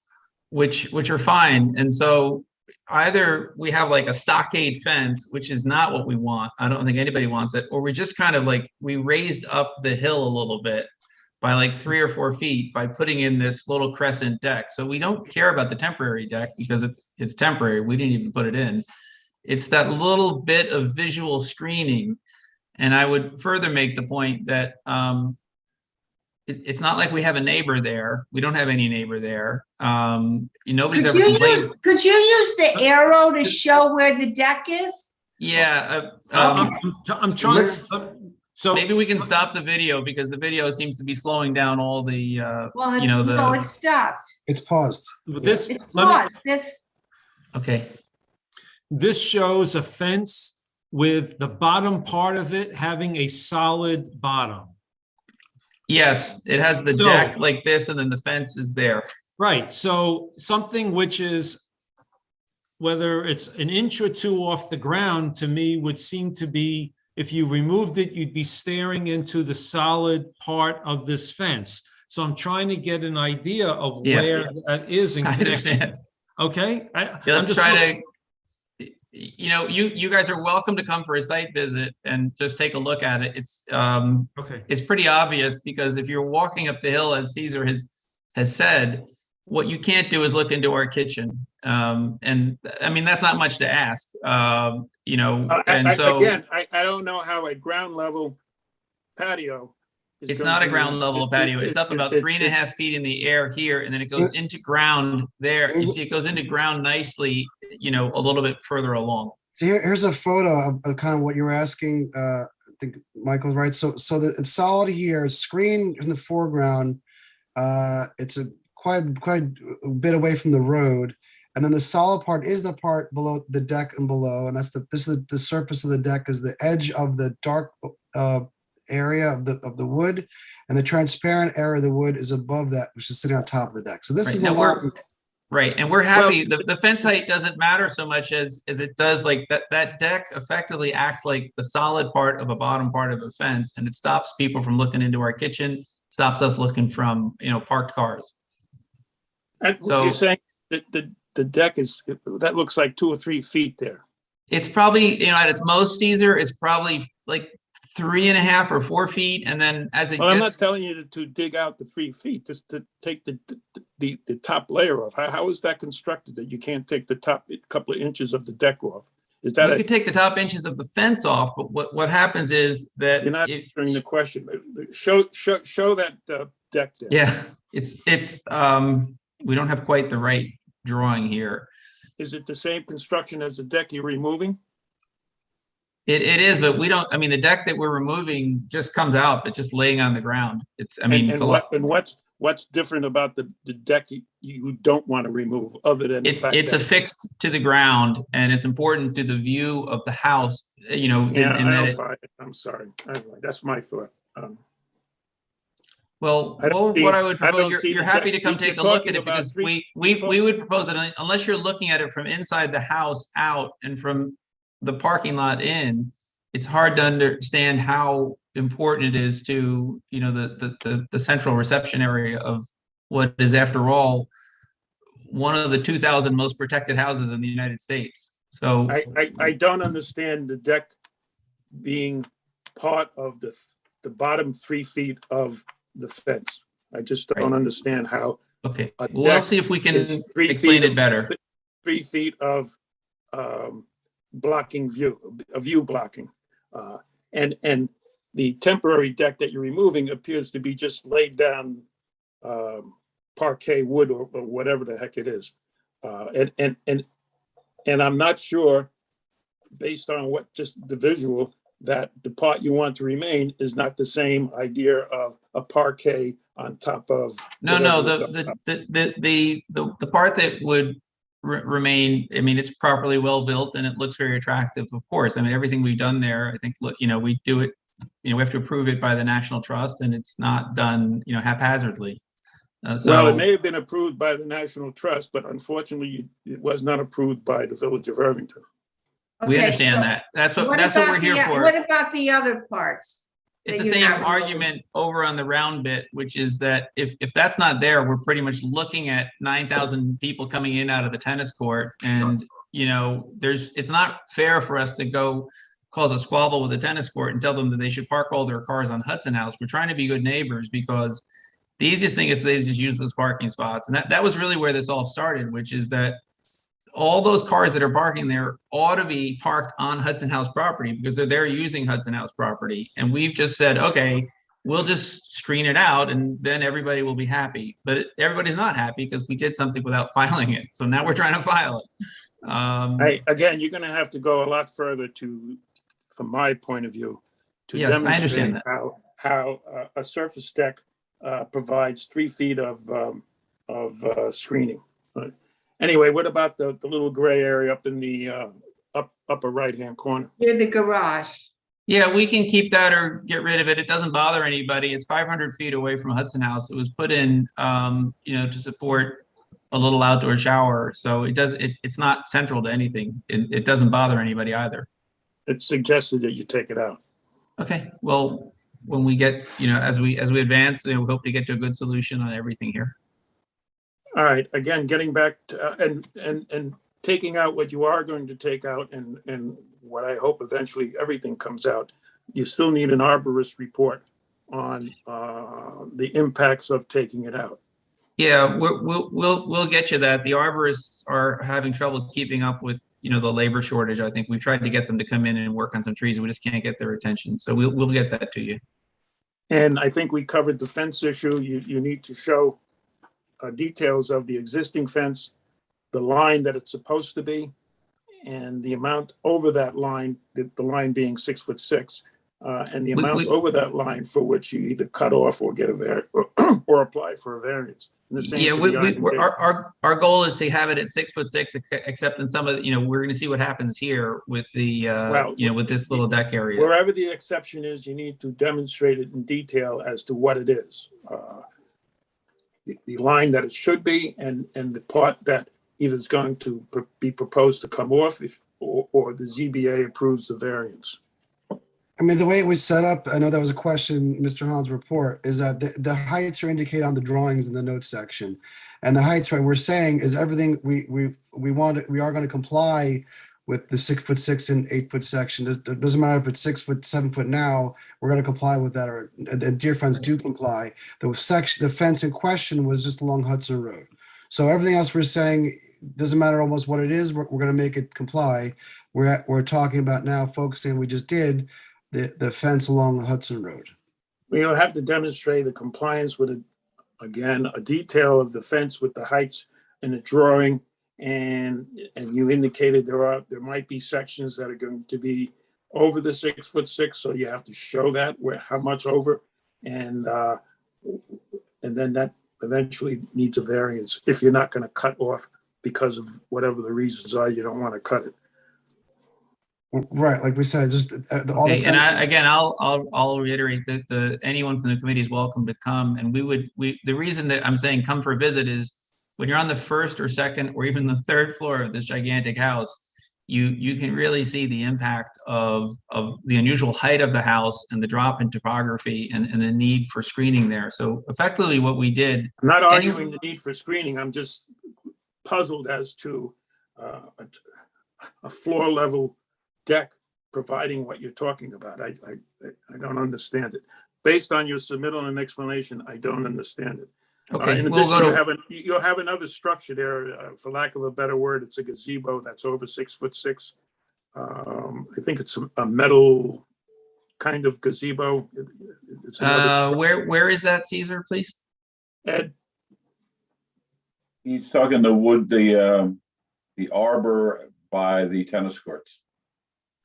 which are fine. And so either we have like a stockade fence, which is not what we want. I don't think anybody wants it. Or we just kind of we raised up the hill a little bit by like 3 or 4 feet by putting in this little crescent deck. So we don't care about the temporary deck because it's temporary. We didn't even put it in. It's that little bit of visual screening. And I would further make the point that it's not like we have a neighbor there. We don't have any neighbor there. Nobody's Could ever you complained. could you use the arrow to show where the deck is? Yeah. I'm trying. So maybe we can stop the video because the video seems to be slowing down all the, Well, you know, no, it stopped. It's paused. This, It's paused. Okay. This shows a fence with the bottom part of it having a solid bottom. Yes, it has the So- deck like this and then the fence is there. Right, so something which is, whether it's an inch or two off the ground, to me would seem to be, if you removed it, you'd be staring into the solid part of this fence. So I'm trying to get an idea of Yeah. where that is in I connection. understand. Okay? Yeah, I'm let's just try looking- to, you know, you guys are welcome to come for a site visit and just take a look at it. It's, Okay. it's pretty obvious because if you're walking up the hill, as Caesar has said, what you can't do is look into our kitchen. And I mean, that's not much to ask, you know, and so. Again, I don't know how a ground level patio. is It's going not to a be- ground level patio. It's up about 3.5 feet in the air here, and then it goes into ground there. You see, it goes into ground nicely, you know, a little bit further along. Here's a photo of kind of what you were asking. I think Michael's right. So it's solid here, screen in the foreground. It's a quite a bit away from the road. And then the solid part is the part below the deck and below. And this is the surface of the deck is the edge of the dark area of the wood, and the transparent area of the wood is above that, which is sitting on top of the deck. So this Right. is Now the we're- line. Right, and we're happy, the fence height doesn't matter so much as it does, like, that deck effectively acts like the solid part of a bottom part of a fence, and it stops people from looking into our kitchen, stops us looking from, you know, parked cars. And So- you're saying that the deck is, that looks like 2 or 3 feet there. It's probably, you know, at its most, Caesar, it's probably like 3.5 or 4 feet, and then as it Well, I'm not gets, telling you to dig out the 3 feet, just to take the top layer off. How is that constructed that you can't take the top couple of inches of the deck off? Is that you could take the top inches of the fence off, but what happens is that you're not it- answering the question. Show that deck there. yeah, it's we don't have quite the right drawing here. Is it the same construction as the deck you're removing? It is, but we don't, I mean, the deck that we're removing just comes out, but just laying on the ground. It's, I mean, it's a lot. And what's different about the deck you don't want to remove other than the fact It's that- affixed to the ground and it's important to the view of the house, you know, Yeah, in I that don't it, buy it. I'm sorry. Anyway, that's my thought. well, I don't see- what I would I don't propose, see you're the happy deck. to come You're take a look talking at it about because three- we would propose that unless you're looking at it from inside the house out and from the parking lot in, it's hard to understand how important it is to, you know, the central reception area of what is, after all, one of the 2,000 most protected houses in the United States. So I don't understand the deck being part of the bottom 3 feet of the fence. I just don't understand how. Okay, a we'll deck see if we can is 3 explain feet it of- better. 3 feet of blocking view blocking. And the temporary deck that you're removing appears to be just laid down parquet wood or whatever the heck it is. And I'm not sure, based on what just the visual, that the part you want to remain is not the same idea of a parquet on top of. No, whatever the part that would remain, I mean, it's properly well built and it looks very attractive, of course. I mean, everything we've done there, I think, look, you know, we do it, you know, we have to approve it by the National Trust and it's not done, you know, haphazardly. Well, it may have been approved by the National Trust, but unfortunately, it was not approved by the Village of Irvington. We Okay, understand so that. That's what about we're here the- for. What about the other parts? It's that the you're same not removing? argument over on the round bit, which is that if that's not there, we're pretty much looking at 9,000 people coming in out of the tennis court. And, you know, it's not fair for us to go cause a squabble with the tennis court and tell them that they should park all their cars on Hudson House. We're trying to be good neighbors because the easiest thing is they just use those parking spots. And that was really where this all started, which is that all those cars that are parking there ought to be parked on Hudson House property because they're there using Hudson House property. And we've just said, okay, we'll just screen it out and then everybody will be happy. But everybody's not happy because we did something without filing it. So now we're trying to file it. Again, you're gonna have to go a lot further from my point of view, to Yes, I understand demonstrate that. how a surface deck provides 3 feet of screening. But anyway, what about the little gray area up in the upper right-hand corner? Near the garage. Yeah, we can keep that or get rid of it. It doesn't bother anybody. It's 500 feet away from Hudson House. It was put in, to support a little outdoor shower. So it's not central to anything. It doesn't bother anybody either. It's suggested that you take it out. Okay, well, when we get, as we advance, we hope to get to a good solution on everything here. All right, again, getting back to, and taking out what you are going to take out and what I hope eventually everything comes out, you still need an arborist report on the impacts of taking it out. Yeah, we'll get you that. The arborists are having trouble keeping up with, the labor shortage. I think we've tried to get them to come in and work on some trees and we just can't get their attention. So we'll get that to you. And I think we covered the fence issue. You need to show details of the existing fence, the line that it's supposed to be, and the amount over that line, the line being 6'6", and the amount over that line for which you either cut off or get or apply for a variance. And the same Yeah, for the iron table. our goal is to have it at 6'6", except in some of we're going to see what happens here with the with this little deck area. Wherever the exception is, you need to demonstrate it in detail as to what it is. The line that it should be and the part that either is going to be proposed to come off or the ZBA approves the variance. I mean, the way it was set up, I know that was a question in Mr. Holland's report, is that the heights are indicated on the drawings in the notes section. And the heights, right, we're saying is everything we are going to comply with the 6'6" and 8 section. It doesn't matter if it's 6 foot, 7 foot now, we're going to comply with that, or and deer friends do comply. The fence in question was just along Hudson Road. So everything else we're saying, doesn't matter almost what it is, we're going to make it comply. We're talking about now focusing, we just did, the fence along the Hudson Road. We'll have to demonstrate the compliance with, a detail of the fence with the heights in the drawing. And you indicated there might be sections that are going to be over the 6'6", so you have to show that how much over, and then that eventually needs a variance if you're not going to cut off because of whatever the reasons are, you don't want to cut it. Right, like we said, just all the Okay, and I'll reiterate that anyone from the committee is welcome to come. And the reason that I'm saying come for a visit is when you're on the first or second or even the third floor of this gigantic house, you can really see the impact of the unusual height of the house and the drop in topography and the need for screening there. So effectively what we did. I'm not arguing the need for screening. I'm just puzzled as to a floor level deck providing what you're talking about. I don't understand it. Based on your submittal and explanation, I don't understand it. Okay, In addition, you'll have another structure there, for lack of a better word, it's a gazebo that's over 6'6". I think it's a metal kind of gazebo. It's where is that, Caesar, please? Ed? He's talking the wood, the arbor by the tennis courts.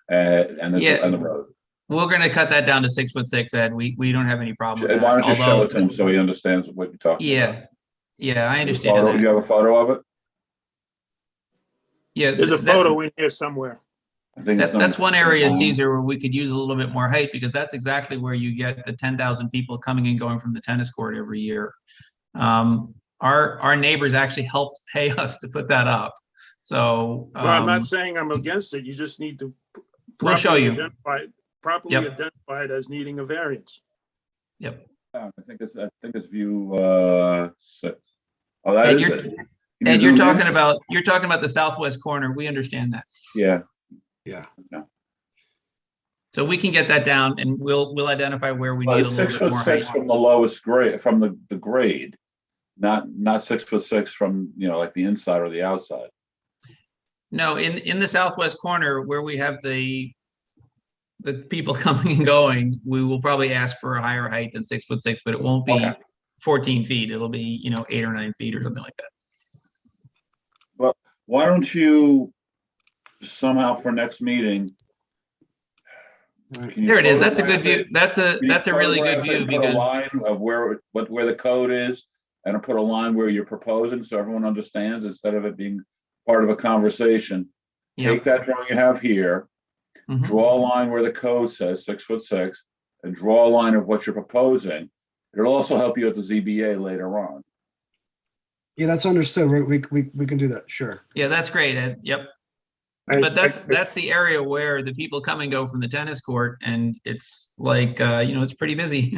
And the road. We're going to cut that down to 6'6", Ed. We don't have any problem with that. Why don't you show it to him so he understands what you're talking about? Yeah, I understand that. You have a photo of it? Yeah, there's a photo in here somewhere. I think that's one area, Caesar, where we could use a little bit more height, because that's exactly where you get the 10,000 people coming and going from the tennis court every year. Our neighbors actually helped pay us to put that up. So well, I'm not saying I'm against it. You just need to we'll show you. Properly identified as needing a variance. Yep. I think it's view 6. Oh, that and is it. And you're talking about the southwest corner. We understand that. Yeah. So we can get that down, and we'll identify where we need a little bit more height. 6'6" from the lowest grade, from the grade, not 6'6" from like the inside or the outside. No, in the southwest corner where we have the the people coming and going, we will probably ask for a higher height than 6'6", but it won't be 14 feet. It'll be, 8 or 9 feet or something like that. Well, why don't you somehow for next meeting? There it is. That's a good view. That's a really good view Put a because line of where the code is, and put a line where you're proposing, so everyone understands instead of it being part of a conversation. Take that drawing you have here, draw a line where the code says 6'6", and draw a line of what you're proposing. It'll also help you at the ZBA later on. Yeah, that's understood. We can do that. Sure. Yeah, that's great, Ed. Yep. But that's the area where the people come and go from the tennis court, and it's like it's pretty busy.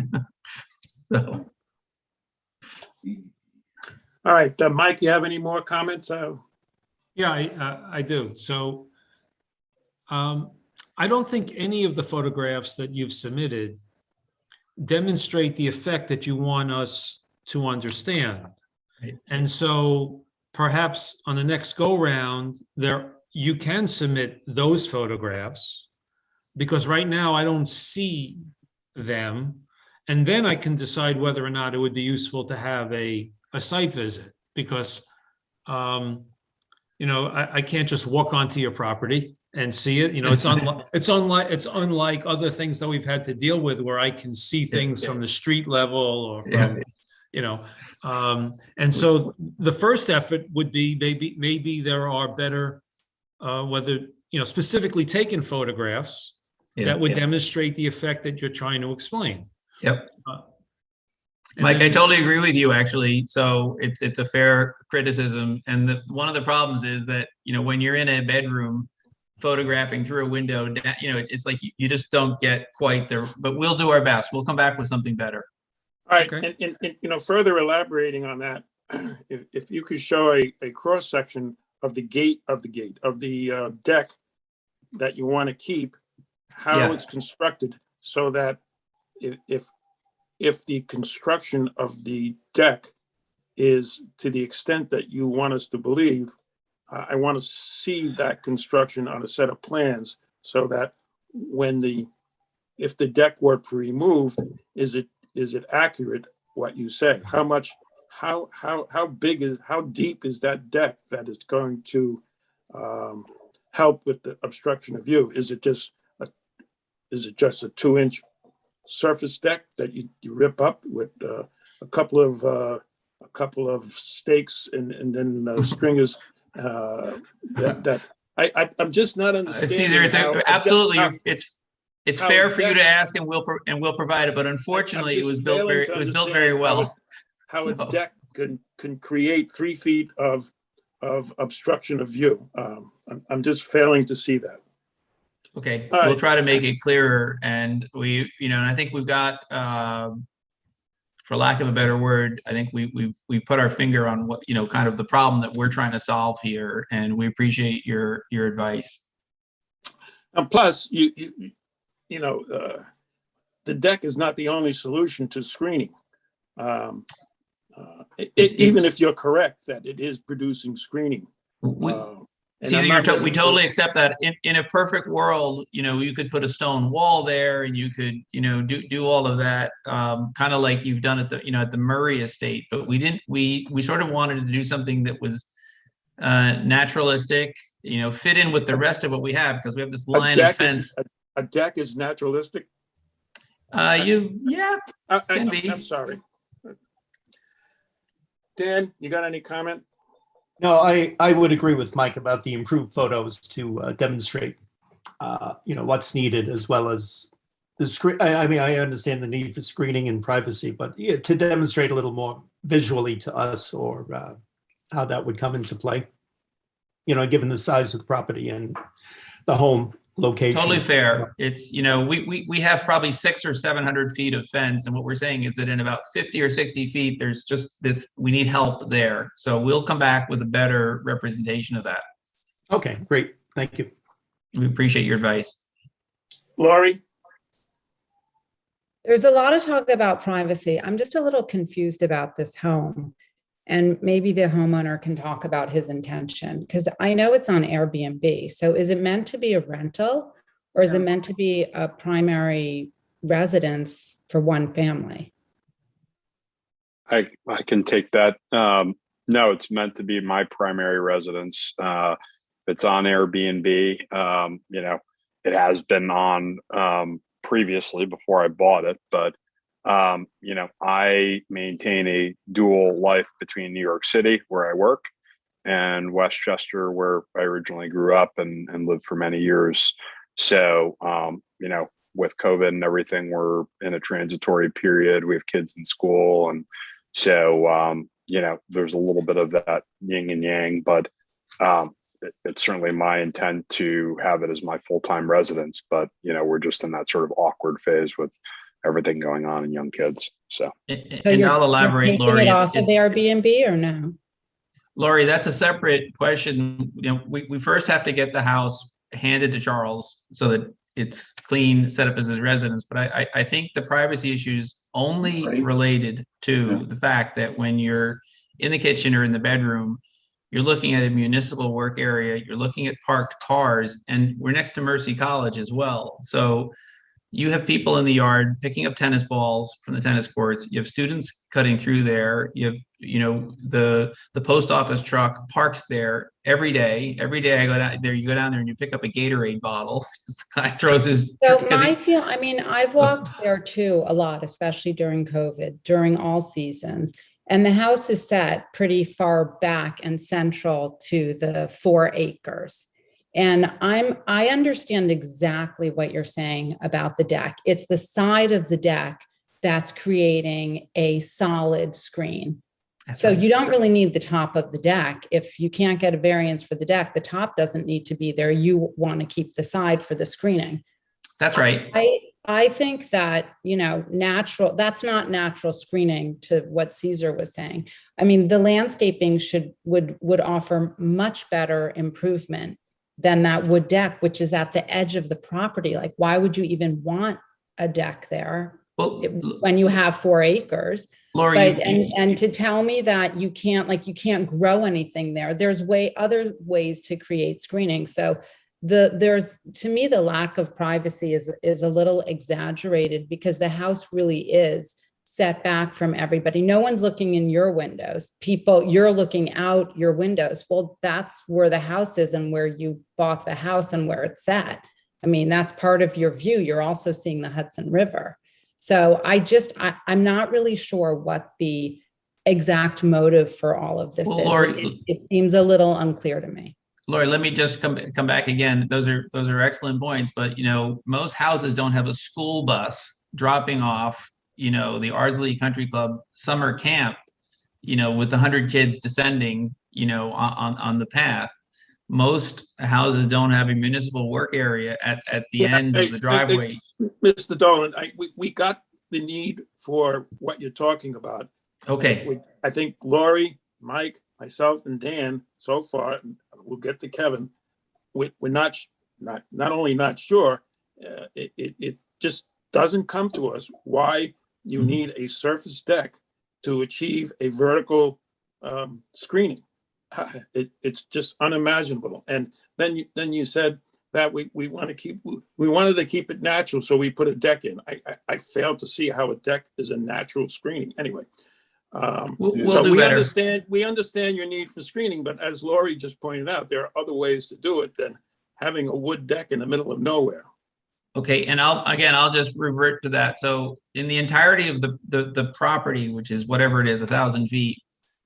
So. All right, Mike, you have any more comments? Yeah, I do. So I don't think any of the photographs that you've submitted demonstrate the effect that you want us to understand. Right. And so perhaps on the next go round, you can submit those photographs, because right now I don't see them. And then I can decide whether or not it would be useful to have a site visit, because I can't just walk onto your property and see it. It's unlike other things that we've had to deal with, where I can see things from the street level or from, and so the first effort would be maybe there are better, specifically taken photographs that would demonstrate the effect that you're trying to explain. Yep. Mike, I totally agree with you, actually. So it's a fair criticism. And one of the problems is that, when you're in a bedroom photographing through a window, it's like you just don't get quite there, but we'll do our best. We'll come back with something better. All right. Okay. And further elaborating on that, if you could show a cross section of the deck that you want to keep, how it's constructed, so that if the construction of the deck is to the extent that you want us to believe, I want to see that construction on a set of plans, so that if the deck were removed, is it accurate what you say? How deep is that deck that is going to help with the obstruction of view? Is it just a 2-inch surface deck that you rip up with a couple of stakes and then stringers? I'm just not understanding. It's fair for you to ask, and we'll provide it. But unfortunately, it was built very well. How a deck can create 3 feet of obstruction of view. I'm just failing to see that. Okay, we'll try to make it clearer, and and I think we've got, for lack of a better word, I think we put our finger on what kind of the problem that we're trying to solve here, and we appreciate your advice. And plus, the deck is not the only solution to screening. Even if you're correct that it is producing screening. Caesar, we totally accept that. In a perfect world, you could put a stone wall there, and you could, do all of that, kind of like you've done at the Murray estate. But we didn't. We sort of wanted to do something that was naturalistic, fit in with the rest of what we have, because we have this line of fence. A deck is naturalistic. Can be. I'm sorry. Dan, you got any comment? No, I would agree with Mike about the improved photos to demonstrate, what's needed, as well as the screen. I mean, I understand the need for screening and privacy, but to demonstrate a little more visually to us, or how that would come into play, given the size of the property and the home location. Totally fair. It's, we have probably 600 or 700 feet of fence, and what we're saying is that in about 50 or 60 feet, there's just this, we need help there. So we'll come back with a better representation of that. Okay, great. Thank you. We appreciate your advice. Laurie? There's a lot of talk about privacy. I'm just a little confused about this home. And maybe the homeowner can talk about his intention, because I know it's on Airbnb. So is it meant to be a rental, Or is it meant to be a primary residence for one family? I can take that. No, it's meant to be my primary residence. It's on Airbnb. It has been on previously before I bought it, but I maintain a dual life between New York City, where I work, and Westchester, where I originally grew up and lived for many years. So, with COVID and everything, we're in a transitory period. We have kids in school. And so, there's a little bit of that yin and yang, but it's certainly my intent to have it as my full-time residence. But, we're just in that sort of awkward phase with everything going on in young kids. So, And I'll elaborate, Taking Lori. it off of Airbnb or no? Lori, that's a separate question. We first have to get the house handed to Charles so that it's clean, set up as his residence. But I think the privacy issues only related to the fact that when you're in the kitchen or in the bedroom, you're looking at a municipal work area, you're looking at parked cars, and we're next to Mercy College as well. So you have people in the yard picking up tennis balls from the tennis courts. You have students cutting through there. You have, the post office truck parks there every day. Every day I go down there, you go down there and you pick up a Gatorade bottle. The guy throws his. So I've walked there too a lot, especially during COVID, during all seasons. And the house is set pretty far back and central to the 4 acres. And I understand exactly what you're saying about the deck. It's the side of the deck that's creating a solid screen. So you don't really need the top of the deck. If you can't get a variance for the deck, the top doesn't need to be there. You want to keep the side for the screening. That's right. I think that, that's not natural screening to what Caesar was saying. I mean, the landscaping would offer much better improvement than that wood deck, which is at the edge of the property. Like, why would you even want a deck there when you have 4 acres? Lori, but, and to tell me that you can't grow anything there. There's other ways to create screening. So to me, the lack of privacy is a little exaggerated because the house really is set back from everybody. No one's looking in your windows. You're looking out your windows. Well, that's where the house is and where you bought the house and where it's set. I mean, that's part of your view. You're also seeing the Hudson River. So I'm not really sure what the exact motive for all of this is. Lori, it seems a little unclear to me. Lori, let me just come back again. Those are excellent points, but most houses don't have a school bus dropping off the Ardsley Country Club summer camp, with 100 kids descending, on the path. Most houses don't have a municipal work area at the end of the driveway. Mr. Dolan, we got the need for what you're talking about. Okay. I think Lori, Mike, myself, and Dan, so far, we'll get to Kevin. We're not only not sure, it just doesn't come to us why you need a surface deck to achieve a vertical screening. It's just unimaginable. And then you said that we wanted to keep it natural, so we put a deck in. I failed to see how a deck is a natural screening. Anyway, we'll do better. We understand your need for screening, but as Lori just pointed out, there are other ways to do it than having a wood deck in the middle of nowhere. Okay, and I'll just revert to that. So in the entirety of the property, which is whatever it is, 1,000 feet,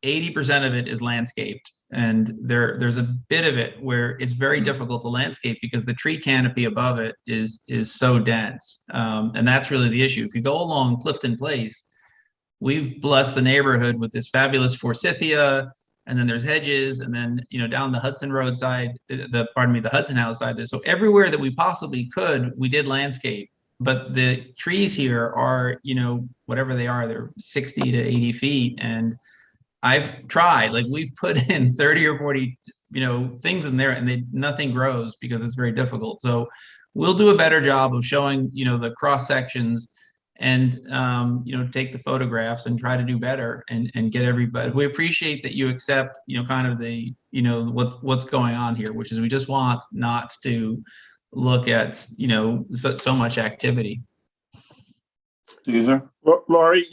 80% of it is landscaped. And there's a bit of it where it's very difficult to landscape because the tree canopy above it is so dense. And that's really the issue. If you go along Clifton Place, we've blessed the neighborhood with this fabulous forsythia, and then there's hedges, and then down the Hudson Road side, the Hudson House side there. So everywhere that we possibly could, we did landscape. But the trees here are, whatever they are, they're 60 to 80 feet, and I've tried, we've put in 30 or 40, things in there, and nothing grows because it's very difficult. So we'll do a better job of showing, the cross sections and, take the photographs and try to do better and get everybody. We appreciate that you accept, kind of the, what's going on here, which is we just want not to look at, so much activity. Caesar? Laurie,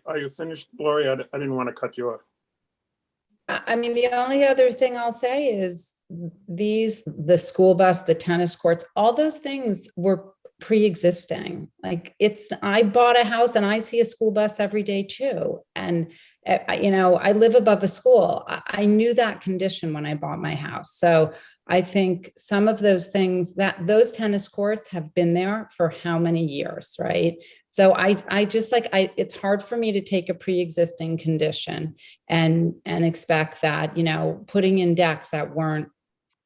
are you finished, Laurie? I didn't want to cut you off. I mean, the only other thing I'll say is the school bus, the tennis courts, all those things were pre-existing. Like I bought a house and I see a school bus every day too. And, I live above a school. I knew that condition when I bought my house. So I think some of those things those tennis courts have been there for how many years, right? So I just it's hard for me to take a pre-existing condition and expect that, putting in decks that weren't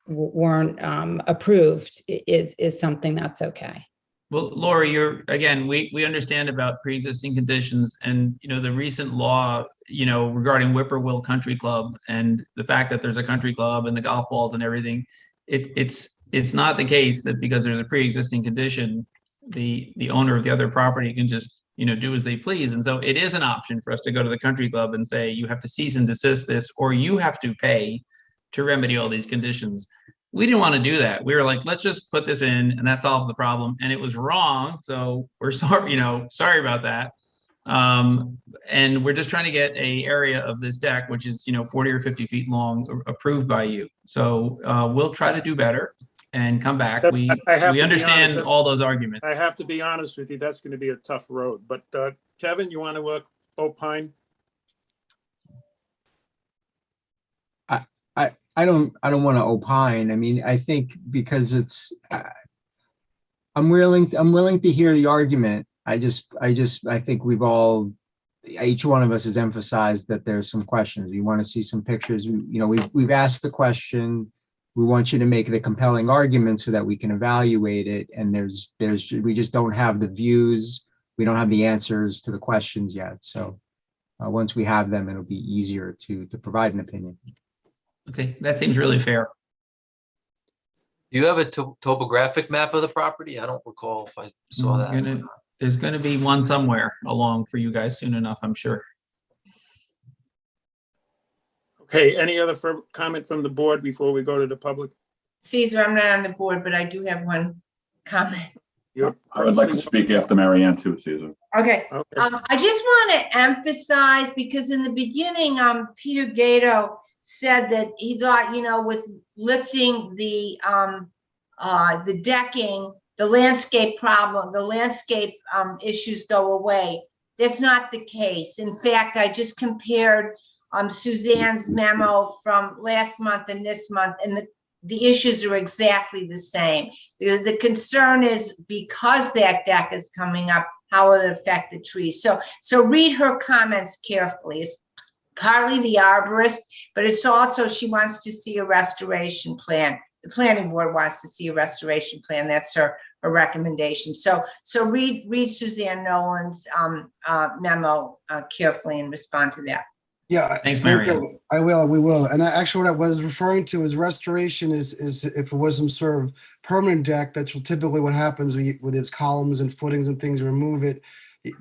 approved is something that's okay. Well, Lori, we understand about pre-existing conditions and, the recent law, regarding Whippoorwill Country Club and the fact that there's a country club and the golf balls and everything. It's not the case that because there's a pre-existing condition, the owner of the other property can just, do as they please. And so it is an option for us to go to the country club and say, you have to cease and desist this, or you have to pay to remedy all these conditions. We didn't want to do that. We were like, let's just put this in and that solves the problem. And it was wrong. So we're sorry, sorry about that. And we're just trying to get a area of this deck, which is, 40 or 50 feet long, approved by you. So we'll try to do better and come back. We understand all those arguments. I have to be honest with you, that's going to be a tough road. But Kevin, you want to opine? I don't want to opine. I mean, I think because I'm willing to hear the argument. I think each one of us has emphasized that there's some questions. We want to see some pictures. We've asked the question. We want you to make the compelling argument so that we can evaluate it. And we just don't have the views. We don't have the answers to the questions yet. So once we have them, it'll be easier to provide an opinion. Okay, that seems really fair. Do you have a topographic map of the property? I don't recall if I saw that. There's going to be one somewhere along for you guys soon enough, I'm sure. Okay, any other comment from the board before we go to the public? Caesar, I'm not on the board, but I do have one comment. I would like to speak after Marianne too, Caesar. Okay. I just want to emphasize, because in the beginning, Peter Gato said that he thought, with lifting the decking, the landscape issues go away. That's not the case. In fact, I just compared Suzanne's memo from last month and this month, and the issues are exactly the same. The concern is because that deck is coming up, how will it affect the trees? So read her comments carefully. It's partly the arborist, but it's also she wants to see a restoration plan. The planning board wants to see a restoration plan. That's her recommendation. So read Suzanne Nolan's memo carefully and respond to that. Yeah. Thanks, Marianne. We will. And actually what I was referring to is restoration is if it was some sort of permanent deck, that's typically what happens with its columns and footings and things, remove it.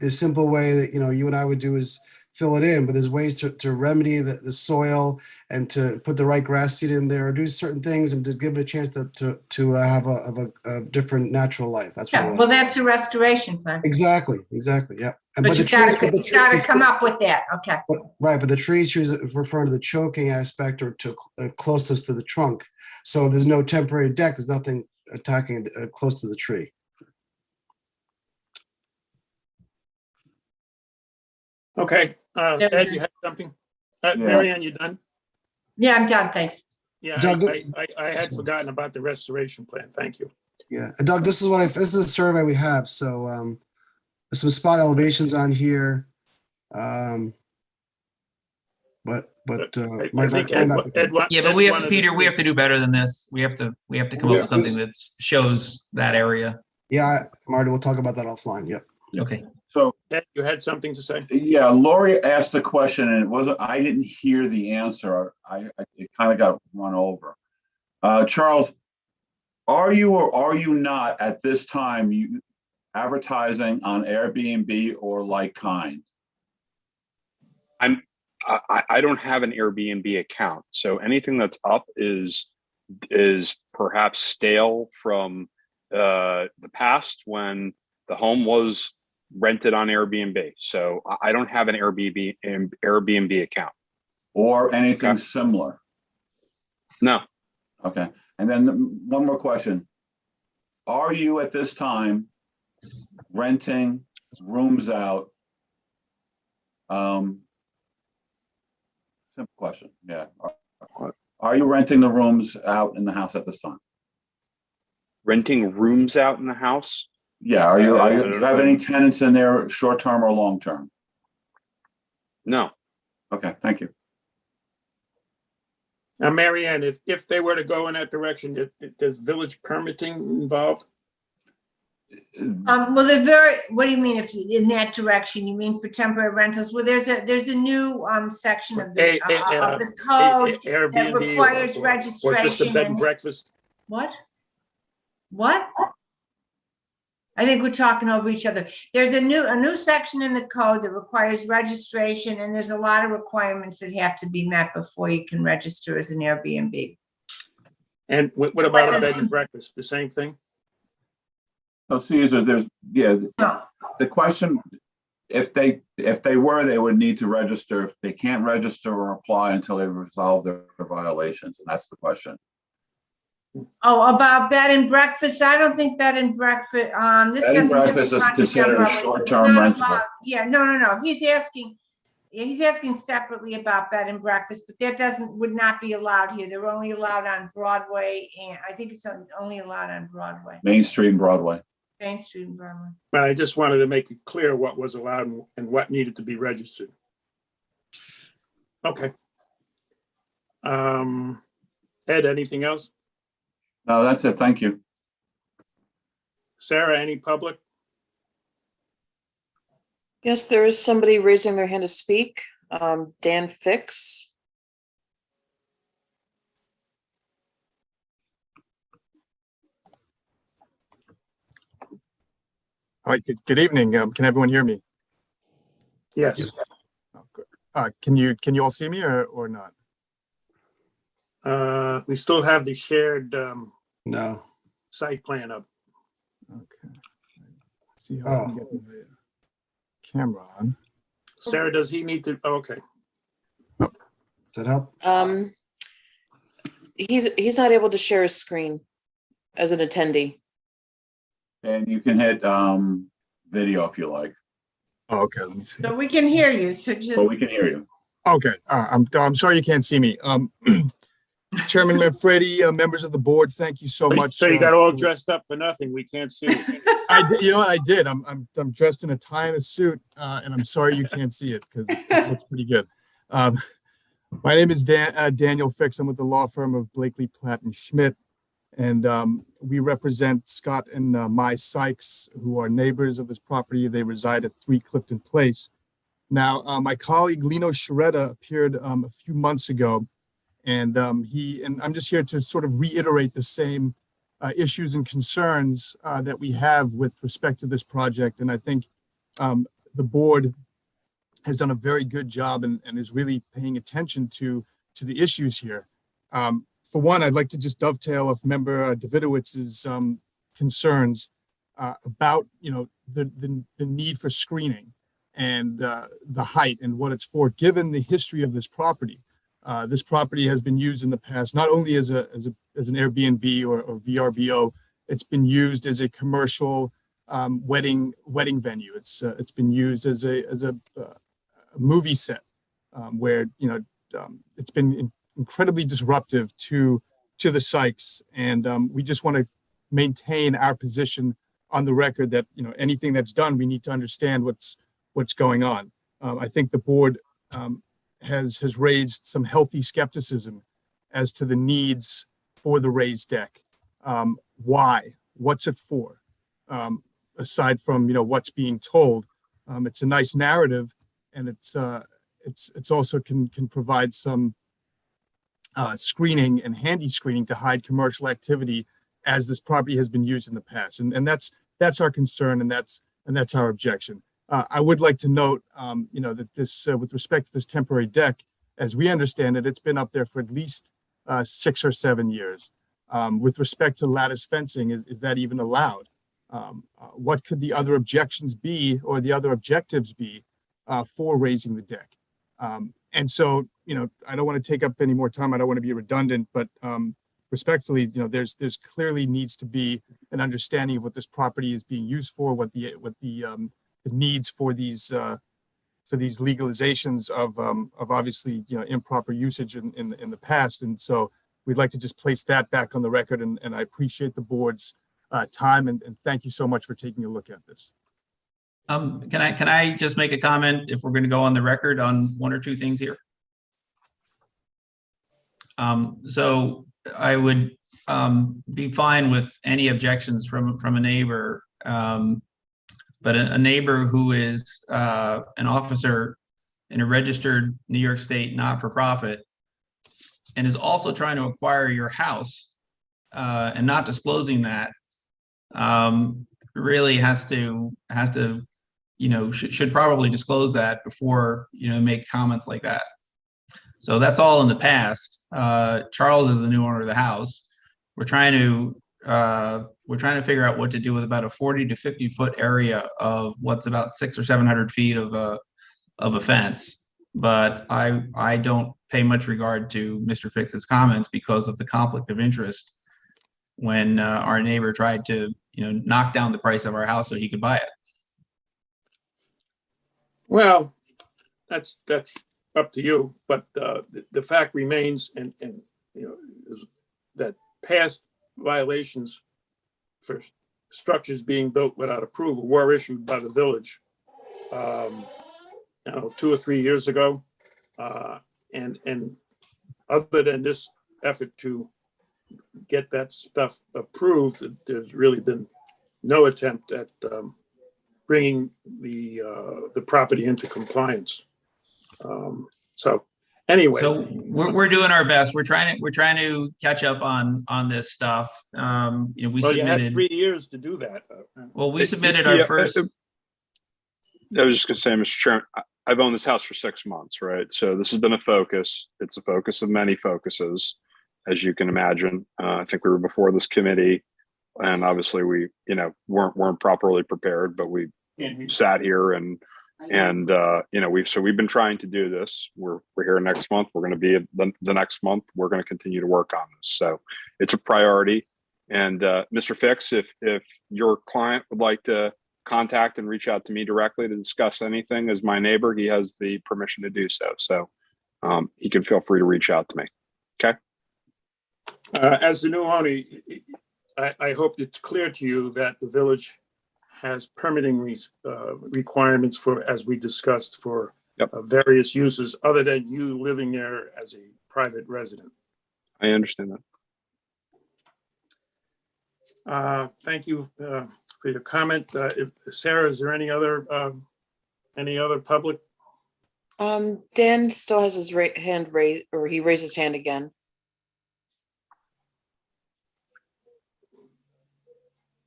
The simple way that, you and I would do is fill it in, but there's ways to remedy the soil and to put the right grass seed in there, or do certain things and to give it a chance to have a different natural life. That's well, that's a restoration plan. Exactly. Yeah. But you gotta come up with that. Okay. Right, but the trees she was referring to the choking aspect or to closest to the trunk. So if there's no temporary deck, there's nothing attacking close to the tree. Okay, Ed, you had something? Marianne, you done? Yeah, I'm done, thanks. Yeah, Doug, I had forgotten about the restoration plan. Thank you. Yeah, and Doug, this is a survey we have. So there's some spot elevations on here. But Yeah, but we have to, Peter, we have to do better than this. We have to come up with something that shows that area. Yeah, Marty, we'll talk about that offline. Yep. Okay. So Ed, you had something to say? Yeah, Lori asked a question and I didn't hear the answer. It kind of got run over. Charles, are you or are you not at this time advertising on Airbnb or like kind? I don't have an Airbnb account, so anything that's up is perhaps stale from the past when the home was rented on Airbnb. So I don't have an Airbnb account. Or anything Okay. similar? No. Okay, and then one more question. Are you at this time renting rooms out? Simple question, yeah. Are you renting the rooms out in the house at this time? Renting rooms out in the house? Yeah, do you have any tenants in there, short-term or long-term? No. Okay, thank you. Now, Mary Ann, if they were to go in that direction, does village permitting involved? Well, what do you mean if in that direction? You mean for temporary rentals? Well, there's a new section of the code that Airbnb requires or just a registration. bed and breakfast? What? I think we're talking over each other. There's a new section in the code that requires registration, and there's a lot of requirements that have to be met before you can register as an Airbnb. And what about a bed and breakfast? The same thing? So Caesar, the question, if they were, they would need to register. If they can't register or apply until they resolve their violations, and that's the question. Oh, about bed and breakfast, I don't think bed and breakfast, this Bed and doesn't. breakfast is considered a short-term rental. Yeah, no, he's asking separately about bed and breakfast, but that would not be allowed here. They're only allowed on Broadway, and I think it's only allowed on Broadway. Main Street and Broadway. Main Street and Broadway. But I just wanted to make it clear what was allowed and what needed to be registered. Okay. Ed, anything else? No, that's it. Thank you. Sarah, any public? Yes, there is somebody raising their hand to speak. Dan Fix. Hi, good evening. Can everyone hear me? Yes. Can you all see me or not? We still have the shared No. site plan up. Okay. See how I can get my camera on. Sarah, does he need to? Okay. Does that help? He's not able to share his screen as an attendee. And you can hit video if you like. Oh, okay, let me see. So we can hear you, so just. Well, we can hear you. Okay, I'm sorry you can't see me. Chairman Manfredi, members of the board, thank you so much. So you got all dressed up for nothing. We can't see you. I did. You know what I did? I'm dressed in a tie and a suit, and I'm sorry you can't see it because it looks pretty good. My name is Daniel Fix. I'm with the law firm of Blakely, Platt and Schmidt, and we represent Scott and Mai Sykes, who are neighbors of this property. They reside at 3 Clifton Place. Now, my colleague Lino Sharetta appeared a few months ago, and I'm just here to sort of reiterate the same issues and concerns that we have with respect to this project. And I think the board has done a very good job and is really paying attention to the issues here. For one, I'd like to just dovetail off Member Davidowitz's concerns about the need for screening and the height and what it's for, given the history of this property. This property has been used in the past, not only as an Airbnb or VRBO, it's been used as a commercial wedding venue. It's been used as a movie set where it's been incredibly disruptive to the Sykes, and we just want to maintain our position on the record that anything that's done, we need to understand what's going on. I think the board has raised some healthy skepticism as to the needs for the raised deck. Why? What's it for? Aside from what's being told, it's a nice narrative, and it's also can provide some screening and handy screening to hide commercial activity as this property has been used in the past, and that's our concern, and that's our objection. I would like to note, that this, with respect to this temporary deck, as we understand it, it's been up there for at least 6 or 7 years. With respect to lattice fencing, is that even allowed? What could the other objections be or the other objectives be for raising the deck? And so, I don't want to take up any more time. I don't want to be redundant, but respectfully, there's clearly needs to be an understanding of what this property is being used for, what the needs for these legalizations of obviously improper usage in the past. And so we'd like to just place that back on the record, and I appreciate the board's time, and thank you so much for taking a look at this. Can I just make a comment if we're going to go on the record on one or two things here? So I would be fine with any objections from a neighbor, but a neighbor who is an officer in a registered New York State not-for-profit and is also trying to acquire your house and not disclosing that really should probably disclose that before make comments like that. So that's all in the past. Charles is the new owner of the house. We're trying to figure out what to do with about a 40 to 50 foot area of what's about 600 or 700 feet of a fence. But I don't pay much regard to Mr. Fix's comments because of the conflict of interest when our neighbor tried to knock down the price of our house so he could buy it. Well, that's up to you, but the fact remains, and that past violations for structures being built without approval were issued by the village 2 or 3 years ago, and other than this effort to get that stuff approved, there's really been no attempt at bringing the property into compliance. So anyway, so we're doing our best. We're trying to catch up on this stuff. We you submitted had 3 years to do that. Well, we submitted our first. I was just going to say, Mr. Chairman, I've owned this house for 6 months, right? So this has been a focus. It's a focus of many focuses, as you can imagine. I think we were before this committee, and obviously we, weren't properly prepared, but we sat here and we've been trying to do this. We're here next month. We're going to be the next month. We're going to continue to work on this. So it's a priority. And Mr. Fix, if your client would like to contact and reach out to me directly to discuss anything, as my neighbor, he has the permission to do so. So he can feel free to reach out to me. Okay. As the new owner, I hope it's clear to you that the village has permitting requirements for, as we discussed, for various uses other than you living there as a private resident. I understand that. Thank you for your comment. Sarah, is there any other public? Dan still has his hand raised, or he raised his hand again.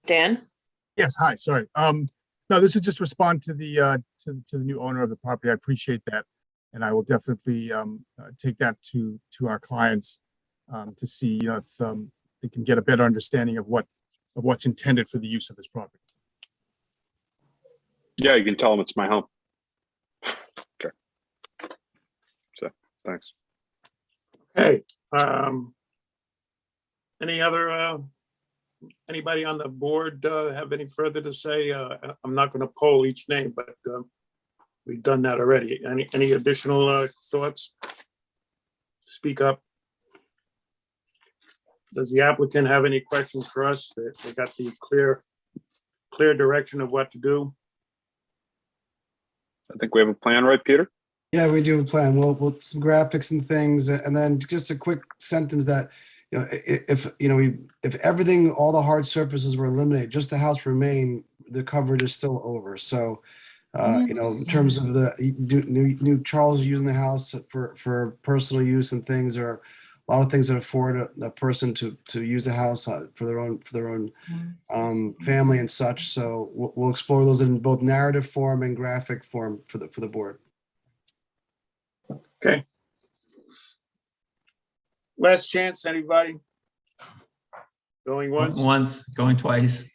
Dan? Yes, hi, sorry. No, this is just respond to the new owner of the property. I appreciate that. And I will definitely take that to our clients to see if they can get a better understanding of what's intended for the use of this property. Yeah, you can tell them it's my home. Okay. So, thanks. Hey, any other anybody on the board have any further to say? I'm not going to poll each name, but we've done that already. Any additional thoughts? Speak up. Does the applicant have any questions for us? They got the clear direction of what to do. I think we have a plan, right, Peter? Yeah, we do have a plan. We'll some graphics and things, and then just a quick sentence that, if everything, all the hard surfaces were eliminated, just the house remain, the coverage is still over. So, in terms of the new Charles using the house for personal use and things, or a lot of things that afford a person to use a house for their own family and such. So we'll explore those in both narrative form and graphic form for the board. Okay. Last chance, anybody? Going once? Once, going twice.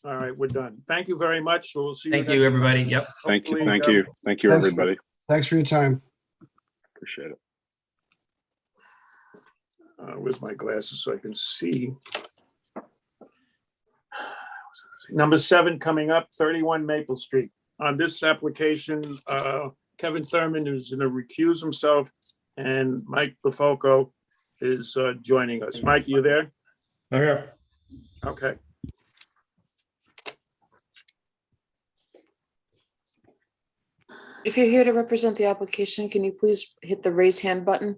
All right, we're done. Thank you very much. We'll see you. Thank you, next everybody. month. Yep. Thank you, Hopefully, thank you, thank you, Thanks. everybody. Thanks for your time. Appreciate it. Where's my glasses so I can see? Number 7 coming up, 31 Maple Street. On this application, Kevin Thurman is going to recuse himself, and Mike Bafalco is joining us. Mike, you there? I'm here. Okay. If you're here to represent the application, can you please hit the raise hand button?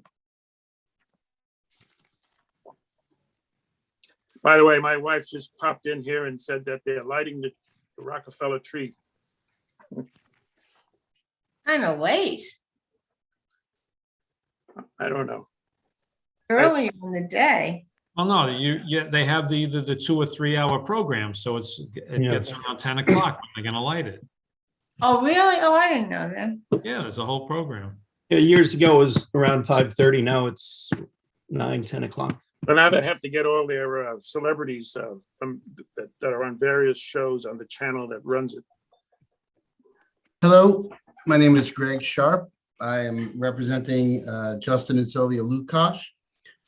By the way, my wife just popped in here and said that they're lighting the Rockefeller tree. Kind of late, I don't know. earlier in the day. Well, no, they have either the 2 or 3 hour program, so it Yeah. gets around 10 o'clock when they're gonna light it. Oh, really? Oh, I didn't know that. Yeah, there's a whole program. Yeah, years ago it was around 5:30. Now it's 9, 10 o'clock. But now they have to get all their celebrities that are on various shows on the channel that runs it. Hello, my name is Greg Sharp. I am representing Justin and Sylvia Lukash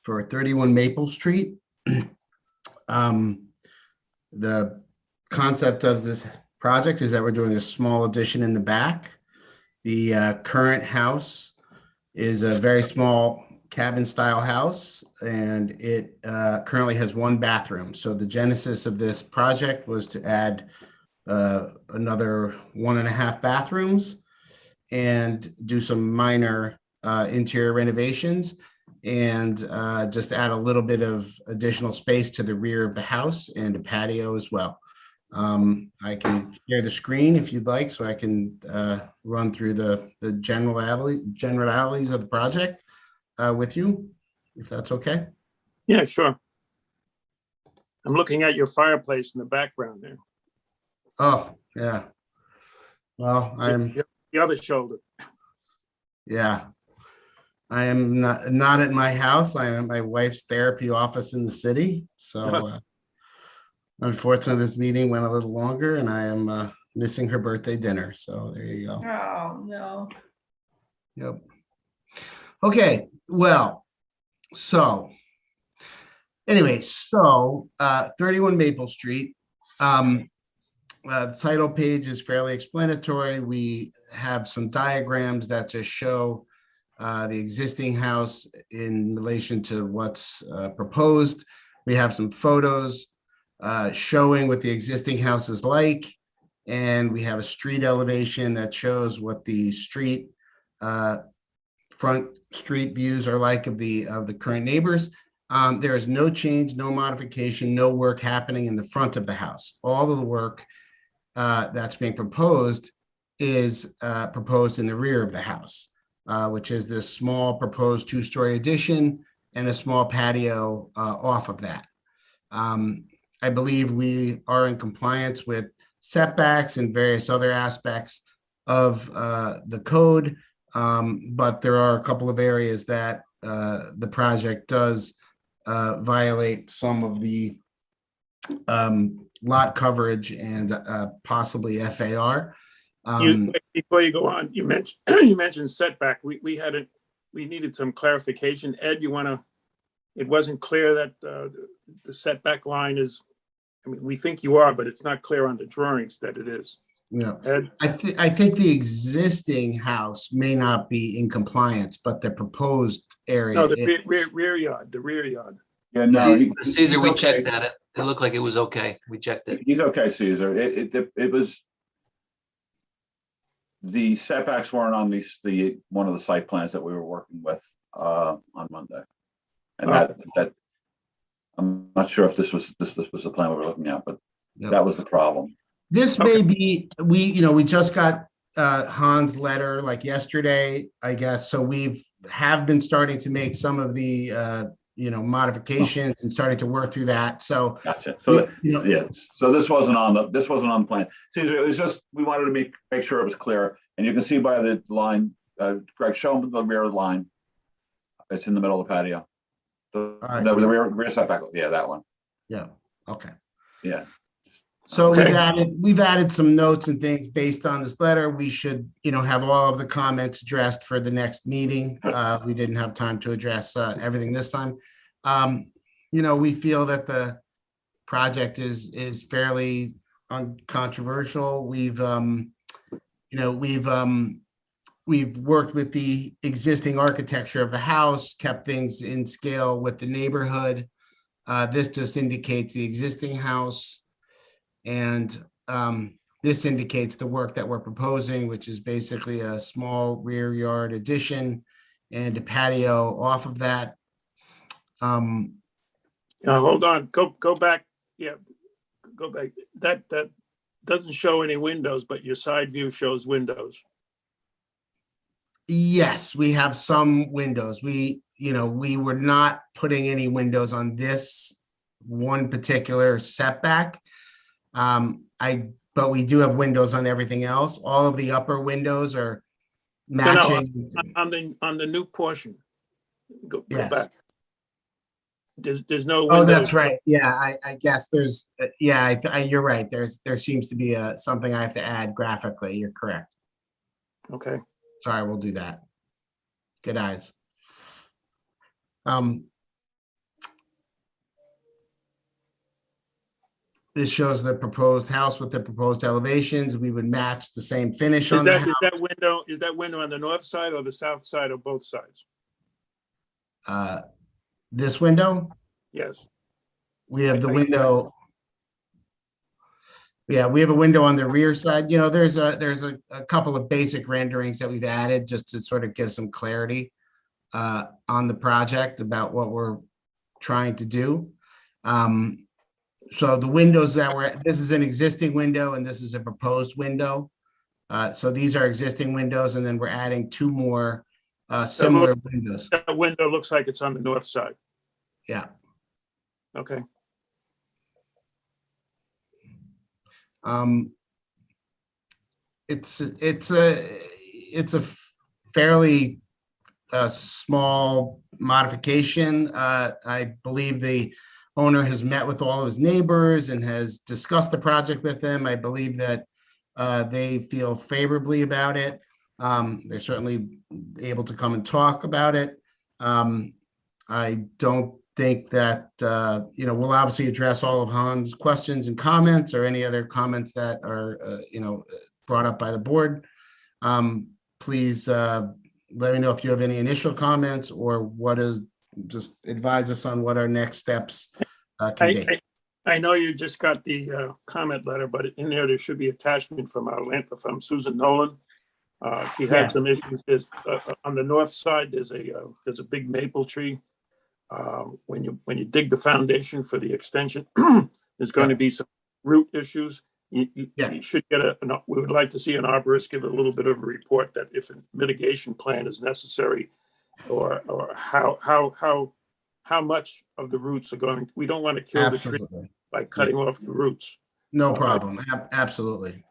for 31 Maple Street. The concept of this project is that we're doing a small addition in the back. The current house is a very small cabin style house, and it currently has 1 bathroom. So the genesis of this project was to add another 1.5 bathrooms and do some minor interior renovations and just add a little bit of additional space to the rear of the house and a patio as well. I can share the screen if you'd like, so I can run through the generalities of the project with you, if that's okay. Yeah, sure. I'm looking at your fireplace in the background there. Oh, yeah. Well, I'm the other shoulder. Yeah. I am not at my house. I am at my wife's therapy office in the city. So unfortunately, this meeting went a little longer and I am missing her birthday dinner. So there you go. Oh, no. Yep. Okay, well, so anyway, 31 Maple Street. The title page is fairly explanatory. We have some diagrams that just show the existing house in relation to what's proposed. We have some photos showing what the existing house is like. And we have a street elevation that shows what the street front street views are like of the current neighbors. There is no change, no modification, no work happening in the front of the house. All of the work that's being proposed is proposed in the rear of the house, which is this small proposed 2-story addition and a small patio off of that. I believe we are in compliance with setbacks and various other aspects of the code, but there are a couple of areas that the project does violate some of the lot coverage and possibly FAR. Before you go on, you mentioned setback. We needed some clarification. Ed, it wasn't clear that the setback line is, I mean, we think you are, but it's not clear on the drawings that it is. Yeah, Ed? I think the existing house may not be in compliance, but the proposed area. No, the rear yard. Yeah, no. Caesar, we checked that. It looked like it was okay. We checked it. He's okay, Caesar. It was, the setbacks weren't on the one of the site plans that we were working with on Monday. And that I'm not sure if this was the plan we were looking at, but that was the problem. This may be, we just got Hans' letter like yesterday, I guess. So have been starting to make some of the modifications and starting to work through that. So gotcha. So yeah, so this wasn't on the plan. Caesar, it was just, we wanted to make sure it was clear. And you can see by the line, Greg, show them the rear line. It's in the middle of the patio. The rear setback. Yeah, that one. Yeah, okay. Yeah. So Okay. we've added some notes and things based on this letter. We should, have all of the comments addressed for the next meeting. We didn't have time to address everything this time. We feel that the project is fairly uncontroversial. We've worked with the existing architecture of the house, kept things in scale with the neighborhood. This just indicates the existing house. And this indicates the work that we're proposing, which is basically a small rear yard addition and a patio off of that. Hold on, go back. Yeah, go back. That doesn't show any windows, but your side view shows windows. Yes, we have some windows. We were not putting any windows on this one particular setback. But we do have windows on everything else. All of the upper windows are matching. No, on the new portion. Go Yes. back. There's no Oh, windows. that's right. Yeah, I guess there's, you're right. There seems to be something I have to add graphically. You're correct. Okay. Sorry, we'll do that. Good eyes. This shows the proposed house with the proposed elevations. We would match the same finish on the house. Is that window on the north side or the south side or both sides? This window? Yes. We have the window. Yeah, we have a window on the rear side. There's a couple of basic renderings that we've added just to sort of give some clarity on the project about what we're trying to do. So the windows this is an existing window and this is a proposed window. So these are existing windows and then we're adding two more similar windows. That window looks like it's on the north side. Yeah. Okay. It's a fairly small modification. I believe the owner has met with all of his neighbors and has discussed the project with them. I believe that they feel favorably about it. They're certainly able to come and talk about it. I don't think that, we'll obviously address all of Han's questions and comments or any other comments that are, brought up by the board. Please let me know if you have any initial comments or just advise us on what our next steps can be. I know you just got the comment letter, but in there should be attachment from Susan Nolan. She had some issues. On the north side, there's a big maple tree. When you dig the foundation for the extension, there's going to be some root issues. You should get we would like to see an arborist give a little bit of a report that if a mitigation plan is necessary, or how much of the roots are going. We don't want to kill the tree by cutting off the roots. No problem. Absolutely.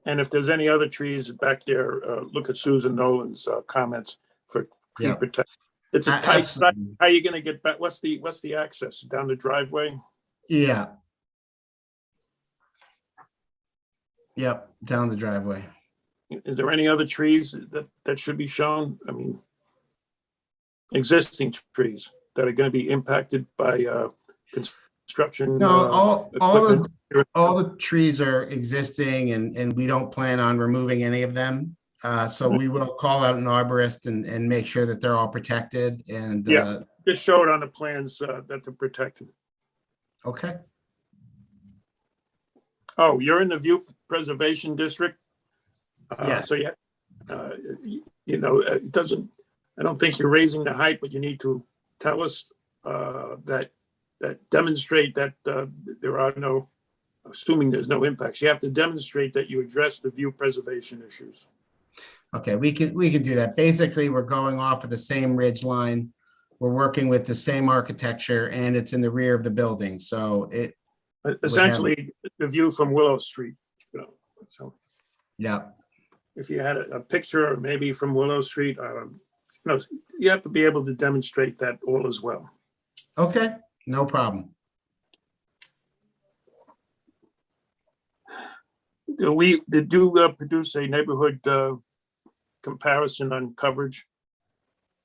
And if there's any other trees back there, look at Susan Nolan's comments for tree protection. It's a tight site. How are you going to get back? What's the access down the driveway? Yeah. Yep, down the driveway. Is there any other trees that should be shown? I mean, existing trees that are going to be impacted by construction? No, all the trees are existing and we don't plan on removing any of them. So we will call out an arborist and make sure that they're all protected and just show it on the plans that they're protected. Okay. Oh, you're in the view preservation district? Yeah. So it doesn't, I don't think you're raising the height, but you need to tell us that demonstrate that there are no, assuming there's no impacts, you have to demonstrate that you address the view preservation issues. Okay, we can do that. Basically, we're going off of the same ridge line. We're working with the same architecture and it's in the rear of the building. So it essentially the view from Willow Street, so. Yeah. If you had a picture maybe from Willow Street, you have to be able to demonstrate that all as well. Okay, no problem. Did you produce a neighborhood comparison on coverage?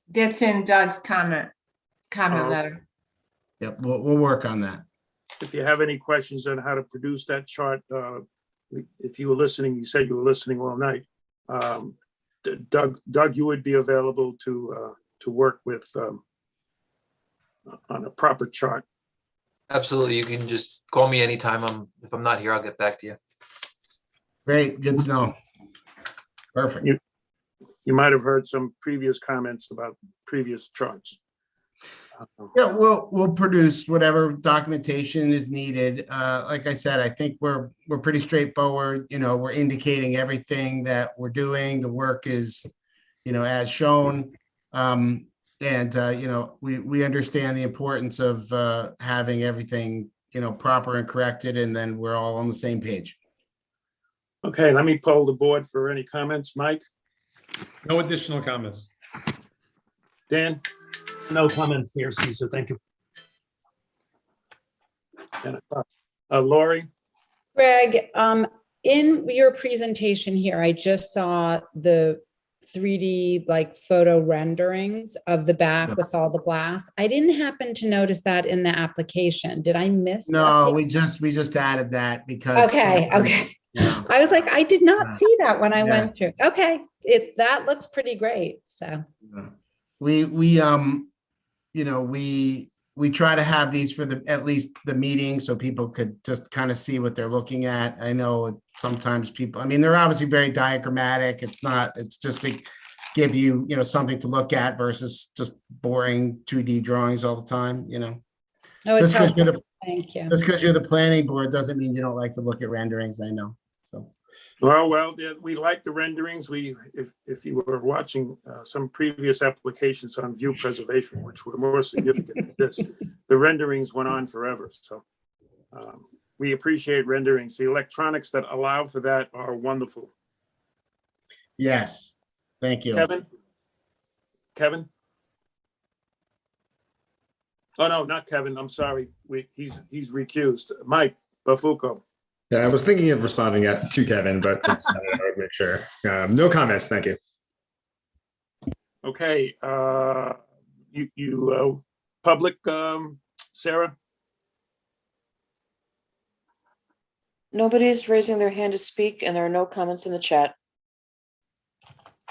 That's in Doug's comment Oh. letter. Yep, we'll work on that. If you have any questions on how to produce that chart, if you were listening, you said you were listening all night. Doug, you would be available to work with on a proper chart. Absolutely. You can just call me anytime. If I'm not here, I'll get back to you. Great, good to know. Perfect. You might have heard some previous comments about previous charts. Yeah, we'll produce whatever documentation is needed. Like I said, I think we're pretty straightforward. You know, we're indicating everything that we're doing. The work is, you know, as shown. You know, we understand the importance of having everything, you know, proper and corrected, and then we're all on the same page. Okay, let me poll the board for any comments. Mike? No additional comments. Dan? No comments here, Caesar. Thank you. And, Lori? Greg, in your presentation here, I just saw the 3D like photo renderings of the back with all the glass. I didn't happen to notice that in the application. Did I miss? No, something? we just added that because. Okay. Yeah. I was like, I did not see that when I Yeah. went through. Okay, that looks pretty great. So We you know, we try to have these for at least the meeting so people could just kind of see what they're looking at. I know sometimes people, I mean, they're obviously very diagrammatic. It's just to give you, you know, something to look at versus just boring 2D drawings all the time, you know. Oh, it's Just because helpful. Thank you. Just because you're the planning board doesn't mean you don't like to look at renderings, I know, so. Well, yeah, we like the renderings. If you were watching some previous applications on view preservation, which were more significant than this, the renderings went on forever. So we appreciate renderings. The electronics that allow for that are wonderful. Yes, thank you. Kevin? Oh, no, not Kevin. I'm sorry. He's recused. Mike Bafuco. Yeah, I was thinking of responding to Kevin, but I would make sure. No comments, thank you. Okay, public, Sarah? Nobody's raising their hand to speak, and there are no comments in the chat.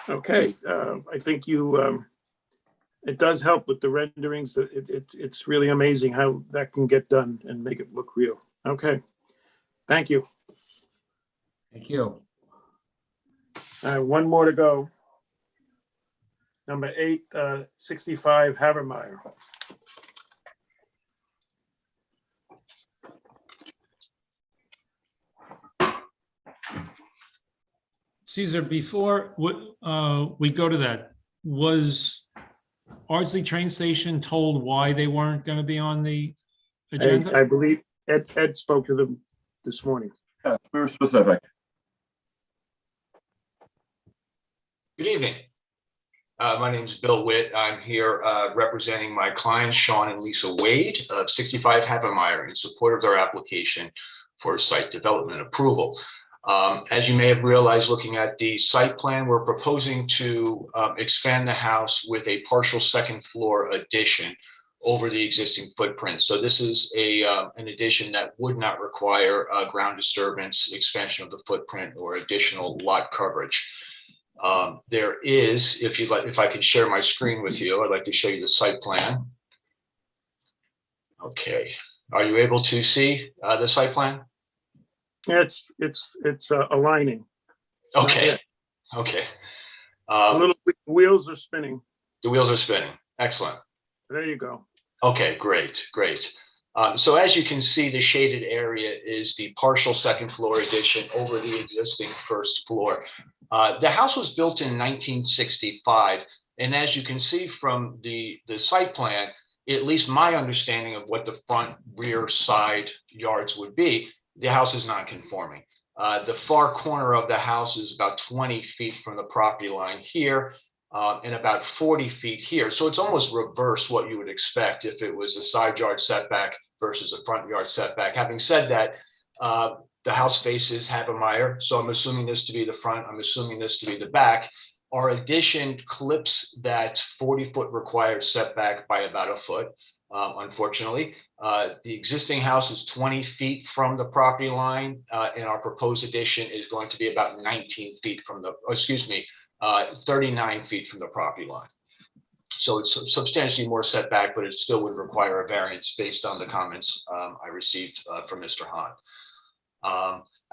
Okay, I think it does help with the renderings. It's really amazing how that can get done and make it look real. Okay, thank you. Thank you. One more to go. Number 8, 65 Havermeyer. Caesar, before we go to that, was Ardsley train station told why they weren't going to be on the agenda? I believe Ed spoke to them this morning. Yeah, we were specific. Good evening. My name is Bill Witt. I'm here representing my clients, Sean and Lisa Wade of 65 Havermeyer, in support of their application for site development approval. As you may have realized, looking at the site plan, we're proposing to expand the house with a partial second floor addition over the existing footprint. So this is an addition that would not require ground disturbance, expansion of the footprint, or additional lot coverage. There is, if I could share my screen with you, I'd like to show you the site plan. Okay, are you able to see the site plan? It's aligning. Okay, okay. The wheels are spinning. The wheels are spinning. Excellent. There you go. Okay, great. So as you can see, the shaded area is the partial second floor addition over the existing first floor. The house was built in 1965, and as you can see from the site plan, at least my understanding of what the front, rear, side yards would be, the house is non-conforming. The far corner of the house is about 20 feet from the property line here, and about 40 feet here. So it's almost reverse what you would expect if it was a side yard setback versus a front yard setback. Having said that, The house faces Havemeyer, so I'm assuming this to be the front. I'm assuming this to be the back. Our addition clips that 40-foot required setback by about a foot, unfortunately. The existing house is 20 feet from the property line, and our proposed addition is going to be about 19 feet from the, 39 feet from the property line. So it's substantially more setback, but it still would require a variance based on the comments I received from Mr. Hahn.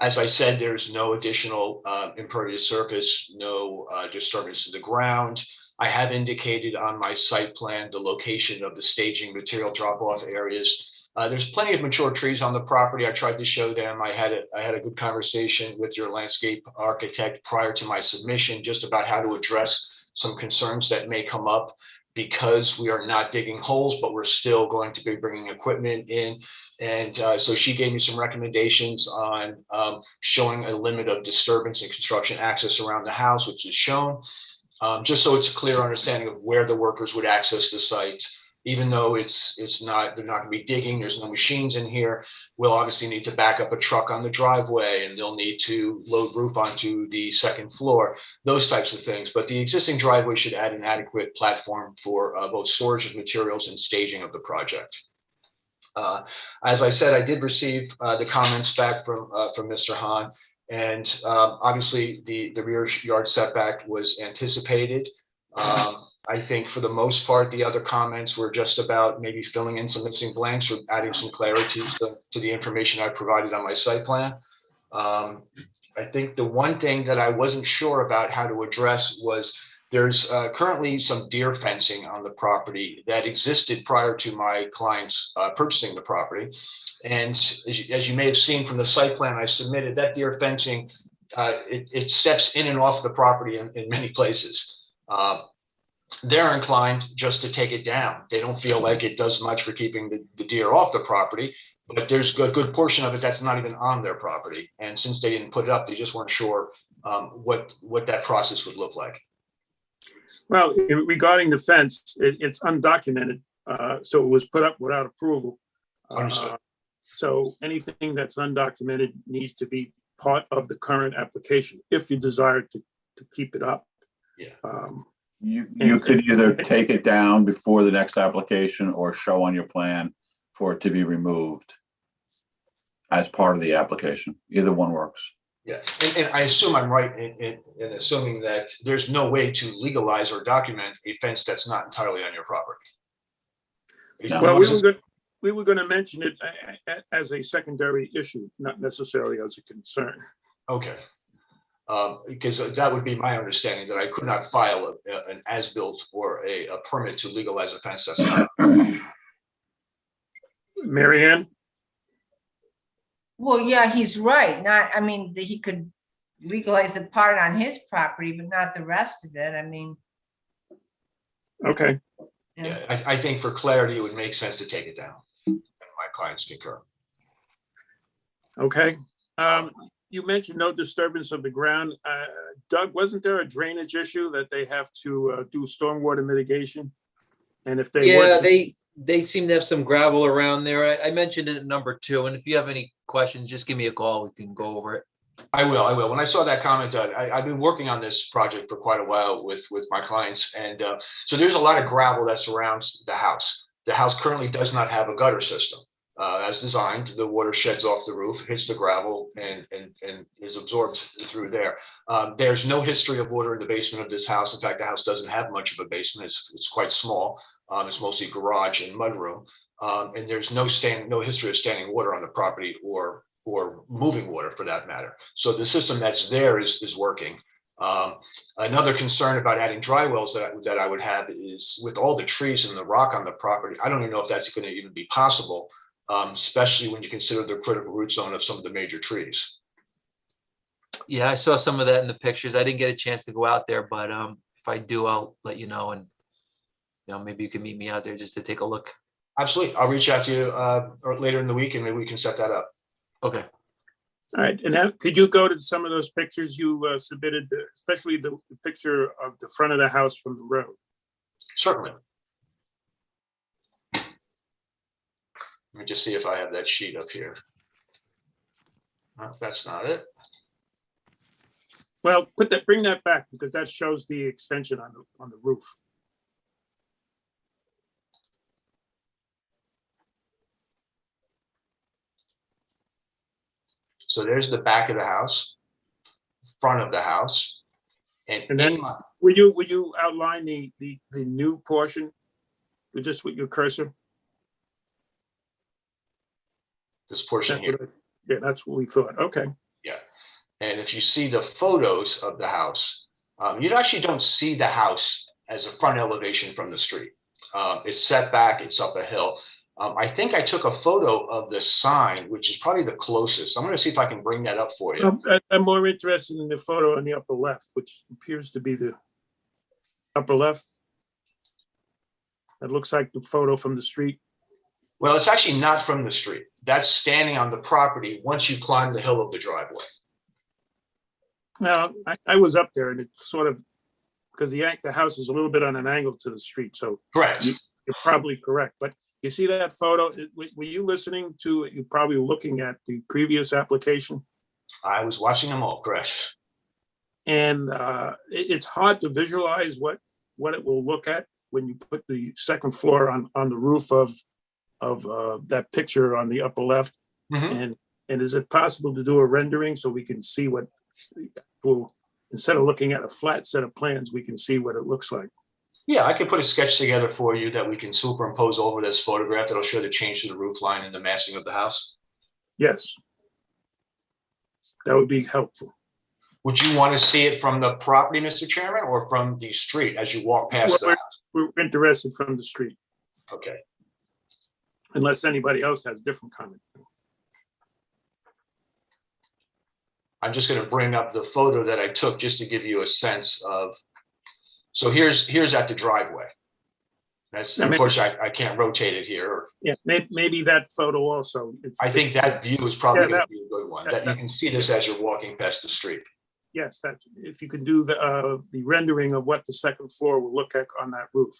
As I said, there's no additional impervious surface, no disturbance to the ground. I have indicated on my site plan the location of the staging material drop-off areas. There's plenty of mature trees on the property. I tried to show them. I had a good conversation with your landscape architect prior to my submission, just about how to address some concerns that may come up, because we are not digging holes, but we're still going to be bringing equipment in. And so she gave me some recommendations on showing a limit of disturbance and construction access around the house, which is shown, just so it's a clear understanding of where the workers would access the site. Even though they're not going to be digging, there's no machines in here. We'll obviously need to back up a truck on the driveway, and they'll need to load roof onto the second floor, those types of things. But the existing driveway should add an adequate platform for both storage of materials and staging of the project. As I said, I did receive the comments back from Mr. Hahn, and obviously the rear yard setback was anticipated. I think for the most part, the other comments were just about maybe filling in some missing blanks or adding some clarity to the information I provided on my site plan. I think the one thing that I wasn't sure about how to address was there's currently some deer fencing on the property that existed prior to my clients purchasing the property. And as you may have seen from the site plan I submitted, that deer fencing, it steps in and off the property in many places. They're inclined just to take it down. They don't feel like it does much for keeping the deer off the property, but there's a good portion of it that's not even on their property. And since they didn't put it up, they just weren't sure what that process would look like. Well, regarding the fence, it's undocumented, so it was put up without approval. Understood. So anything that's undocumented needs to be part of the current application if you desire to keep it up. Yeah. You could either take it down before the next application or show on your plan for it to be removed as part of the application. Either one works. Yeah, and I assume I'm right in assuming that there's no way to legalize or document a fence that's not entirely on your property. No. Well, we were going to mention it as a secondary issue, not necessarily as a concern. Okay. Because that would be my understanding, that I could not file an as-built or a permit to legalize a fence that's not. Mary Ann? Well, yeah, he's right. I mean, he could legalize the part on his property, but not the rest of it. I mean. Okay. Yeah, I think for clarity, it would make sense to take it down. And my clients concur. Okay. You mentioned no disturbance of the ground. Doug, wasn't there a drainage issue that they have to do stormwater mitigation? And if they Yeah, were they seem to have some gravel around there. I mentioned it at number 2, and if you have any questions, just give me a call. We can go over it. I will. When I saw that comment, Doug, I've been working on this project for quite a while with my clients. And so there's a lot of gravel that surrounds the house. The house currently does not have a gutter system. As designed, the water sheds off the roof, hits the gravel, and is absorbed through there. There's no history of water in the basement of this house. In fact, the house doesn't have much of a basement. It's quite small. It's mostly garage and mudroom. And there's no history of standing water on the property or moving water for that matter. So the system that's there is working. Another concern about adding dry wells that I would have is with all the trees and the rock on the property, I don't even know if that's going to even be possible. Especially when you consider the critical root zone of some of the major trees. Yeah, I saw some of that in the pictures. I didn't get a chance to go out there, but if I do, I'll let you know. And maybe you can meet me out there just to take a look. Absolutely. I'll reach out to you or later in the week, and maybe we can set that up. Okay. All right. And now, could you go to some of those pictures you submitted, especially the picture of the front of the house from the road? Certainly. Let me just see if I have that sheet up here. That's not it. Well, bring that back because that shows the extension on the roof. So there's the back of the house, front of the house. And then will you outline the new portion just with your cursor? This portion here. Yeah, that's what we thought. Okay. Yeah. And if you see the photos of the house, you actually don't see the house as a front elevation from the street. It's set back, it's up a hill. I think I took a photo of the sign, which is probably the closest. I'm going to see if I can bring that up for you. I'm more interested in the photo on the upper left, which appears to be the upper left. That looks like the photo from the street. Well, it's actually not from the street. That's standing on the property once you climb the hill of the driveway. Now, I was up there and it's sort of, because the house is a little bit on an angle to the street, so. Correct. You're probably correct, but you see that photo? Were you listening to it? You're probably looking at the previous application. I was watching them all, correct. And it's hard to visualize what it will look at when you put the second floor on the roof of that picture on the upper left. And is it possible to do a rendering so we can see what, instead of looking at a flat set of plans, we can see what it looks like? Yeah, I could put a sketch together for you that we can superimpose over this photograph that'll show the change to the roof line and the massing of the house. Yes. That would be helpful. Would you want to see it from the property, Mr. Chairman, or from the street as you walk past the house? We're interested from the street. Okay. Unless anybody else has different comment. I'm just going to bring up the photo that I took just to give you a sense of. So here's at the driveway. That's unfortunately I can't rotate it here. Yeah, maybe that photo also. I think that view is probably going to be a good one. That you can see this as you're walking past the street. Yes, if you can do the rendering of what the second floor will look like on that roof.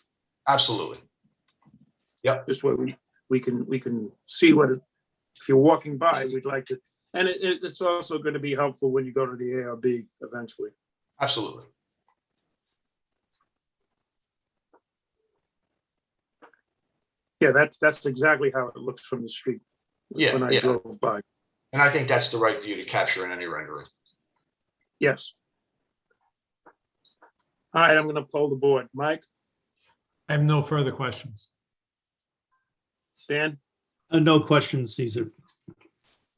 Absolutely. Yep. This way we can see what it, if you're walking by, we'd like to, and it's also going to be helpful when you go to the ARB eventually. Absolutely. Yeah, that's exactly how it looks from the street. Yeah, when I drove by. And I think that's the right view to capture in any rendering. Yes. All right, I'm going to poll the board. Mike? I have no further questions. Dan? No questions, Caesar.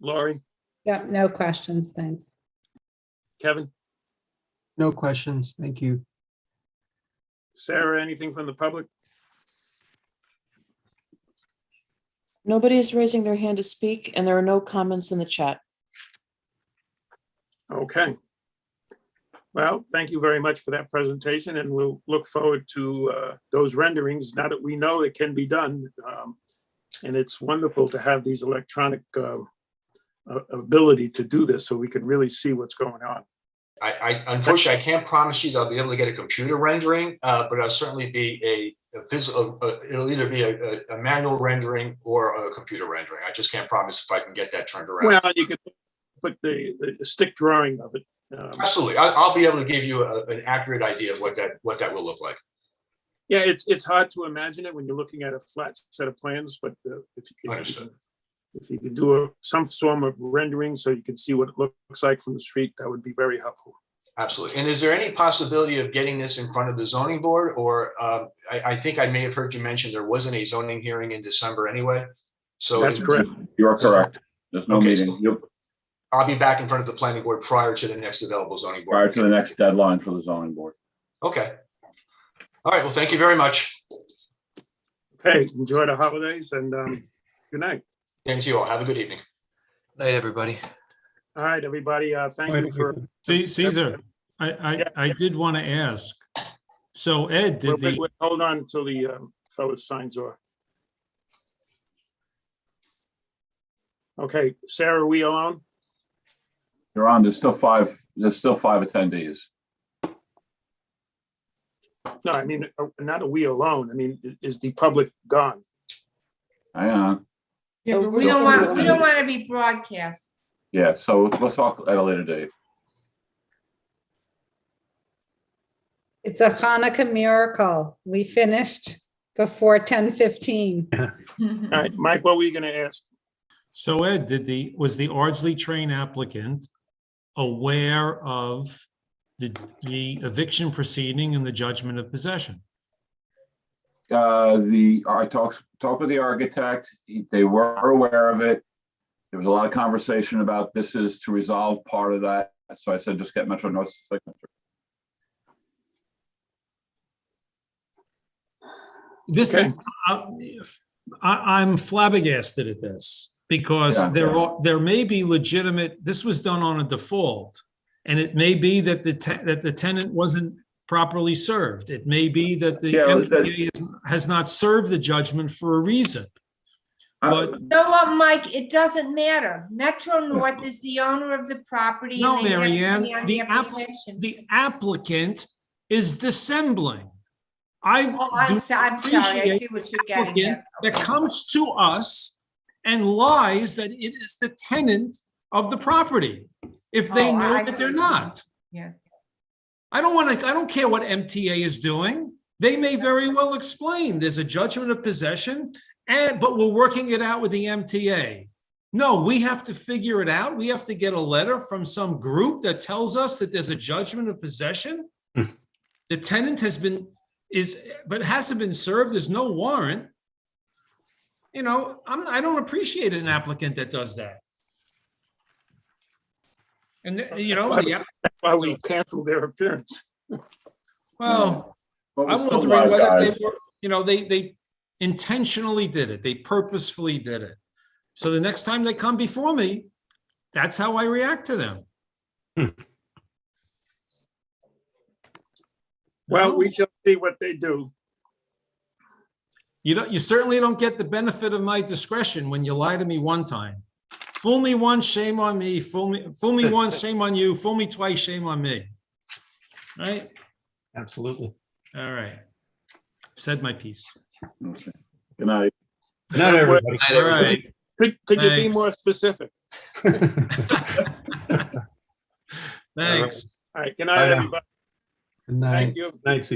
Laurie? Yep, no questions, thanks. Kevin? No questions. Thank you. Sarah, anything from the public? Nobody's raising their hand to speak, and there are no comments in the chat. Okay. Well, thank you very much for that presentation, and we'll look forward to those renderings now that we know it can be done. And it's wonderful to have these electronic ability to do this so we can really see what's going on. I unfortunately, I can't promise you that I'll be able to get a computer rendering, but I'll certainly be a physical, it'll either be a manual rendering or a computer rendering. I just can't promise if I can get that turned around. Well, you can put the stick drawing of it. Absolutely. I'll be able to give you an accurate idea of what that will look like. Yeah, it's hard to imagine it when you're looking at a flat set of plans, but if you can do some form of rendering so you can see what it looks like from the street, that would be very helpful. Absolutely. And is there any possibility of getting this in front of the zoning board? Or I think I may have heard you mention there wasn't a zoning hearing in December anyway. So that's correct. You're correct. There's no meeting. I'll be back in front of the planning board prior to the next available zoning board. Prior to the next deadline for the zoning board. Okay. All right. Well, thank you very much. Okay. Enjoy the holidays and good night. Thank you all. Have a good evening. Night, everybody. All right, everybody. Thank you for. Caesar, I did want to ask. So Ed, Wait, hold on until the fellow signs off. Okay, Sarah, are we alone? You're on. There's still five attendees. No, I mean, not are we alone. I mean, is the public gone? Hang on. Yeah, but we don't want to be broadcast. Yeah, so we'll talk at a later date. It's a Hanukkah miracle. We finished before 10:15. All right, Mike, what were you gonna ask? So Ed, was the Ardsley Train applicant aware of the eviction proceeding and the judgment of possession? I talked with the architect. They were aware of it. There was a lot of conversation about this is to resolve part of that. So I said, just get Metro North's signature. This, Okay. I'm flabbergasted at this because Yeah. there may be legitimate, this was done on a default. And it may be that the tenant wasn't properly served. It may be that the MTA has not served the judgment for a reason. But You know what, Mike? It doesn't matter. Metro North is the owner of the property. no, and they have to Mary Ann, be on the applicant is dissembling. I'm sorry, I see what you're getting at. That comes to us and lies that it is the tenant of the property, if they know I that see. they're not. Yeah. I don't care what MTA is doing. They may very well explain there's a judgment of possession, but we're working it out with the MTA. No, we have to figure it out. We have to get a letter from some group that tells us that there's a judgment of possession. The tenant but hasn't been served. There's no warrant. You know, I don't appreciate an applicant that does that. And That's why we canceled their appearance. well, What I'm was the wondering why, whether they guys? were, they intentionally did it. They purposefully did it. So the next time they come before me, that's how I react to them. Well, we shall see what they do. You certainly don't get the benefit of my discretion when you lie to me one time. Fool me once, shame on me. Fool me once, shame on you. Fool me twice, shame on me. Right? Absolutely. All right. Said my piece. Okay. Good night. Good night, everybody. All right. Could you be Thanks. more specific? Thanks. All right, good night, Bye now. everybody. Good night. Thank you. Night, Cecil.